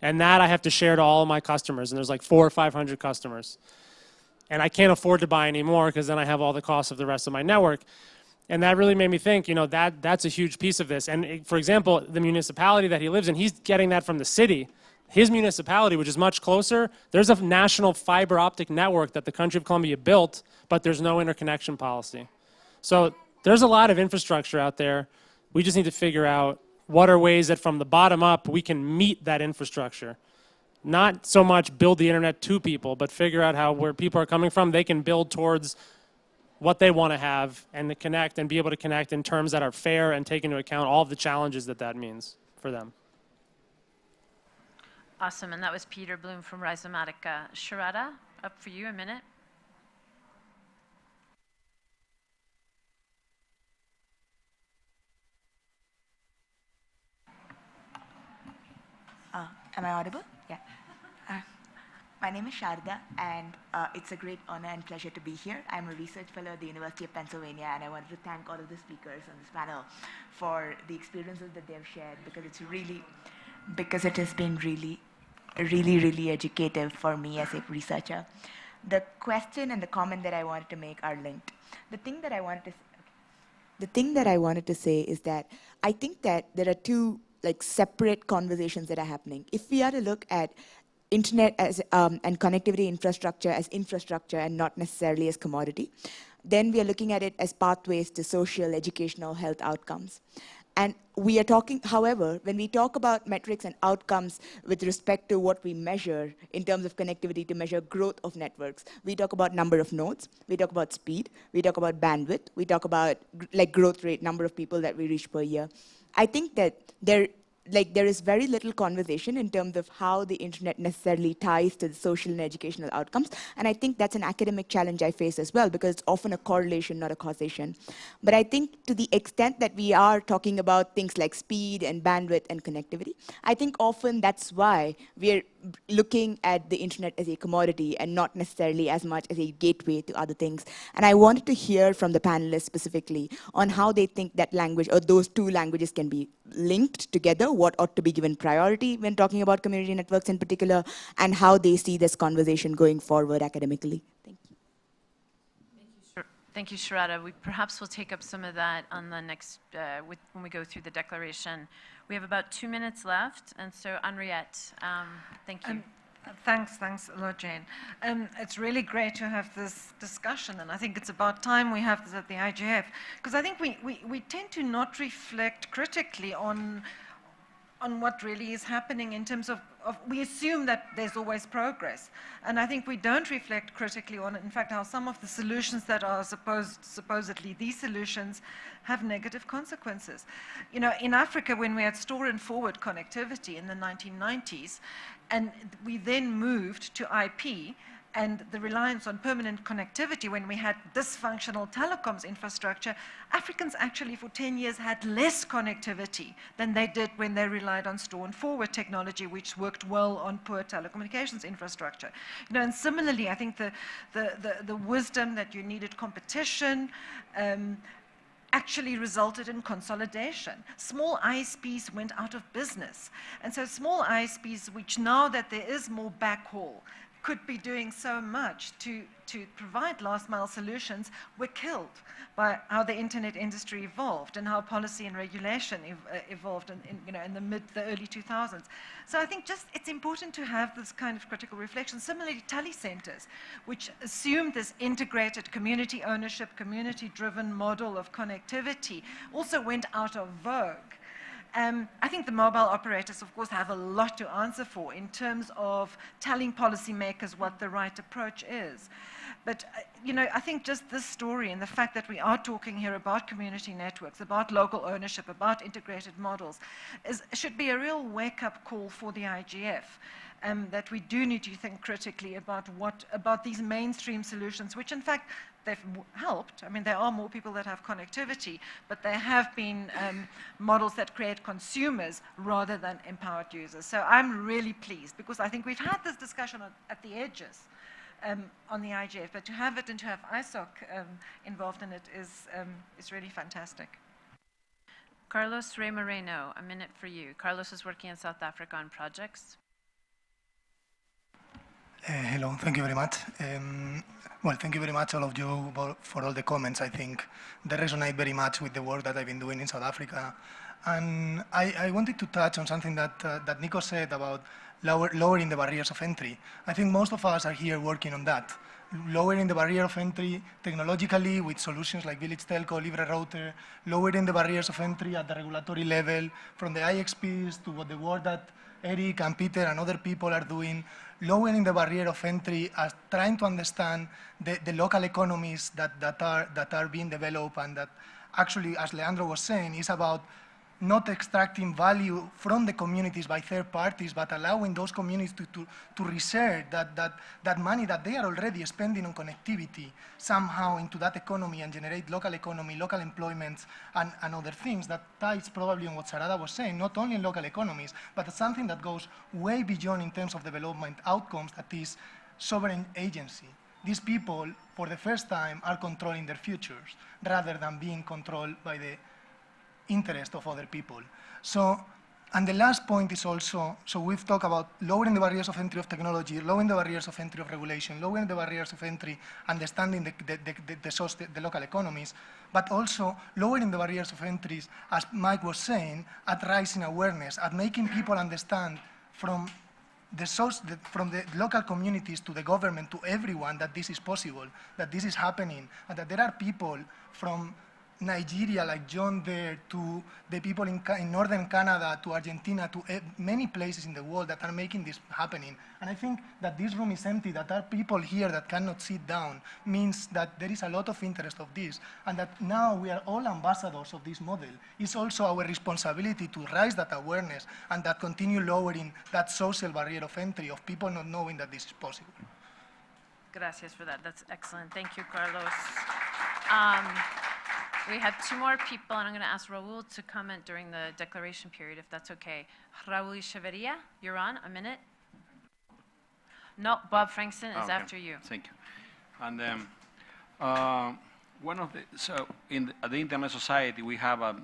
And that I have to share to all of my customers, and there's like 400 or 500 customers. And I can't afford to buy any more because then I have all the costs of the rest of my network. And that really made me think, that's a huge piece of this. And for example, the municipality that he lives in, he's getting that from the city. His municipality, which is much closer, there's a national fiber optic network that the country of Colombia built, but there's no interconnection policy. So there's a lot of infrastructure out there. We just need to figure out what are ways that from the bottom up we can meet that infrastructure. Not so much build the internet to people, but figure out how where people are coming from, they can build towards what they want to have and to connect and be able to connect in terms that are fair and take into account all of the challenges that means for them. Awesome, and that was Peter Bloom from Rhizomatica. Sharada, up for you, a minute. Am I audible? Yeah. My name is Sharda, and it's a great honor and pleasure to be here. I'm a research fellow at the University of Pennsylvania, and I wanted to thank all of the speakers on this panel for the experiences that they've shared, because it has been really educative for me as a researcher. The question and the comment that I wanted to make are linked. The thing that I wanted to say is that I think that there are two separate conversations that are happening. If we are to look at internet as and connectivity infrastructure as infrastructure and not necessarily as commodity, then we are looking at it as pathways to social, educational, health outcomes. And we are talking, however, when we talk about metrics and outcomes with respect to what we measure in terms of connectivity to measure growth of networks, we talk about number of nodes, we talk about speed, we talk about bandwidth, we talk about growth rate, number of people that we reach per year. I think that there is very little conversation in terms of how the internet necessarily ties to the social and educational outcomes. And I think that's an academic challenge I face as well, because it's often a correlation, not a causation. But I think to the extent that we are talking about things like speed and bandwidth and connectivity, I think often that's why we're looking at the internet as a commodity and not necessarily as much as a gateway to other things. And I wanted to hear from the panelists specifically on how they think that language or those two languages can be linked together, what ought to be given priority when talking about community networks in particular, and how they see this conversation going forward academically. Thank you. Thank you, Sharada. We perhaps will take up some of that on the next, when we go through the declaration. We have about 2 minutes left, and so Henriette, thank you. Thanks a lot, Jane. It's really great to have this discussion, and I think it's about time we have this at the IGF, because I think we tend to not reflect critically on what really is happening in terms of we assume that there's always progress. And I think we don't reflect critically on, in fact, how some of the solutions that are supposedly these solutions have negative consequences. You know, in Africa, when we had store and forward connectivity in the 1990s, and we then moved to IP, and the reliance on permanent connectivity when we had dysfunctional telecoms infrastructure, Africans actually for 10 years had less connectivity than they did when they relied on store and forward technology, which worked well on poor telecommunications infrastructure. You know, and similarly, I think the wisdom that you needed competition actually resulted in consolidation. Small ISPs went out of business. And so small ISPs, which now that there is more backhaul, could be doing so much to provide last mile solutions, were killed by how the internet industry evolved and how policy and regulation evolved in the early 2000s. So I think just it's important to have this kind of critical reflection. Similarly, telecenters, which assumed this integrated community ownership, community-driven model of connectivity, also went out of vogue. I think the mobile operators, of course, have a lot to answer for in terms of telling policymakers what the right approach is. But, you know, I think just this story and the fact that we are talking here about community networks, about local ownership, about integrated models, should be a real wake-up call for the IGF. That we do need to think critically about these mainstream solutions, which in fact they've helped. I mean, there are more people that have connectivity, but there have been models that create consumers rather than empowered users. So I'm really pleased because I think we've had this discussion at the edges on the IGF, but to have it and to have ISOC involved in it is really fantastic. Carlos Rey Moreno, a minute for you. Carlos is working in South Africa on projects. Hello, thank you very much. Well, thank you very much, all of you, for all the comments. I think they resonate very much with the work that I've been doing in South Africa. And I wanted to touch on something that Nico said about lowering the barriers of entry. I think most of us are here working on that. Lowering the barrier of entry technologically with solutions like Village Telco, Libre Router, lowering the barriers of entry at the regulatory level, from the IXPs to what the work that Eric and Peter and other people are doing, lowering the barrier of entry, as trying to understand the local economies that are being developed, and that actually, as Leandro was saying, is about not extracting value from the communities by third parties, but allowing those communities to reserve that money that they are already spending on connectivity somehow into that economy and generate local economy, local employments, and other things. That ties probably on what Sharada was saying, not only in local economies, but something that goes way beyond in terms of development outcomes, that is sovereign agency. These people, for the first time, are controlling their futures rather than being controlled by the interest of other people. So, and the last point is also, so we've talked about lowering the barriers of entry of technology, lowering the barriers of entry of regulation, lowering the barriers of entry, understanding the local economies, but also lowering the barriers of entries, as Mike was saying, at raising awareness, at making people understand from the local communities to the government, to everyone, that this is possible, that this is happening, and that there are people from Nigeria, like John there, to the people in northern Canada, to Argentina, to many places in the world that are making this happening. And I think that this room is empty, that there are people here that cannot sit down, means that there is a lot of interest of this, and that now we are all ambassadors of this model. It's also our responsibility to raise that awareness and that continue lowering that social barrier of entry of people not knowing that this is possible. Gracias for that. That's excellent. Thank you, Carlos. We have 2 more people, and I'm going to ask Raul to comment during the declaration period, if that's okay. Raul Echeverria, you're on, a minute. No, Bob Frankston is Okay. after you. Thank you. And one of the, so at the Internet Society, we have a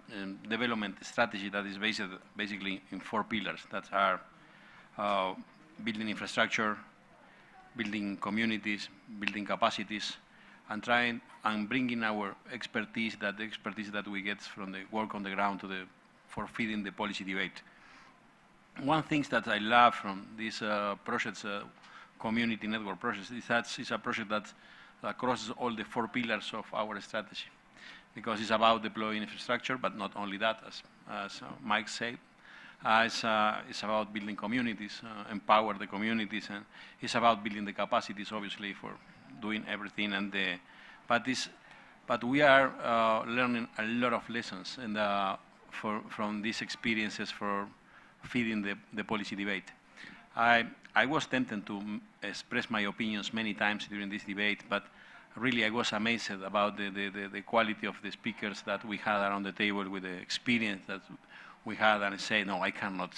development strategy that is based basically in 4 pillars that are building infrastructure, building communities, building capacities, and trying and bringing our expertise, the expertise that we get from the work on the ground for feeding the policy debate. One thing that I love from this project, community network project, is that it's a project that crosses all the 4 pillars of our strategy, because it's about deploying infrastructure, but not only that, as Mike said. It's about building communities, empower the communities, and it's about building the capacities, obviously, for doing everything. But we are learning a lot of lessons from these experiences for feeding the policy debate. I was tempted to express my opinions many times during this debate, but really I was amazed about the quality of the speakers that we had around the table, with the experience that we had, and I say, no, I cannot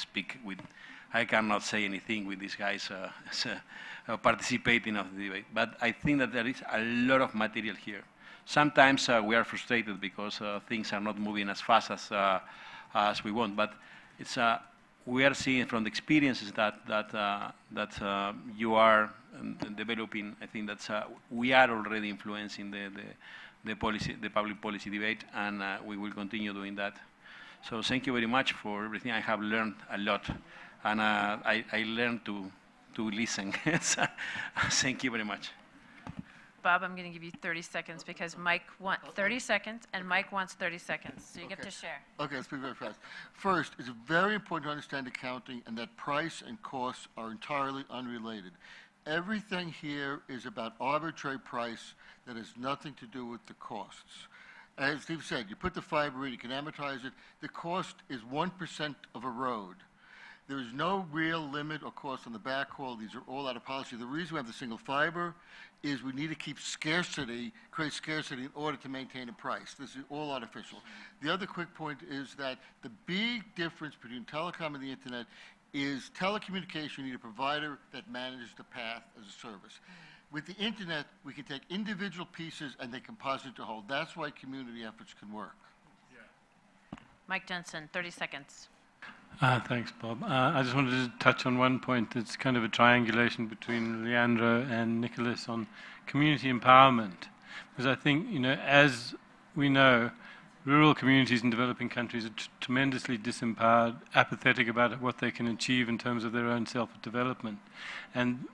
say anything with these guys participating of the debate. But I think that there is a lot of material here. Sometimes we are frustrated because things are not moving as fast as we want, but it's we are seeing from the experiences that you are developing. I think that we are already influencing the public policy debate, and we will continue doing that. So thank you very much for everything. I have learned a lot, and I learned to listen. Thank you very much. Bob, I'm going to give you 30 seconds because Mike wants 30 seconds, and Mike wants 30 seconds. So you get to share. Okay, let's be very fast. First, it's very important to understand accounting and that price and costs are entirely unrelated. Everything here is about arbitrary price that has nothing to do with the costs. As Steve said, you put the fiber in, you can amortize it. The cost is 1% of a road. There is no real limit or cost on the backhaul. These are all out of policy. The reason we have the single fiber is we need to keep scarcity, create scarcity in order to maintain a price. This is all artificial. The other quick point is that the big difference between telecom and the internet is telecommunication, you need a provider that manages the path as a service. With the internet, we can take individual pieces and they composite to whole. That's why community efforts can work. Mike Jensen, 30 seconds. Thanks, Bob. I just wanted to touch on one point that's kind of a triangulation between Leandro and Nicholas on community empowerment. Because I think, as we know, rural communities in developing countries are tremendously disempowered, apathetic about what they can achieve in terms of their own self-development. And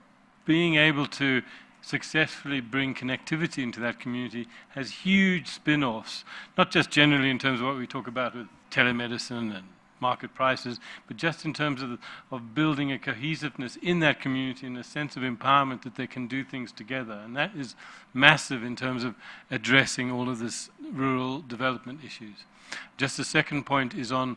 being able to successfully bring connectivity into that community has huge spin-offs, not just generally in terms of what we talk about with telemedicine and market prices, but just in terms of building a cohesiveness in that community and a sense of empowerment that they can do things together. And that is massive in terms of addressing all of this rural development issues. Just the second point is on,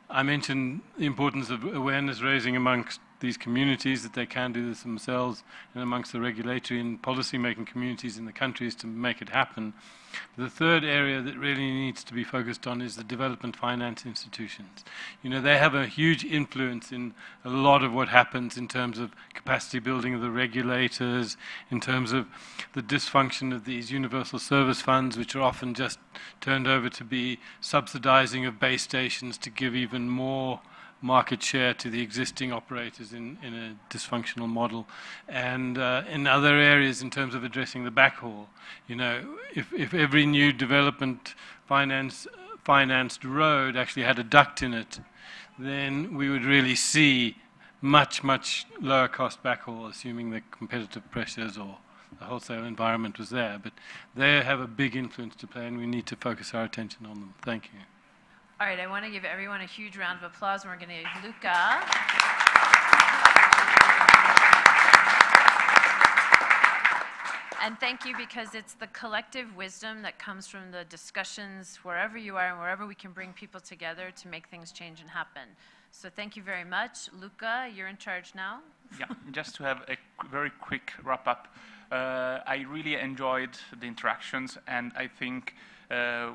I mentioned the importance of awareness raising amongst these communities, that they can do this themselves, and amongst the regulatory and policy-making communities in the countries to make it happen. The third area that really needs to be focused on is the development finance institutions. They have a huge influence in a lot of what happens in terms of capacity building of the regulators, in terms of the dysfunction of these universal service funds, which are often just turned over to be subsidizing of base stations to give even more market share to the existing operators in a dysfunctional model, and in other areas in terms of addressing the backhaul. If every new development financed road actually had a duct in it, then we would really see much lower cost backhaul, assuming the competitive pressures or the wholesale environment was there. But they have a big influence to play, and we need to focus our attention on them. Thank you. All right, I want to give everyone a huge round of applause. We're going to give Luca. And thank you, because it's the collective wisdom that comes from the discussions wherever you are and wherever we can bring people together to make things change and happen. So thank you very much. Luca, you're in charge now. Yeah, just to have a very quick wrap up. I really enjoyed the interactions, and I think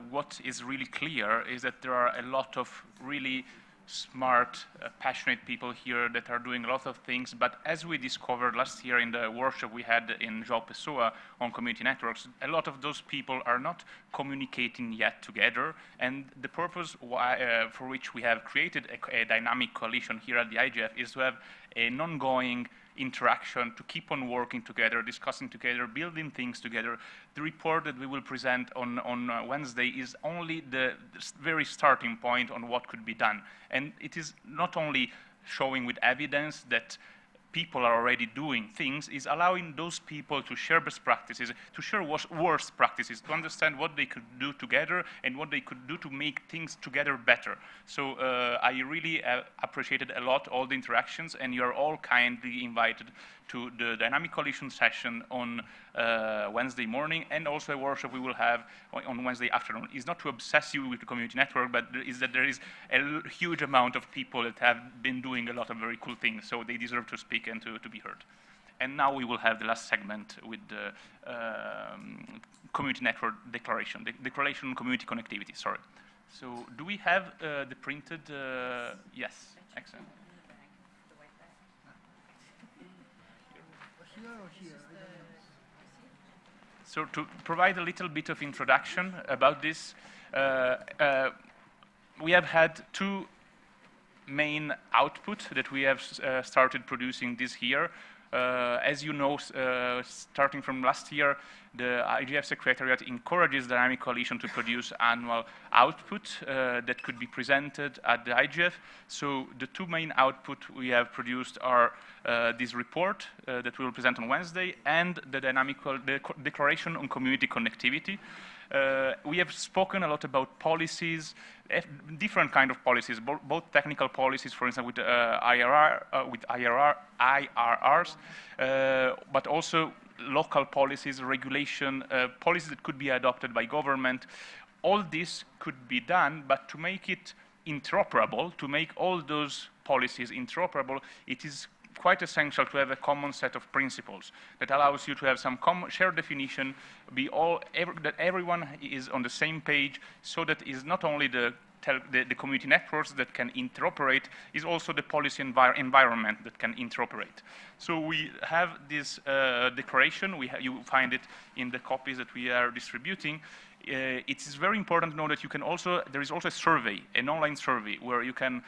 what is really clear is that there are a lot of really smart, passionate people here that are doing a lot of things. But as we discovered last year in the workshop we had in João Pessoa on community networks, a lot of those people are not communicating yet together. And the purpose for which we have created a dynamic coalition here at the IGF is to have an ongoing interaction, to keep on working together, discussing together, building things together. The report that we will present on Wednesday is only the very starting point on what could be done. And it is not only showing with evidence that people are already doing things, is allowing those people to share best practices, to share worst practices, to understand what they could do together and what they could do to make things together better. So I really appreciated a lot all the interactions, and you are all kindly invited to the Dynamic Coalition session on Wednesday morning, and also a workshop we will have on Wednesday afternoon. It's not to obsess you with the community network, but is that there is a huge amount of people that have been doing a lot of very cool things, so they deserve to speak and to be heard. And now we will have the last segment with the community network declaration, the declaration on community connectivity, sorry. So do we have the printed, yes, excellent. So to provide a little bit of introduction about this, we have had two main outputs that we have started producing this year. As you know, starting from last year, the IGF Secretariat encourages Dynamic Coalition to produce annual output that could be presented at the IGF. So the two main outputs we have produced are this report that we will present on Wednesday and the Declaration on Community Connectivity. We have spoken a lot about policies, different kind of policies, both technical policies, for instance, with IRRs, but also local policies, regulation, policies that could be adopted by government. All this could be done, but to make it interoperable, to make all those policies interoperable, it is quite essential to have a common set of principles that allows you to have some common shared definition, that everyone is on the same page, so that is not only the community networks that can interoperate, is also the policy environment that can interoperate. So we have this declaration, you find it in the copies that we are distributing. It is very important to know that you can also, there is also a survey, an online survey, where you can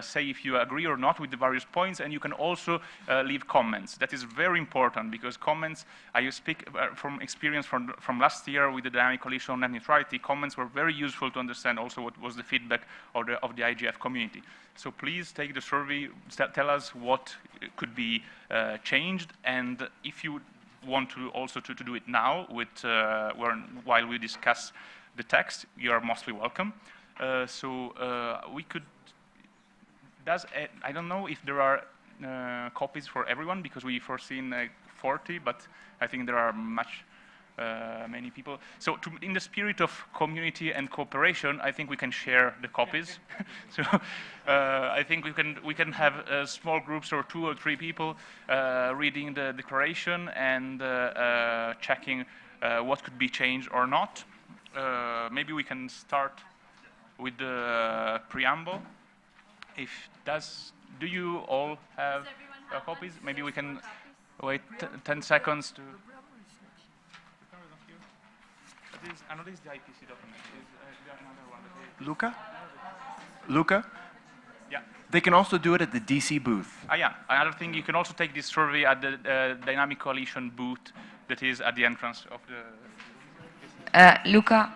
say if you agree or not with the various points, and you can also leave comments. That is very important, because comments, I speak from experience from last year with the Dynamic Coalition on Net Neutrality, comments were very useful to understand also what was the feedback of the IGF community. So please take the survey, tell us what could be changed, and if you want to also to do it now with while we discuss the text, you are mostly welcome. We could, I don't know if there are copies for everyone, because we foreseen 40, but I think there are many people. So in the spirit of community and cooperation, I think we can share the copies. So I think we can have small groups or 2 or 3 people reading the declaration and checking what could be changed or not. Maybe we can start with the preamble. Do you all have copies? Maybe we can wait 10 seconds to. Another is the IPC document. Luca? Yeah. They can also do it at the DC booth. Yeah. Another thing, you can also take this survey at the Dynamic Coalition booth that is at the entrance of the. Luca.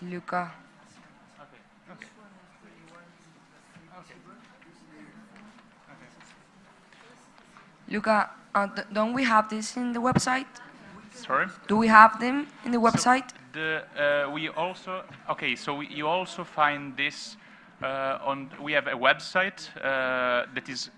Luca. Luca, don't we have this in the website? Sorry? Do we have them in the website? You also find this we have a website that is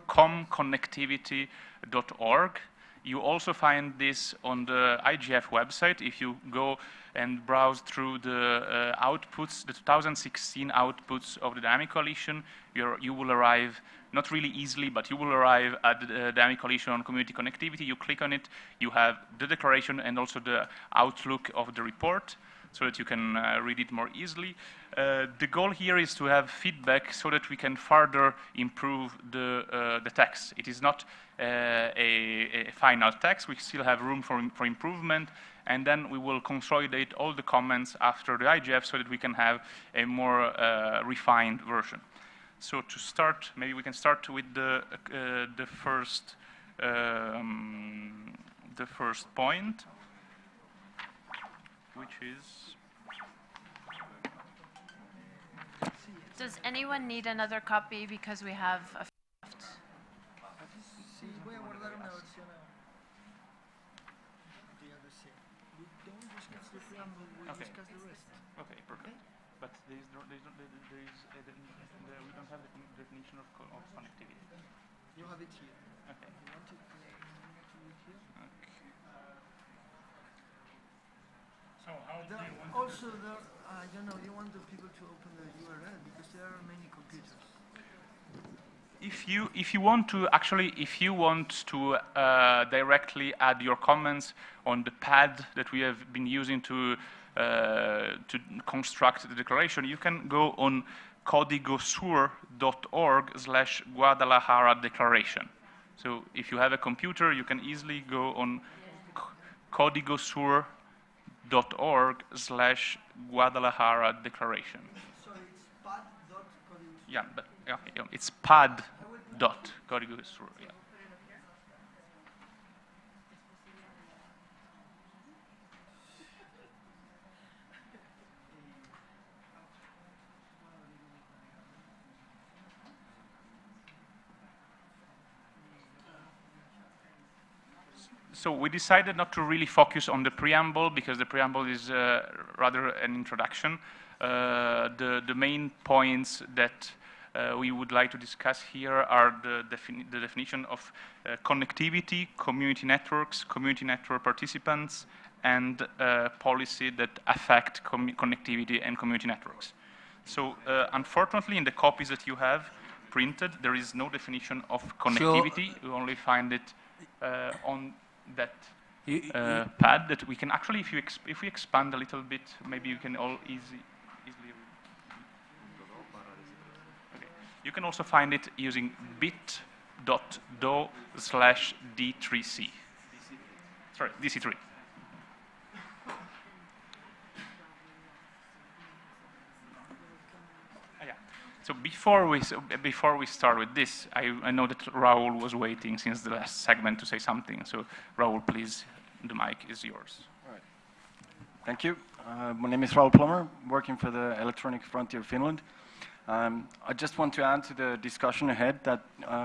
comconnectivity.org, You also find this on the IGF website. If you go and browse through the outputs, the 2016 outputs of the Dynamic Coalition, you will arrive, not really easily, but you will arrive at the Dynamic Coalition on Community Connectivity. You click on it, you have the declaration and also the outlook of the report, so that you can read it more easily. The goal here is to have feedback so that we can further improve the text. It is not a final text. We still have room for improvement, and then we will consolidate all the comments after the IGF so that we can have a more refined version. So to start, maybe we can start with the first point, which is... Does anyone need another copy because we have a left? Okay, perfect. But we don't have the definition of connectivity. You have it here. Okay. You want to it here? Okay. So how do you want also, I don't know, you want the people to open the URL because there are many computers. If you want to directly add your comments on the pad that we have been using to construct the declaration, you can go on codigosur.org/Guadalajara declaration. So if you have a computer, you can easily go on codigosur.org/Guadalajara declaration. So it's pad.codigosur. Yeah, but okay, it's pad.codigosur. Yeah. So we decided not to really focus on the preamble because the preamble is rather an introduction. The main points that we would like to discuss here are the definition of connectivity, community networks, community network participants, and policy that affect connectivity and community networks. So unfortunately, in the copies that you have printed, there is no definition of connectivity. You only find it on that pad that we can actually, if we expand a little bit, maybe you can all easily okay. You can also find it using bit.do/D3C. Sorry, DC3. So before we start with this, I know that Raul was waiting since the last segment to say something. So Raul, please, the mic is yours. All right. Thank you. My name is Raul Plummer, working for the Electronic Frontier Finland. I just want to add to the discussion ahead that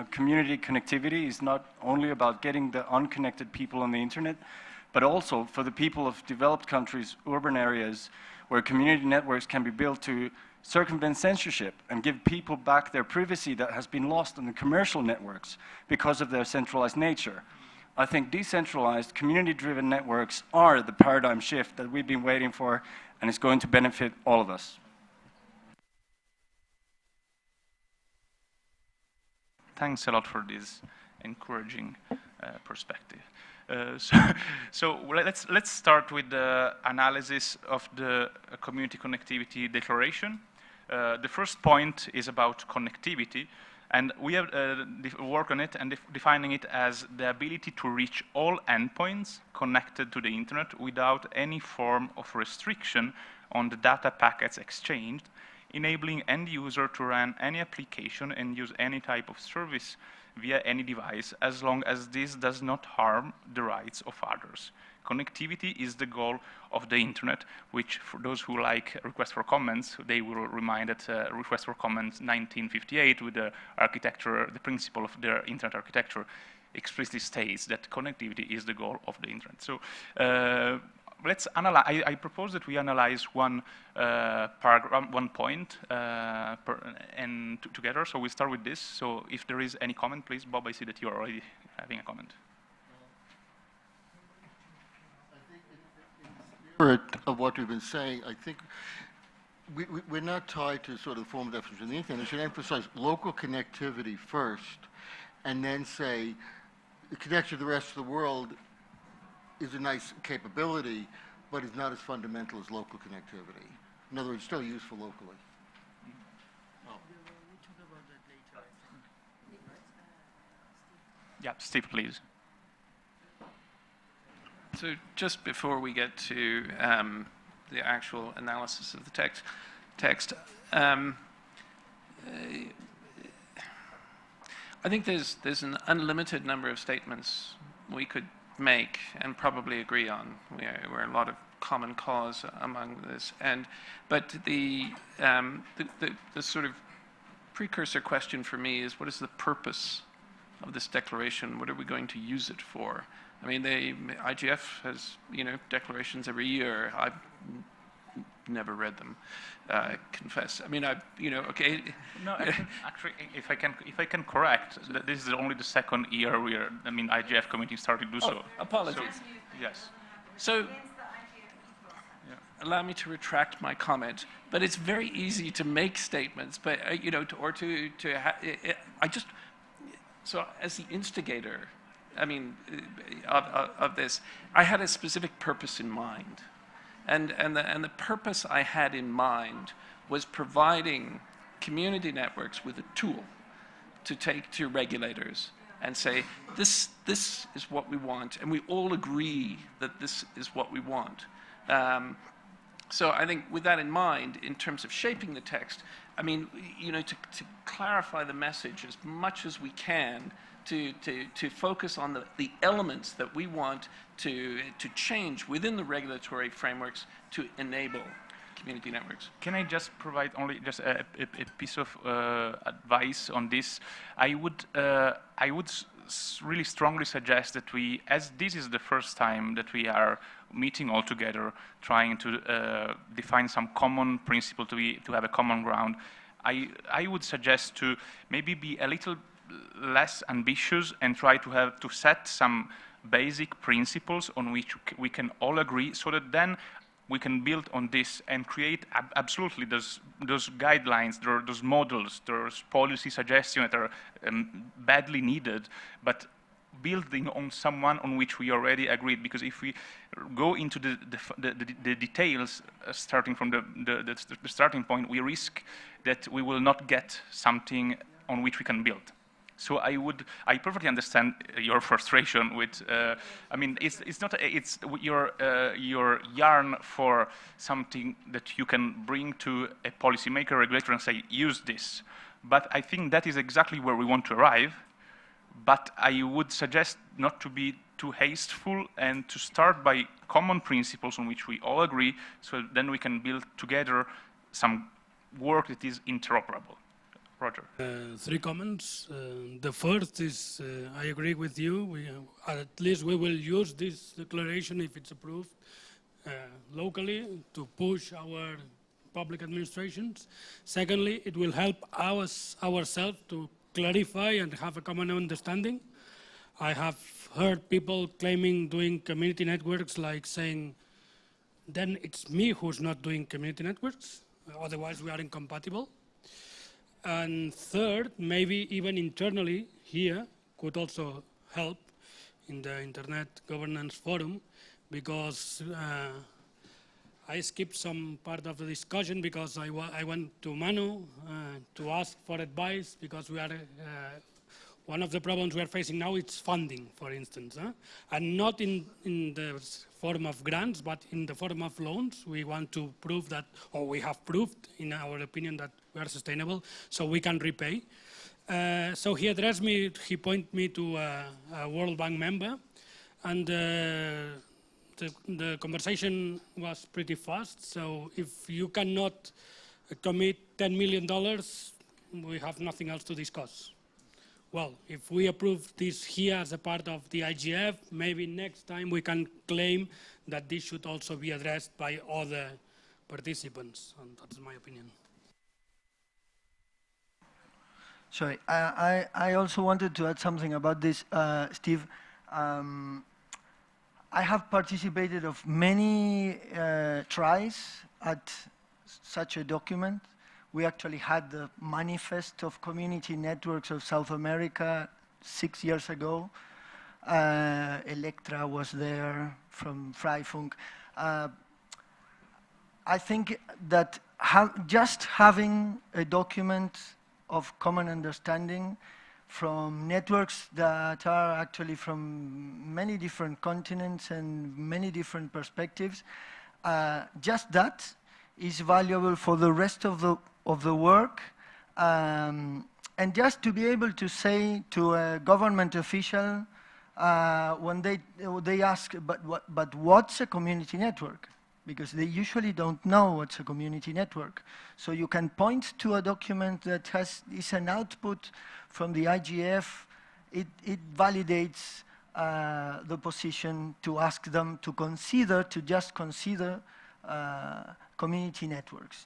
community connectivity is not only about getting the unconnected people on the internet, but also for the people of developed countries, urban areas, where community networks can be built to circumvent censorship and give people back their privacy that has been lost on the commercial networks because of their centralized nature. I think decentralized, community-driven networks are the paradigm shift that we've been waiting for, and it's going to benefit all of us. Thanks a lot for this encouraging perspective. So let's start with the analysis of the Community Connectivity Declaration. The first point is about connectivity, and we have worked on it and defining it as the ability to reach all endpoints connected to the internet without any form of restriction on the data packets exchanged, enabling end user to run any application and use any type of service via any device, as long as this does not harm the rights of others. Connectivity is the goal of the internet, which for those who like request for comments, they will remind that request for comments 1958 with the architecture, the principle of the internet architecture explicitly states that connectivity is the goal of the internet. So let's analyze. I propose that we analyze one paragraph, one point, together. So we start with this. So if there is any comment, please, Bob. I see that you are already having a comment. spirit of what we've been saying, I think we're not tied to sort of the formal definition of the internet. We should emphasize local connectivity first, and then say the connection to the rest of the world is a nice capability, but it's not as fundamental as local connectivity. In other words, still useful locally. Yeah, Steve, please. So just before we get to the actual analysis of the text, I think there's an unlimited number of statements we could make and probably agree on. We're a lot of common cause among this, but the sort of precursor question for me is, what is the purpose of this declaration? What are we going to use it for? I mean, the IGF has, declarations every year. I've never read them, confess. I mean, okay. No, actually, if I can correct, this is only the second year IGF committee started to do so. Apologies. So, yes. So, allow me to retract my comment, but it's very easy to make statements, but, so as the instigator, of this, I had a specific purpose in mind. And the purpose I had in mind was providing community networks with a tool to take to regulators and say, this is what we want, and we all agree that this is what we want. So I think with that in mind, in terms of shaping the text, to clarify the message as much as we can, to focus on the elements that we want to change within the regulatory frameworks to enable community networks. Can I just provide only just a piece of advice on this? I would really strongly suggest that we, as this is the first time that we are meeting all together, trying to define some common principle to have a common ground, I would suggest to maybe be a little less ambitious and try to set some basic principles on which we can all agree, so that then we can build on this and create absolutely those guidelines, those models, those policy suggestions that are badly needed, but building on someone on which we already agreed. Because if we go into the details, starting from the starting point, we risk that we will not get something on which we can build. So I perfectly understand your frustration with, it's your yarn for something that you can bring to a policymaker, regulator, and say, use this. But I think that is exactly where we want to arrive. But I would suggest not to be too hasteful and to start by common principles on which we all agree, so then we can build together some work that is interoperable. Roger. 3 comments. The first is, I agree with you. At least we will use this declaration, if it's approved, locally to push our public administrations. Secondly, it will help ourselves to clarify and have a common understanding. I have heard people claiming doing community networks, like saying, then it's me who's not doing community networks, otherwise we are incompatible. And third, maybe even internally here could also help in the Internet Governance Forum, because I skipped some part of the discussion because I went to Manu to ask for advice, because we are one of the problems we are facing now is funding, for instance, and not in the form of grants, but in the form of loans. We want to prove that, or we have proved, in our opinion, that we are sustainable, so we can repay. So he addressed me, he pointed me to a World Bank member, and the conversation was pretty fast. So if you cannot commit $10 million, we have nothing else to discuss. Well, if we approve this here as a part of the IGF, maybe next time we can claim that this should also be addressed by other participants, and that's my opinion. Sorry, I also wanted to add something about this, Steve. I have participated of many tries at such a document. We actually had the Manifest of Community Networks of South America 6 years ago. Electra was there from Freifunk. I think that just having a document of common understanding from networks that are actually from many different continents and many different perspectives, just that is valuable for the rest of the work. And just to be able to say to a government official when they ask, but what's a community network? Because they usually don't know what's a community network. So you can point to a document that is an output from the IGF. It validates the position to ask them to just consider community networks.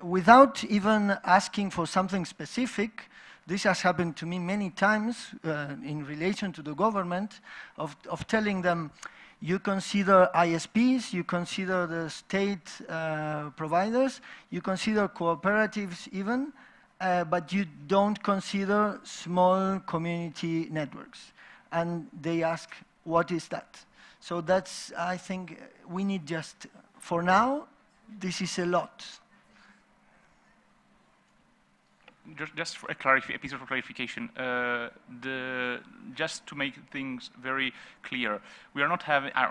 Without even asking for something specific, this has happened to me many times in relation to the government, of telling them, you consider ISPs, you consider the state providers, you consider cooperatives even, but you don't consider small community networks. And they ask, what is that? So that's, I think, we need just, for now, this is a lot. Just for a piece of clarification, just to make things very clear, we are not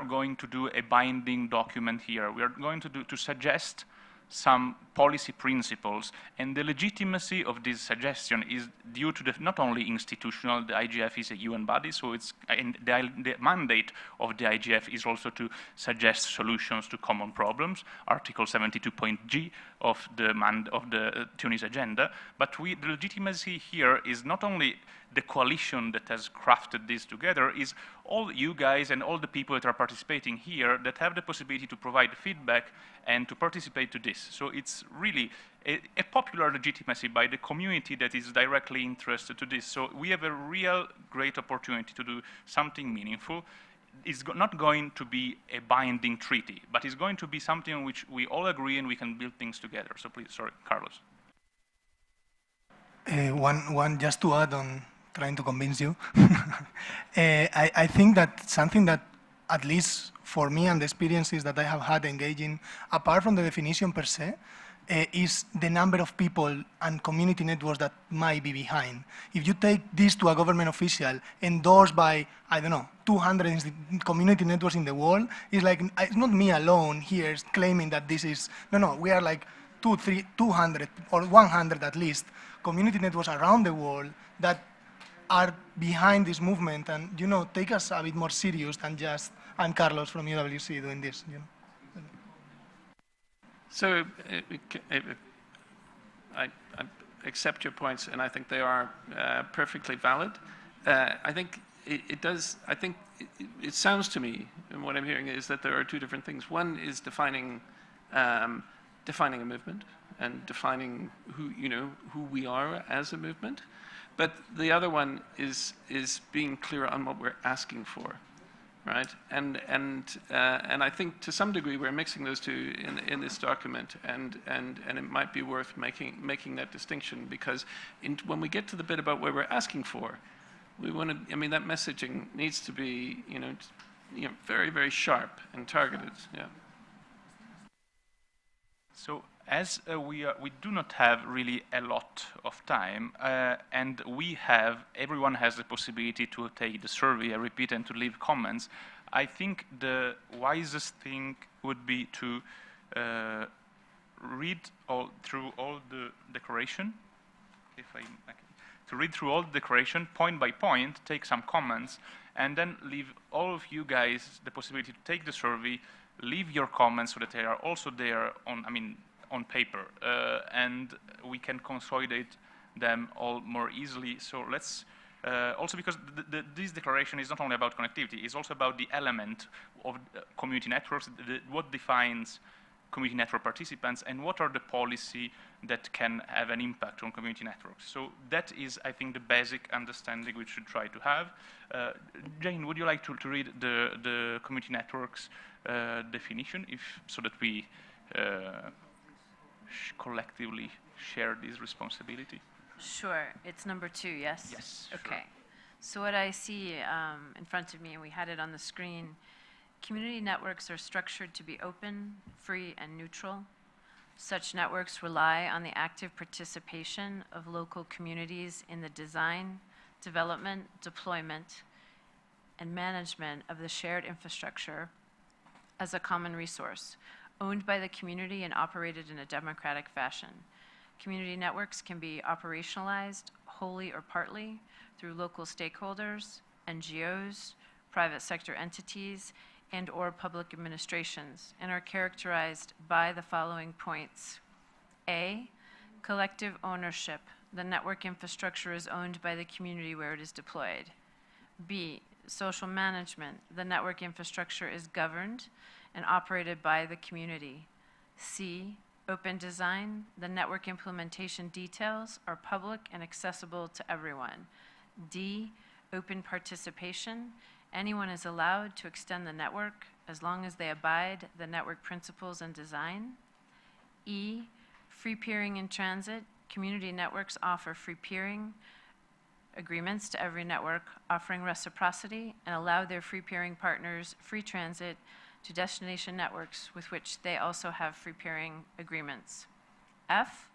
going to do a binding document here. We are going to suggest some policy principles, and the legitimacy of this suggestion is due to not only institutional. The IGF is a UN body, so the mandate of the IGF is also to suggest solutions to common problems, Article 72.g of the Tunis agenda. But the legitimacy here is not only the coalition that has crafted this together, is all you guys and all the people that are participating here that have the possibility to provide feedback and to participate to this. So it's really a popular legitimacy by the community that is directly interested to this. So we have a real great opportunity to do something meaningful. It's not going to be a binding treaty, but it's going to be something on which we all agree and we can build things together. So please, sorry, Carlos. One just to add on, trying to convince you. I think that something that, at least for me and the experiences that I have had engaging, apart from the definition per se, is the number of people and community networks that might be behind. If you take this to a government official endorsed by, I don't know, 200 community networks in the world, it's like, it's not me alone here claiming that this is, no, we are like 200 or 100 at least community networks around the world that are behind this movement, and take us a bit more serious than just I'm Carlos from UWC doing this. So I accept your points, and I think they are perfectly valid. I think it sounds to me, and what I'm hearing is that there are two different things. One is defining a movement and defining who we are as a movement. But the other one is being clear on what we're asking for, right? And I think to some degree we're mixing those two in this document, and it might be worth making that distinction, because when we get to the bit about what we're asking for, we want to. I mean, that messaging needs to be very, very sharp and targeted. Yeah. So, as we do not have really a lot of time, and everyone has the possibility to take the survey, I repeat, and to leave comments, I think the wisest thing would be to read through all the declaration, to read through all the declaration point by point, take some comments, and then leave all of you guys the possibility to take the survey, leave your comments so that they are also there on paper, and we can consolidate them all more easily. So let's, also because this declaration is not only about connectivity, it's also about the element of community networks, what defines community network participants, and what are the policy that can have an impact on community networks. So that is, I think, the basic understanding we should try to have. Jane, would you like to read the community networks definition, so that we collectively share this responsibility? Sure. It's number 2, yes? Yes. Okay. So what I see in front of me, and we had it on the screen, community networks are structured to be open, free, and neutral. Such networks rely on the active participation of local communities in the design, development, deployment, and management of the shared infrastructure as a common resource, owned by the community and operated in a democratic fashion. Community networks can be operationalized wholly or partly through local stakeholders, NGOs, private sector entities, and/or public administrations, and are characterized by the following points. A, collective ownership. The network infrastructure is owned by the community where it is deployed. B, social management. The network infrastructure is governed and operated by the community. C, open design. The network implementation details are public and accessible to everyone. D, open participation. Anyone is allowed to extend the network as long as they abide the network principles and design. E, free peering in transit. Community networks offer free peering agreements to every network, offering reciprocity, and allow their free peering partners free transit to destination networks with which they also have free peering agreements. F,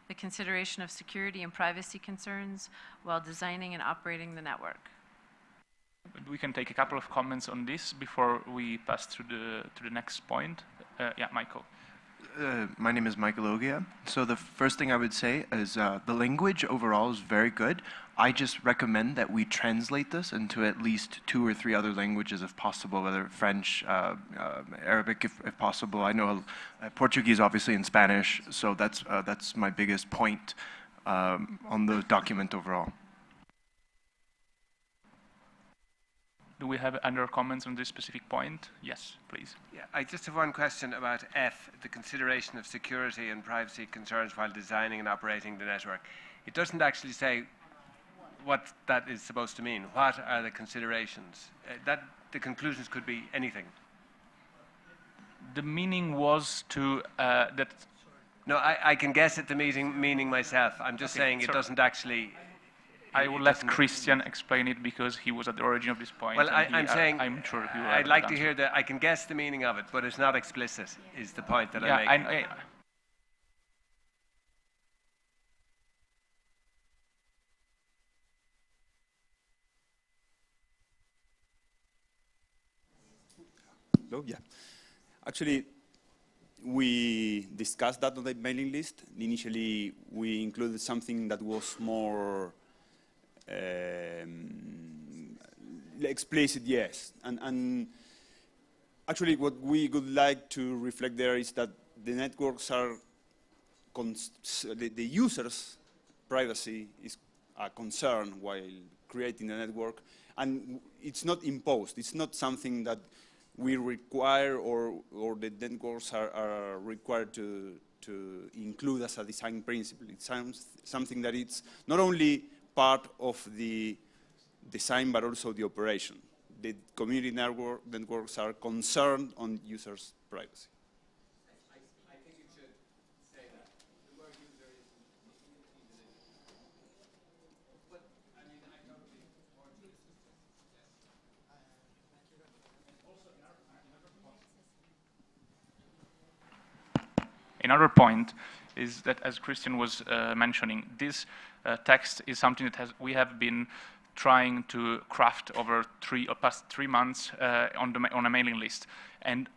the consideration of security and privacy concerns while designing and operating the network. We can take a couple of comments on this before we pass to the next point. Yeah, Michael. My name is Michael Ogia. So the first thing I would say is the language overall is very good. I just recommend that we translate this into at least 2 or 3 other languages if possible, whether French, Arabic if possible. I know Portuguese obviously and Spanish, so that's my biggest point on the document overall. Do we have other comments on this specific point? Yes, please. Yeah, I just have one question about F, the consideration of security and privacy concerns while designing and operating the network. It doesn't actually say what that is supposed to mean. What are the considerations? The conclusions could be anything. The meaning was to that. No, I can guess at the meaning myself. I'm just saying it doesn't actually. I will let Christian explain it because he was at the origin of this point. Well, I'm saying I'm sure he will. I'd like to hear I can guess the meaning of it, but it's not explicit. Is the point that I'm making? Hello, yeah. Actually, we discussed that on the mailing list. Initially, we included something that was more explicit, yes. And actually, what we would like to reflect there is that the networks are, the user's privacy is a concern while creating the network. And it's not imposed. It's not something that we require or the networks are required to include as a design principle. It's something that it's not only part of the design but also the operation. The community networks are concerned on users' privacy. I think you should say that. The word user is but I mean, I totally Another point is that, as Christian was mentioning, this text is something that we have been trying to craft over past 3 months on a mailing list. And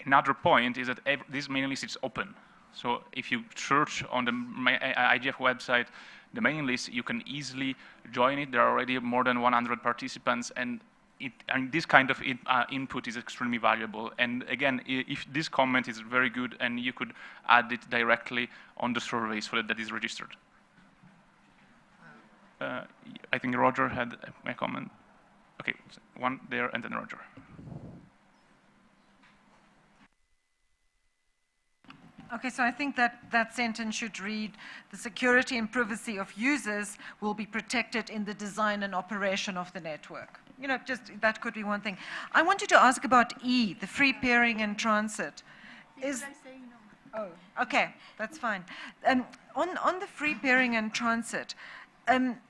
another point is that this mailing list is open. So if you search on the IGF website, the mailing list, you can easily join it. There are already more than 100 participants, and this kind of input is extremely valuable. And again, if this comment is very good, and you could add it directly on the survey so that is registered. I think Roger had a comment. Okay, one there and then Roger. Okay, so I think that that sentence should read, the security and privacy of users will be protected in the design and operation of the network. You know, just that could be one thing. I wanted to ask about E, the free peering and transit. Oh, okay, that's fine. On the free peering and transit,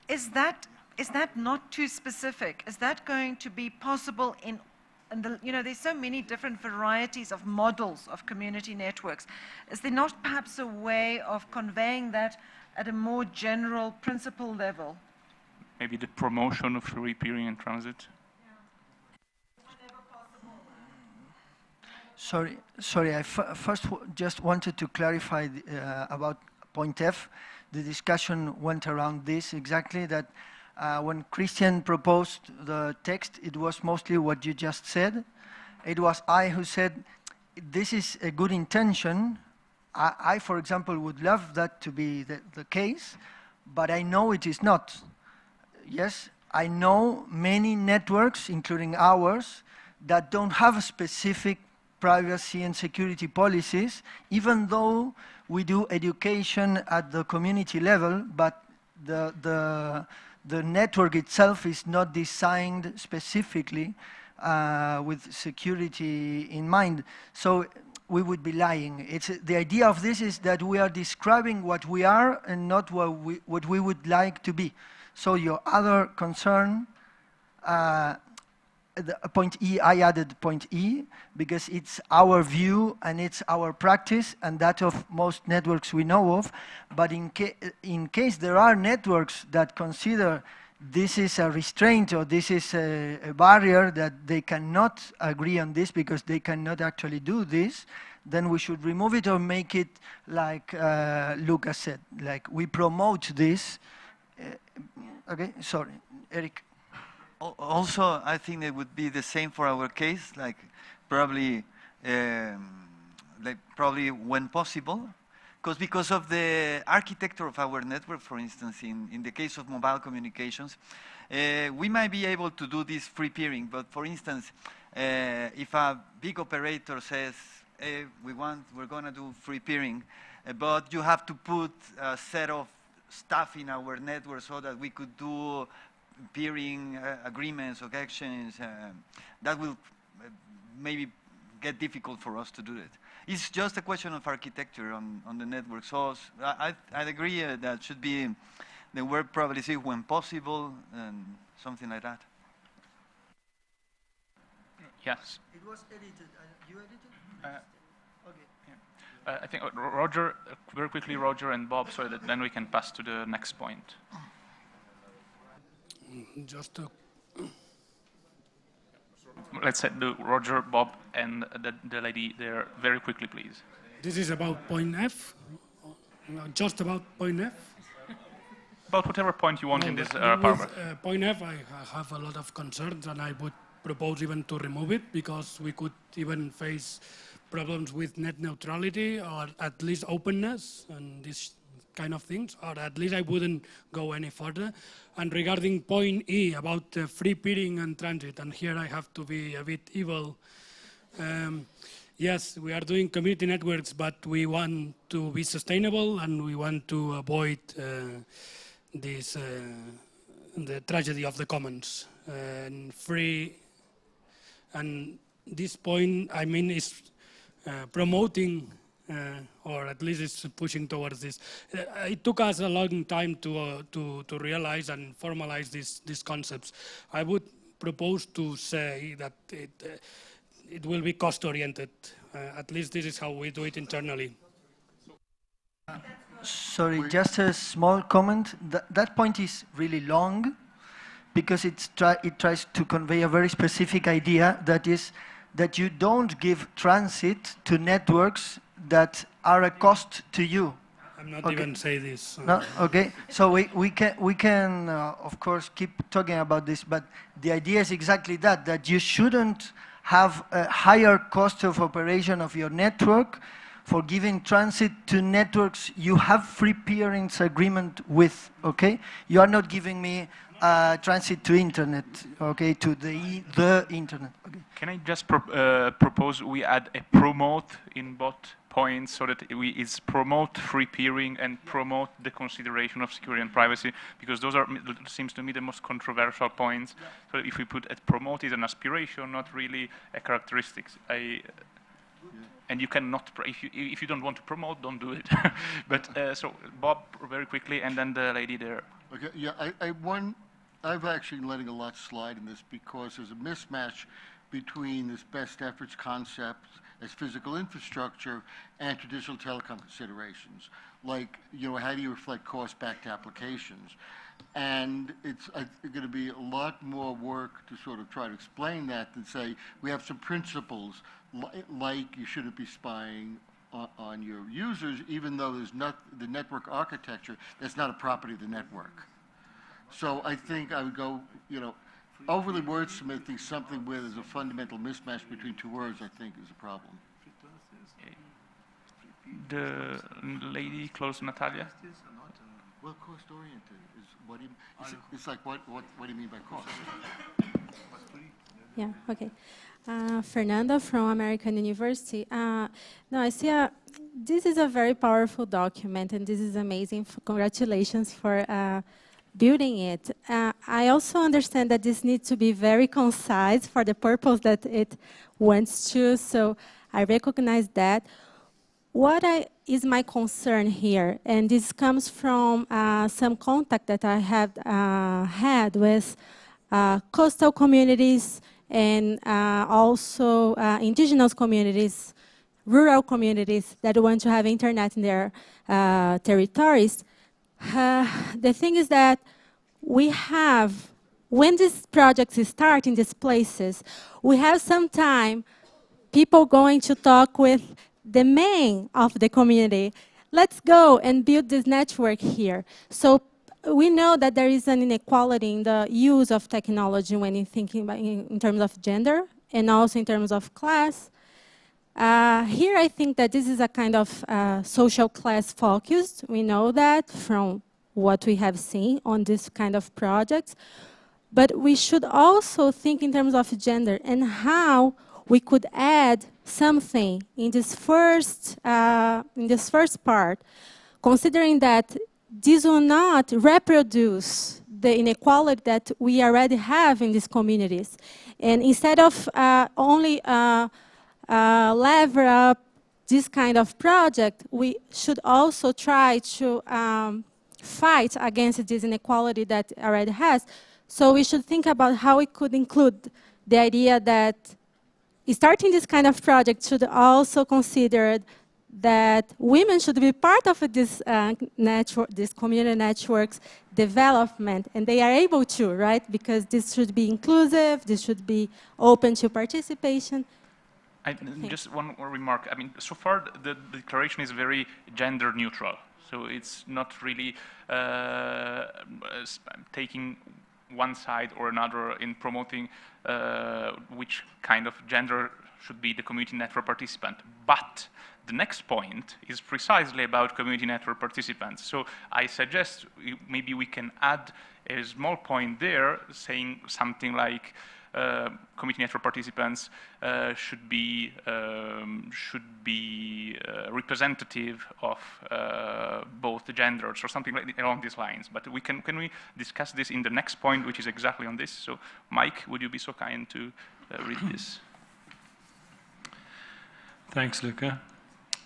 is that not too specific? Is that going to be possible in you know, there's so many different varieties of models of community networks. Is there not perhaps a way of conveying that at a more general principle level? Maybe the promotion of free peering and transit. Sorry. I first just wanted to clarify about point F. The discussion went around this exactly, that when Christian proposed the text, it was mostly what you just said. It was I who said, this is a good intention. I, for example, would love that to be the case, but I know it is not. Yes, I know many networks, including ours, that don't have specific privacy and security policies, even though we do education at the community level, but the network itself is not designed specifically with security in mind. So we would be lying. The idea of this is that we are describing what we are and not what we would like to be. So your other concern, point E, I added point E, because it's our view and it's our practice and that of most networks we know of. But in case there are networks that consider this is a restraint or this is a barrier, that they cannot agree on this because they cannot actually do this, then we should remove it or make it like Lucas said, like we promote this. Okay, sorry, Eric. Also, I think it would be the same for our case, like probably when possible, because of the architecture of our network, for instance, in the case of mobile communications, we might be able to do this free peering, but for instance, if a big operator says, hey, we're going to do free peering, but you have to put a set of stuff in our network so that we could do peering agreements or actions, that will maybe get difficult for us to do it. It's just a question of architecture on the network. So I'd agree that should be the word probably say when possible and something like that. Yes. It was edited. You edited? Okay. Yeah. I think Roger, very quickly, Roger and Bob, so that then we can pass to the next point. Just to let's do Roger, Bob, and the lady there very quickly, please. This is about point F? No, just about point F? About whatever point you want in this paragraph. Point F, I have a lot of concerns, and I would propose even to remove it, because we could even face problems with net neutrality, or at least openness, and this kind of things, or at least I wouldn't go any further. And regarding point E about free peering and transit, and here I have to be a bit evil. Yes, we are doing community networks, but we want to be sustainable and we want to avoid this the tragedy of the commons and free. And this point, I mean, is promoting. Or at least it's pushing towards this. It took us a long time to realize and formalize these concepts. I would propose to say that it will be cost-oriented. At least this is how we do it internally. Sorry, just a small comment. That point is really long because it tries to convey a very specific idea, that is that you don't give transit to networks that are a cost to you. I'm not even saying this. No? Okay, so we can of course keep talking about this, but the idea is exactly that you shouldn't have a higher cost of operation of your network for giving transit to networks you have free peering agreement with, okay? You are not giving me transit to internet, okay, to the internet. Okay. Can I just propose we add a promote in both points so that it's promote free peering and promote the consideration of security and privacy, because those are, seems to me, the most controversial points. So if we put at promote is an aspiration, not really a characteristics. And you cannot, if you don't want to promote, don't do it. But so Bob, very quickly, and then the lady there. Okay, yeah, I've actually letting a lot slide in this because there's a mismatch between this best efforts concept as physical infrastructure and traditional telecom considerations. Like, you know, how do you reflect cost back to applications? And it's going to be a lot more work to sort of try to explain that than say, we have some principles like you shouldn't be spying on your users, even though there's not the network architecture, that's not a property of the network. So I think I would go, you know, overly wordsmithing something where there's a fundamental mismatch between two words, I think, is a problem. The lady close to Natalia. Well, cost-oriented is what do you, it's like, what do you mean by cost? Yeah, okay. Fernanda from American University. No, I see this is a very powerful document, and this is amazing. Congratulations for building it. I also understand that this needs to be very concise for the purpose that it wants to, so I recognize that. What is my concern here, and this comes from some contact that I have had with coastal communities and also indigenous communities, rural communities that want to have internet in their territories. The thing is that we have, when these projects start in these places, we have some time people going to talk with the men of the community. Let's go and build this network here. So we know that there is an inequality in the use of technology when you're thinking about in terms of gender and also in terms of class. Here I think that this is a kind of social class focused. We know that from what we have seen on this kind of projects. But we should also think in terms of gender and how we could add something in this first part, considering that this will not reproduce the inequality that we already have in these communities. And instead of only lever up this kind of project, we should also try to fight against this inequality that already has. So we should think about how we could include the idea that starting this kind of project should also consider that women should be part of this this community networks development, and they are able to, right? Because this should be inclusive, this should be open to participation. Just one more remark. I mean, so far the declaration is very gender neutral, so it's not really taking one side or another in promoting which kind of gender should be the community network participant. But the next point is precisely about community network participants. So I suggest maybe we can add a small point there saying something like community network participants should be representative of both the genders or something like along these lines. But can we discuss this in the next point, which is exactly on this? So Mike, would you be so kind to read this? Thanks, Luca.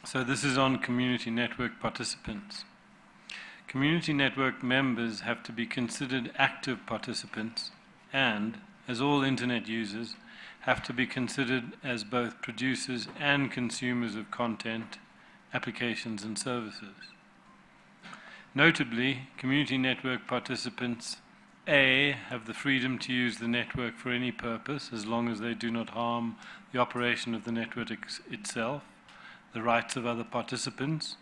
So this is on community network participants. Community network members have to be considered active participants and, as all internet users, have to be considered as both producers and consumers of content, applications and services. Notably, community network participants A, have the freedom to use the network for any purpose as long as they do not harm the operation of the network itself, the rights of other participants,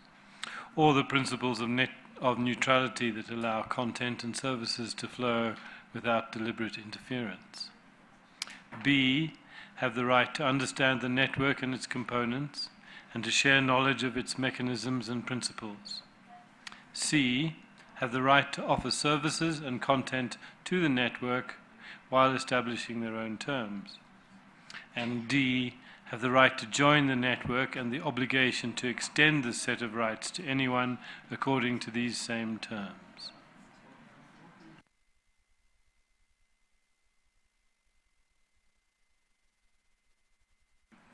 or the principles of neutrality that allow content and services to flow without deliberate interference. B, have the right to understand the network and its components and to share knowledge of its mechanisms and principles. C, have the right to offer services and content to the network while establishing their own terms. And D, have the right to join the network and the obligation to extend this set of rights to anyone according to these same terms.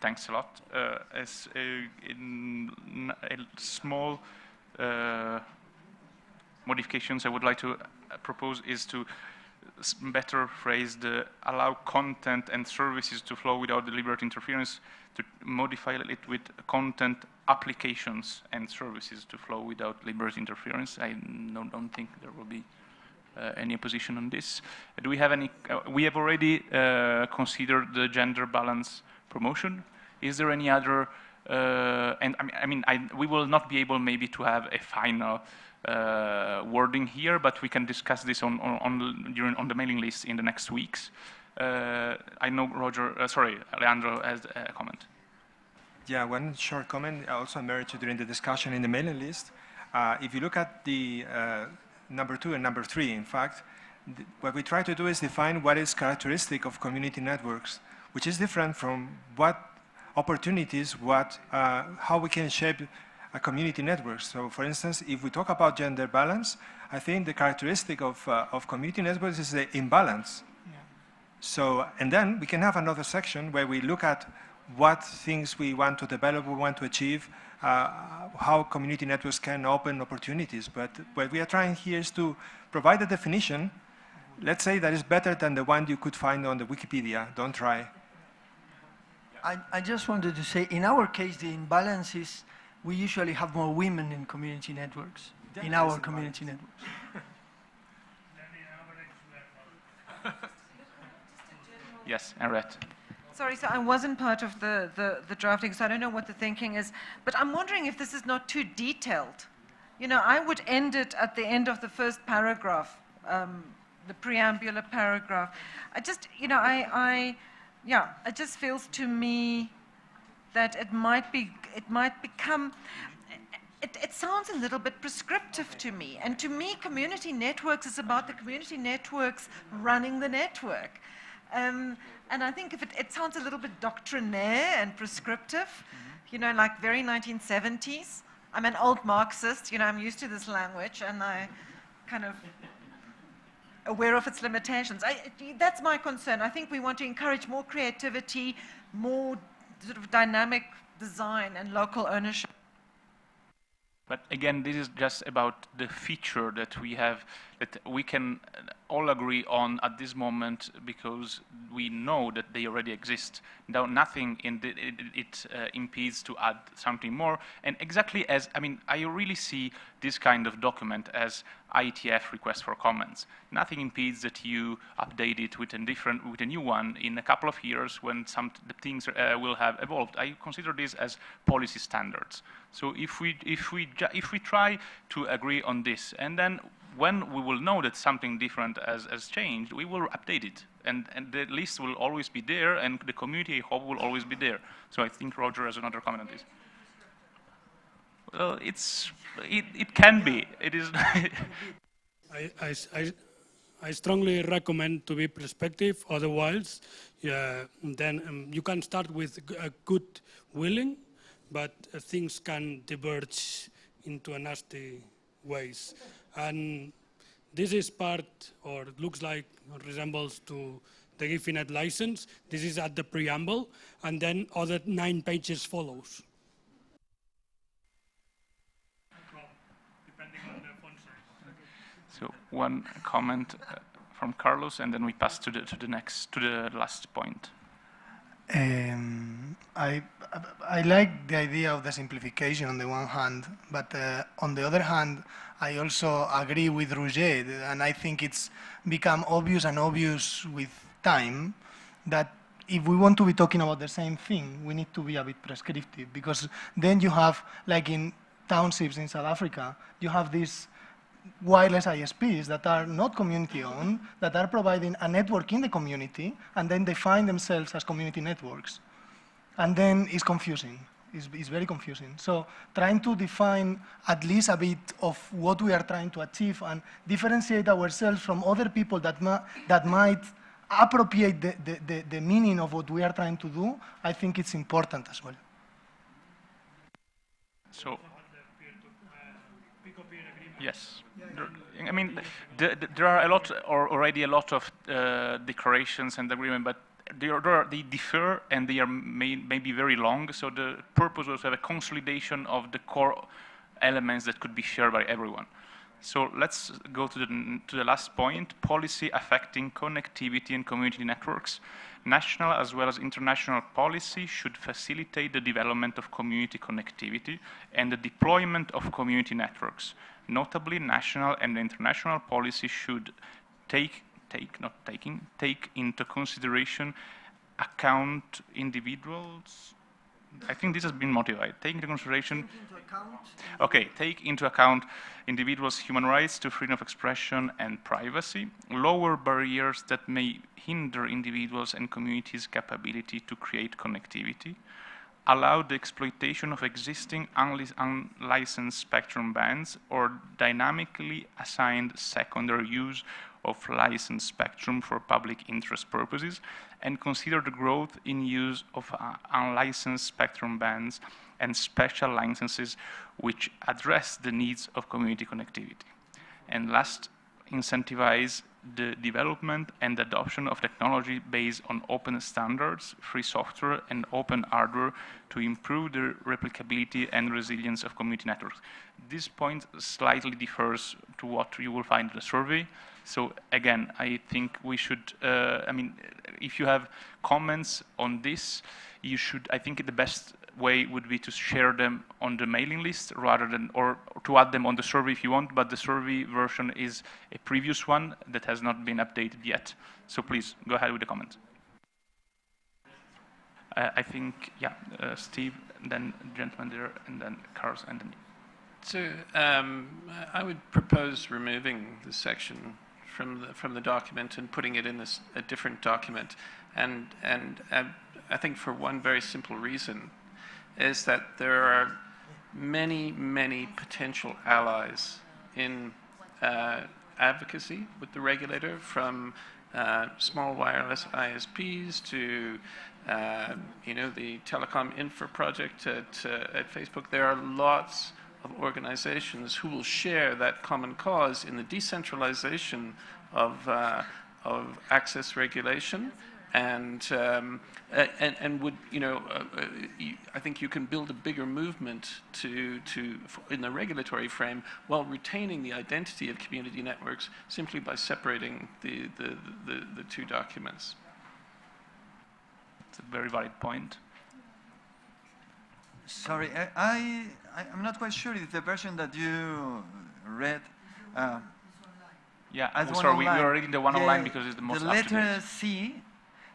Thanks a lot. As in small modifications I would like to propose is to better phrase the allow content and services to flow without deliberate interference, to modify it with content applications and services to flow without deliberate interference. I don't think there will be any opposition on this. Do we have any? We have already considered the gender balance promotion. Is there any other? And we will not be able maybe to have a final wording here, but we can discuss this on the mailing list in the next weeks. I know Leandro has a comment. Yeah, one short comment also emerged during the discussion in the mailing list. If you look at the number 2 and number 3, in fact, what we try to do is define what is characteristic of community networks, which is different from what opportunities, how we can shape a community network. So, for instance, if we talk about gender balance, I think the characteristic of community networks is the imbalance. Yeah. So, and then we can have another section where we look at what things we want to develop, we want to achieve, how community networks can open opportunities. But what we are trying here is to provide a definition, let's say, that is better than the one you could find on the Wikipedia. Don't try. I just wanted to say, in our case, the imbalance is we usually have more women in community networks, in our community networks. Yes, Henriette. Sorry, so I wasn't part of the drafting, so I don't know what the thinking is. But I'm wondering if this is not too detailed. You know, I would end it at the end of the first paragraph, the preambular paragraph. I just, you know, it just feels to me that it might become, it sounds a little bit prescriptive to me. And to me, community networks is about the community networks running the network. And I think if it sounds a little bit doctrinaire and prescriptive, you know, like very 1970s. I'm an old Marxist, you know, I'm used to this language, and I kind of aware of its limitations. That's my concern. I think we want to encourage more creativity, more sort of dynamic design and local ownership. But again, this is just about the feature that we have, that we can all agree on at this moment because we know that they already exist. Now, nothing in it impedes to add something more. And exactly as, I mean, I really see this kind of document as IETF request for comments. Nothing impedes that you update it with a new one in a couple of years when the things will have evolved. I consider this as policy standards. So if we try to agree on this, and then when we will know that something different has changed, we will update it, and the list will always be there, and the community, I hope, will always be there. So I think Roger has another comment on this. Well, it can be. It is. I strongly recommend to be perspective. Otherwise, then you can start with a good willing, but things can diverge into nasty ways. And this is part, or looks like, or resembles to the Gifinet license. This is at the preamble, and then other 9 pages follows. So one comment from Carlos, and then we pass to the last point. I like the idea of the simplification on the one hand, but on the other hand, I also agree with Roger, and I think it's become obvious and obvious with time that if we want to be talking about the same thing, we need to be a bit prescriptive, because then you have, like in townships in South Africa, you have these wireless ISPs that are not community-owned, that are providing a network in the community, and then they find themselves as community networks. And then it's confusing. It's very confusing. So trying to define at least a bit of what we are trying to achieve and differentiate ourselves from other people that might appropriate the meaning of what we are trying to do, I think it's important as well. So, yes. I mean, there are already a lot of declarations and agreement, but they differ and they are maybe very long. So the purpose was to have a consolidation of the core elements that could be shared by everyone. So let's go to the last point, policy affecting connectivity and community networks. National as well as international policy should facilitate the development of community connectivity and the deployment of community networks. Notably, national and international policy should take into consideration account individuals. I think this has been modified. Take into consideration. Okay, take into account individuals' human rights to freedom of expression and privacy, lower barriers that may hinder individuals and communities' capability to create connectivity, allow the exploitation of existing unlicensed spectrum bands or dynamically assigned secondary use of licensed spectrum for public interest purposes, and consider the growth in use of unlicensed spectrum bands and special licenses which address the needs of community connectivity. And last, incentivize the development and adoption of technology based on open standards, free software, and open hardware to improve the replicability and resilience of community networks. This point slightly differs to what you will find in the survey. So again, I think we should, I mean, if you have comments on this, you should, I think the best way would be to share them on the mailing list rather than, or to add them on the survey if you want, but the survey version is a previous one that has not been updated yet. So please, go ahead with the comment. I think, yeah, Steve, then gentleman there, and then Carlos, and then you. So I would propose removing this section from the document and putting it in a different document. And I think for one very simple reason, is that there are many, many potential allies in advocacy with the regulator, from small wireless ISPs to you know, the telecom infra project at Facebook. There are lots of organizations who will share that common cause in the decentralization of access regulation, and would, you know, I think you can build a bigger movement in the regulatory frame while retaining the identity of community networks simply by separating the two documents. It's a very valid point. Sorry, I'm not quite sure if the version that you read. Yeah, sorry, we are reading the one online because it's the most up-to-date. The letter C,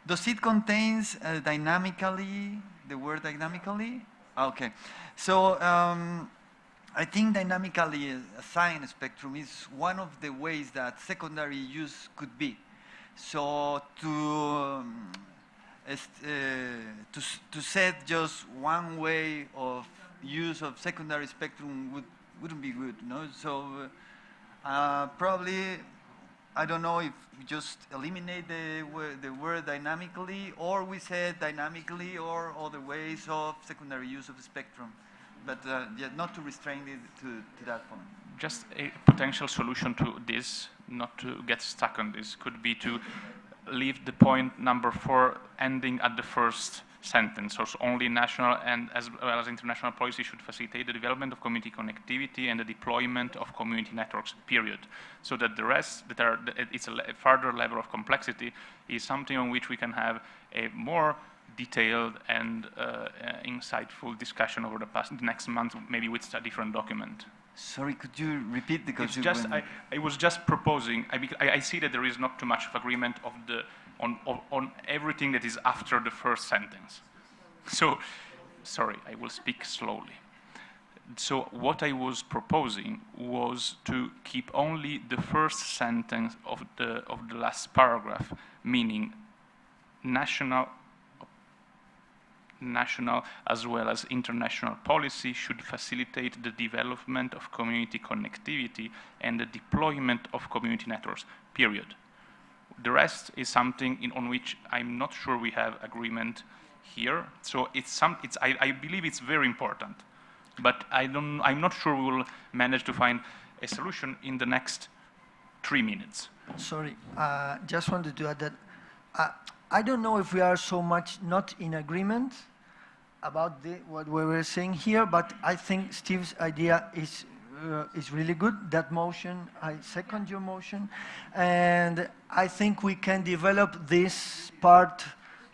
does it contains dynamically, the word dynamically? Okay, so I think dynamically assigned spectrum is one of the ways that secondary use could be. So to set just one way of use of secondary spectrum wouldn't be good, no? So probably, I don't know if we just eliminate the word dynamically, or we said dynamically, or other ways of secondary use of the spectrum, but yeah, not to restrain it to that point. Just a potential solution to this, not to get stuck on this, could be to leave the point number 4 ending at the first sentence. So only national and as well as international policy should facilitate the development of community connectivity and the deployment of community networks, period. So that the rest, it's a further level of complexity, is something on which we can have a more detailed and insightful discussion over the next month, maybe with a different document. Sorry, could you repeat? Because I was just proposing. I see that there is not too much of agreement on everything that is after the first sentence. So, sorry, I will speak slowly. So what I was proposing was to keep only the first sentence of the last paragraph, meaning national as well as international policy should facilitate the development of community connectivity and the deployment of community networks, period. The rest is something on which I'm not sure we have agreement here. So I believe it's very important, but I'm not sure we will manage to find a solution in the next 3 minutes. Sorry, just wanted to add that I don't know if we are so much not in agreement about what we were saying here, but I think Steve's idea is really good. That motion, I second your motion, and I think we can develop this part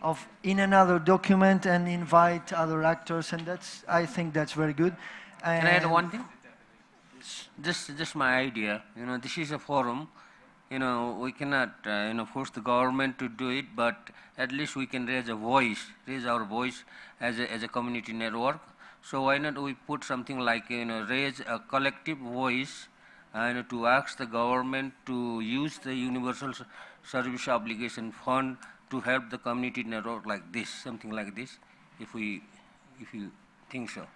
of in another document and invite other actors, and I think that's very good. Can I add one thing? Just my idea. This is a forum. We cannot, force the government to do it, but at least we can raise our voice as a community network. So why not we put something like, raise a collective voice, to ask the government to use the Universal Service Obligation Fund to help the community network like this, something like this, if you think so.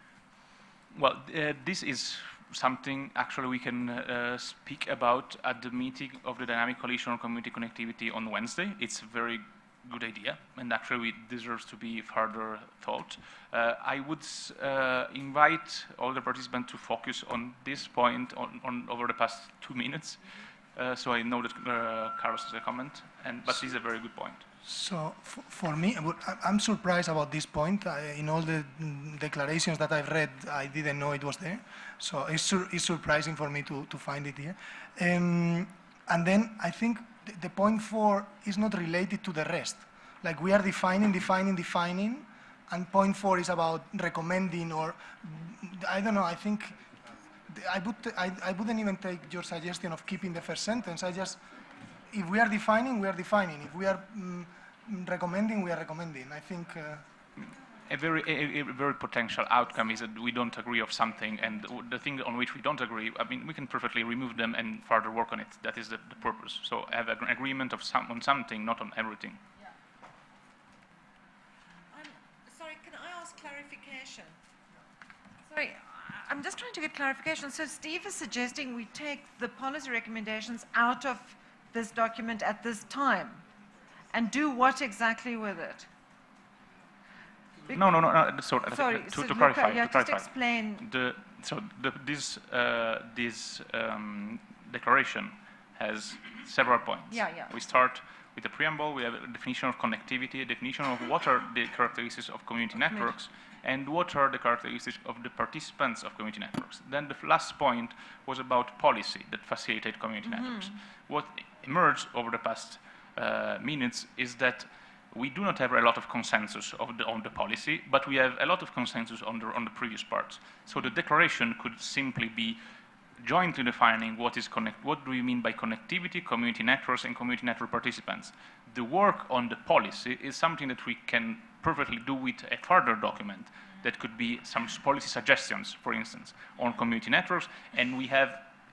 Well, this is something actually we can speak about at the meeting of the Dynamic Coalition on Community Connectivity on Wednesday. It's a very good idea, and actually it deserves to be further thought. I would invite all the participants to focus on this point over the past 2 minutes. So I know that Carlos has a comment, but this is a very good point. So for me, I'm surprised about this point. In all the declarations that I've read, I didn't know it was there. So it's surprising for me to find it here. And then I think the point 4 is not related to the rest. Like we are defining, and point 4 is about recommending, or I don't know, I think I wouldn't even take your suggestion of keeping the first sentence. If we are defining, we are defining. If we are recommending, we are recommending. I think a very potential outcome is that we don't agree of something, and the thing on which we don't agree, I mean, we can perfectly remove them and further work on it. That is the purpose. So have an agreement on something, not on everything. Yeah. Sorry, can I ask clarification? Sorry, I'm just trying to get clarification. So Steve is suggesting we take the policy recommendations out of this document at this time, and do what exactly with it? No. So, sorry, to clarify, just explain. This declaration has several points. Yeah. We start with the preamble. We have a definition of connectivity, a definition of what are the characteristics of community networks, and what are the characteristics of the participants of community networks. Then the last point was about policy that facilitate community networks. What emerged over the past minutes is that we do not have a lot of consensus on the policy, but we have a lot of consensus on the previous parts. So the declaration could simply be jointly defining what do we mean by connectivity, community networks, and community network participants. The work on the policy is something that we can perfectly do with a further document that could be some policy suggestions, for instance, on community networks, and we have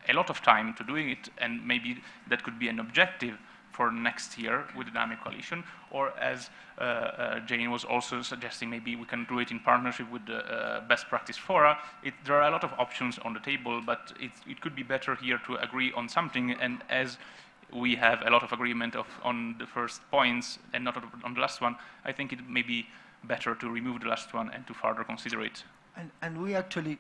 a lot of time to doing it, and maybe that could be an objective for next year with the Dynamic Coalition, or as Jane was also suggesting, maybe we can do it in partnership with the best practice fora. There are a lot of options on the table, but it could be better here to agree on something, and as we have a lot of agreement on the first points and not on the last one, I think it may be better to remove the last one and to further consider it. And we actually,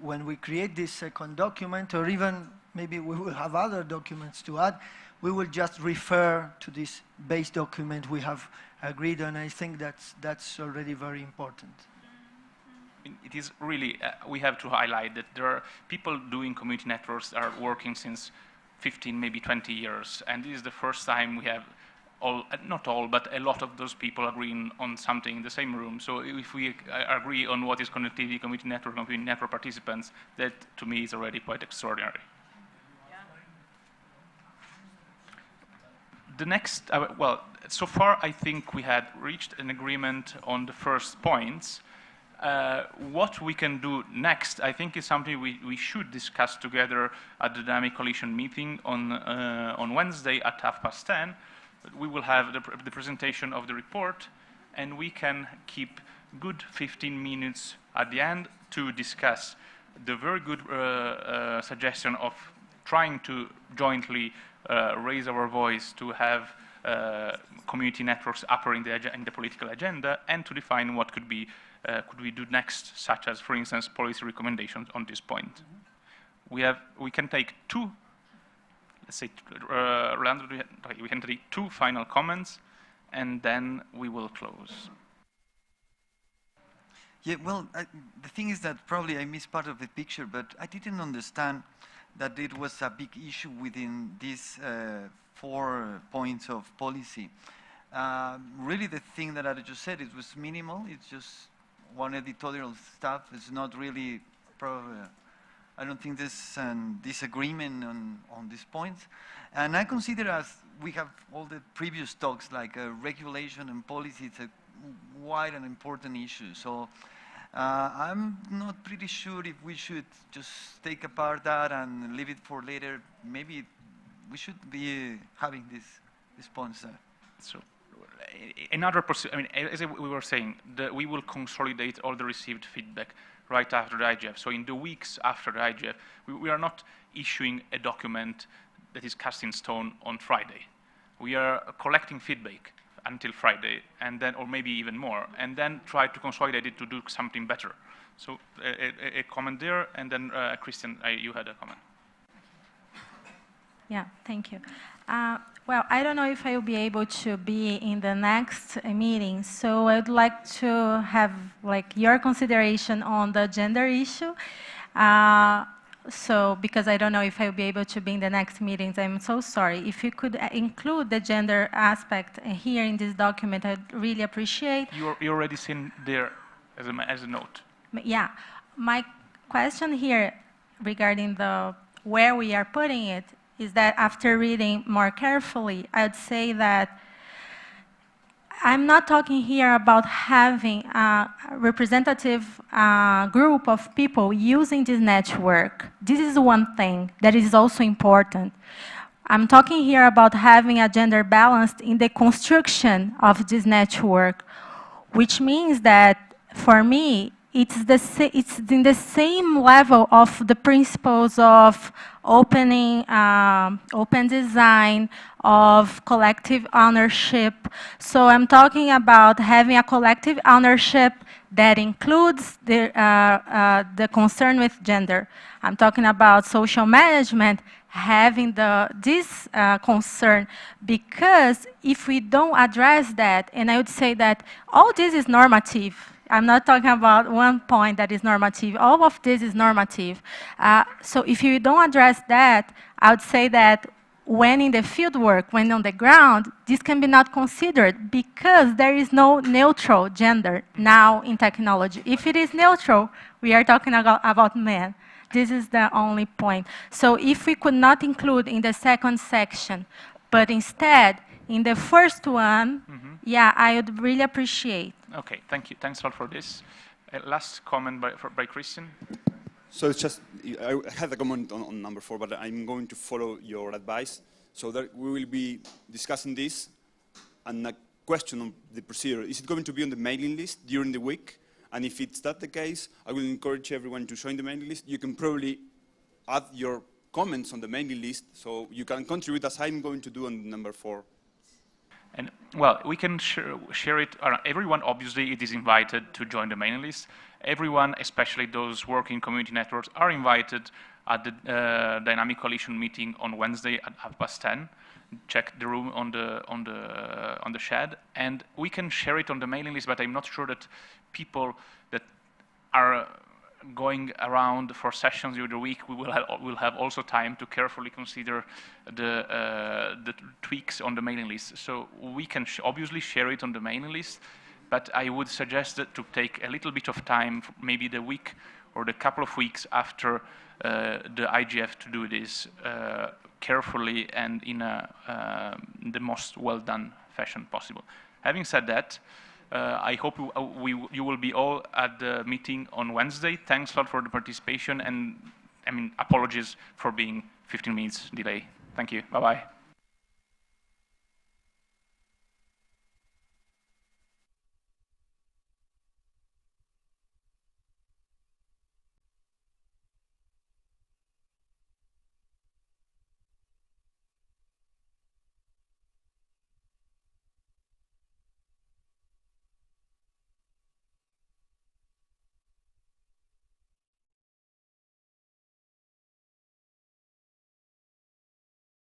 when we create this second document, or even maybe we will have other documents to add, we will just refer to this base document we have agreed on. I think that's already very important. It is really, we have to highlight that there are people doing community networks that are working since 15, maybe 20 years, and this is the first time we have not all, but a lot of those people agreeing on something in the same room. So if we agree on what is connectivity, community network, and community network participants, that to me is already quite extraordinary. The next, well, so far I think we had reached an agreement on the first points. What we can do next, I think, is something we should discuss together at the Dynamic Coalition meeting on Wednesday at 10:30. We will have the presentation of the report, and we can keep good 15 minutes at the end to discuss the very good suggestion of trying to jointly raise our voice to have community networks upper in the political agenda, and to define what could we do next, such as, for instance, policy recommendations on this point. We can take two, let's say, Rolando, we can take two final comments, and then we will close. Yeah, well, the thing is that probably I missed part of the picture, but I didn't understand that it was a big issue within these 4 points of policy. Really, the thing that I just said, it was minimal. It's just one editorial stuff. It's not really, I don't think there's a disagreement on these points. And I consider, as we have all the previous talks, like regulation and policy, it's a wide and important issue. So I'm not pretty sure if we should just take apart that and leave it for later. Maybe we should be having this points there. So another, I mean, as we were saying, we will consolidate all the received feedback right after the IGF. So in the weeks after the IGF, we are not issuing a document that is cast in stone on Friday. We are collecting feedback until Friday, and then, or maybe even more, and then try to consolidate it to do something better. So a comment there, and then Christian, you had a comment. Yeah, thank you. Well, I don't know if I will be able to be in the next meeting, so I'd like to have your consideration on the gender issue. So, because I don't know if I'll be able to be in the next meetings, I'm so sorry. If you could include the gender aspect here in this document, I'd really appreciate. You're already seen there as a note. Yeah, my question here regarding where we are putting it is that after reading more carefully, I'd say that I'm not talking here about having a representative group of people using this network. This is one thing that is also important. I'm talking here about having a gender balance in the construction of this network, which means that, for me, it's in the same level of the principles of open design, of collective ownership. So I'm talking about having a collective ownership that includes the concern with gender. I'm talking about social management having this concern, because if we don't address that, and I would say that all this is normative. I'm not talking about one point that is normative. All of this is normative. So if you don't address that, I would say that when in the field work, when on the ground, this can be not considered because there is no neutral gender now in technology. If it is neutral, we are talking about men. This is the only point. So if we could not include in the second section, but instead in the first one, yeah, I would really appreciate. Okay, thank you. Thanks a lot for this. Last comment by Christian. So it's just, I had a comment on number 4, but I'm going to follow your advice. So that we will be discussing this, and a question on the procedure. Is it going to be on the mailing list during the week? And if it's not the case, I will encourage everyone to join the mailing list. You can probably add your comments on the mailing list, so you can contribute as I'm going to do on number 4. And, well, we can share it. Everyone, obviously, it is invited to join the mailing list. Everyone, especially those working community networks, are invited at the Dynamic Coalition meeting on Wednesday at 10:30. Check the room on the shed, and we can share it on the mailing list. But I'm not sure that people that are going around for sessions during the week, will have also time to carefully consider the tweaks on the mailing list. So we can obviously share it on the mailing list, but I would suggest that to take a little bit of time, maybe the week or the couple of weeks after the IGF, to do this carefully and in the most well-done fashion possible. Having said that, I hope you will be all at the meeting on Wednesday. Thanks a lot for the participation, and apologies for being 15 minutes delay. Thank you. Bye-bye.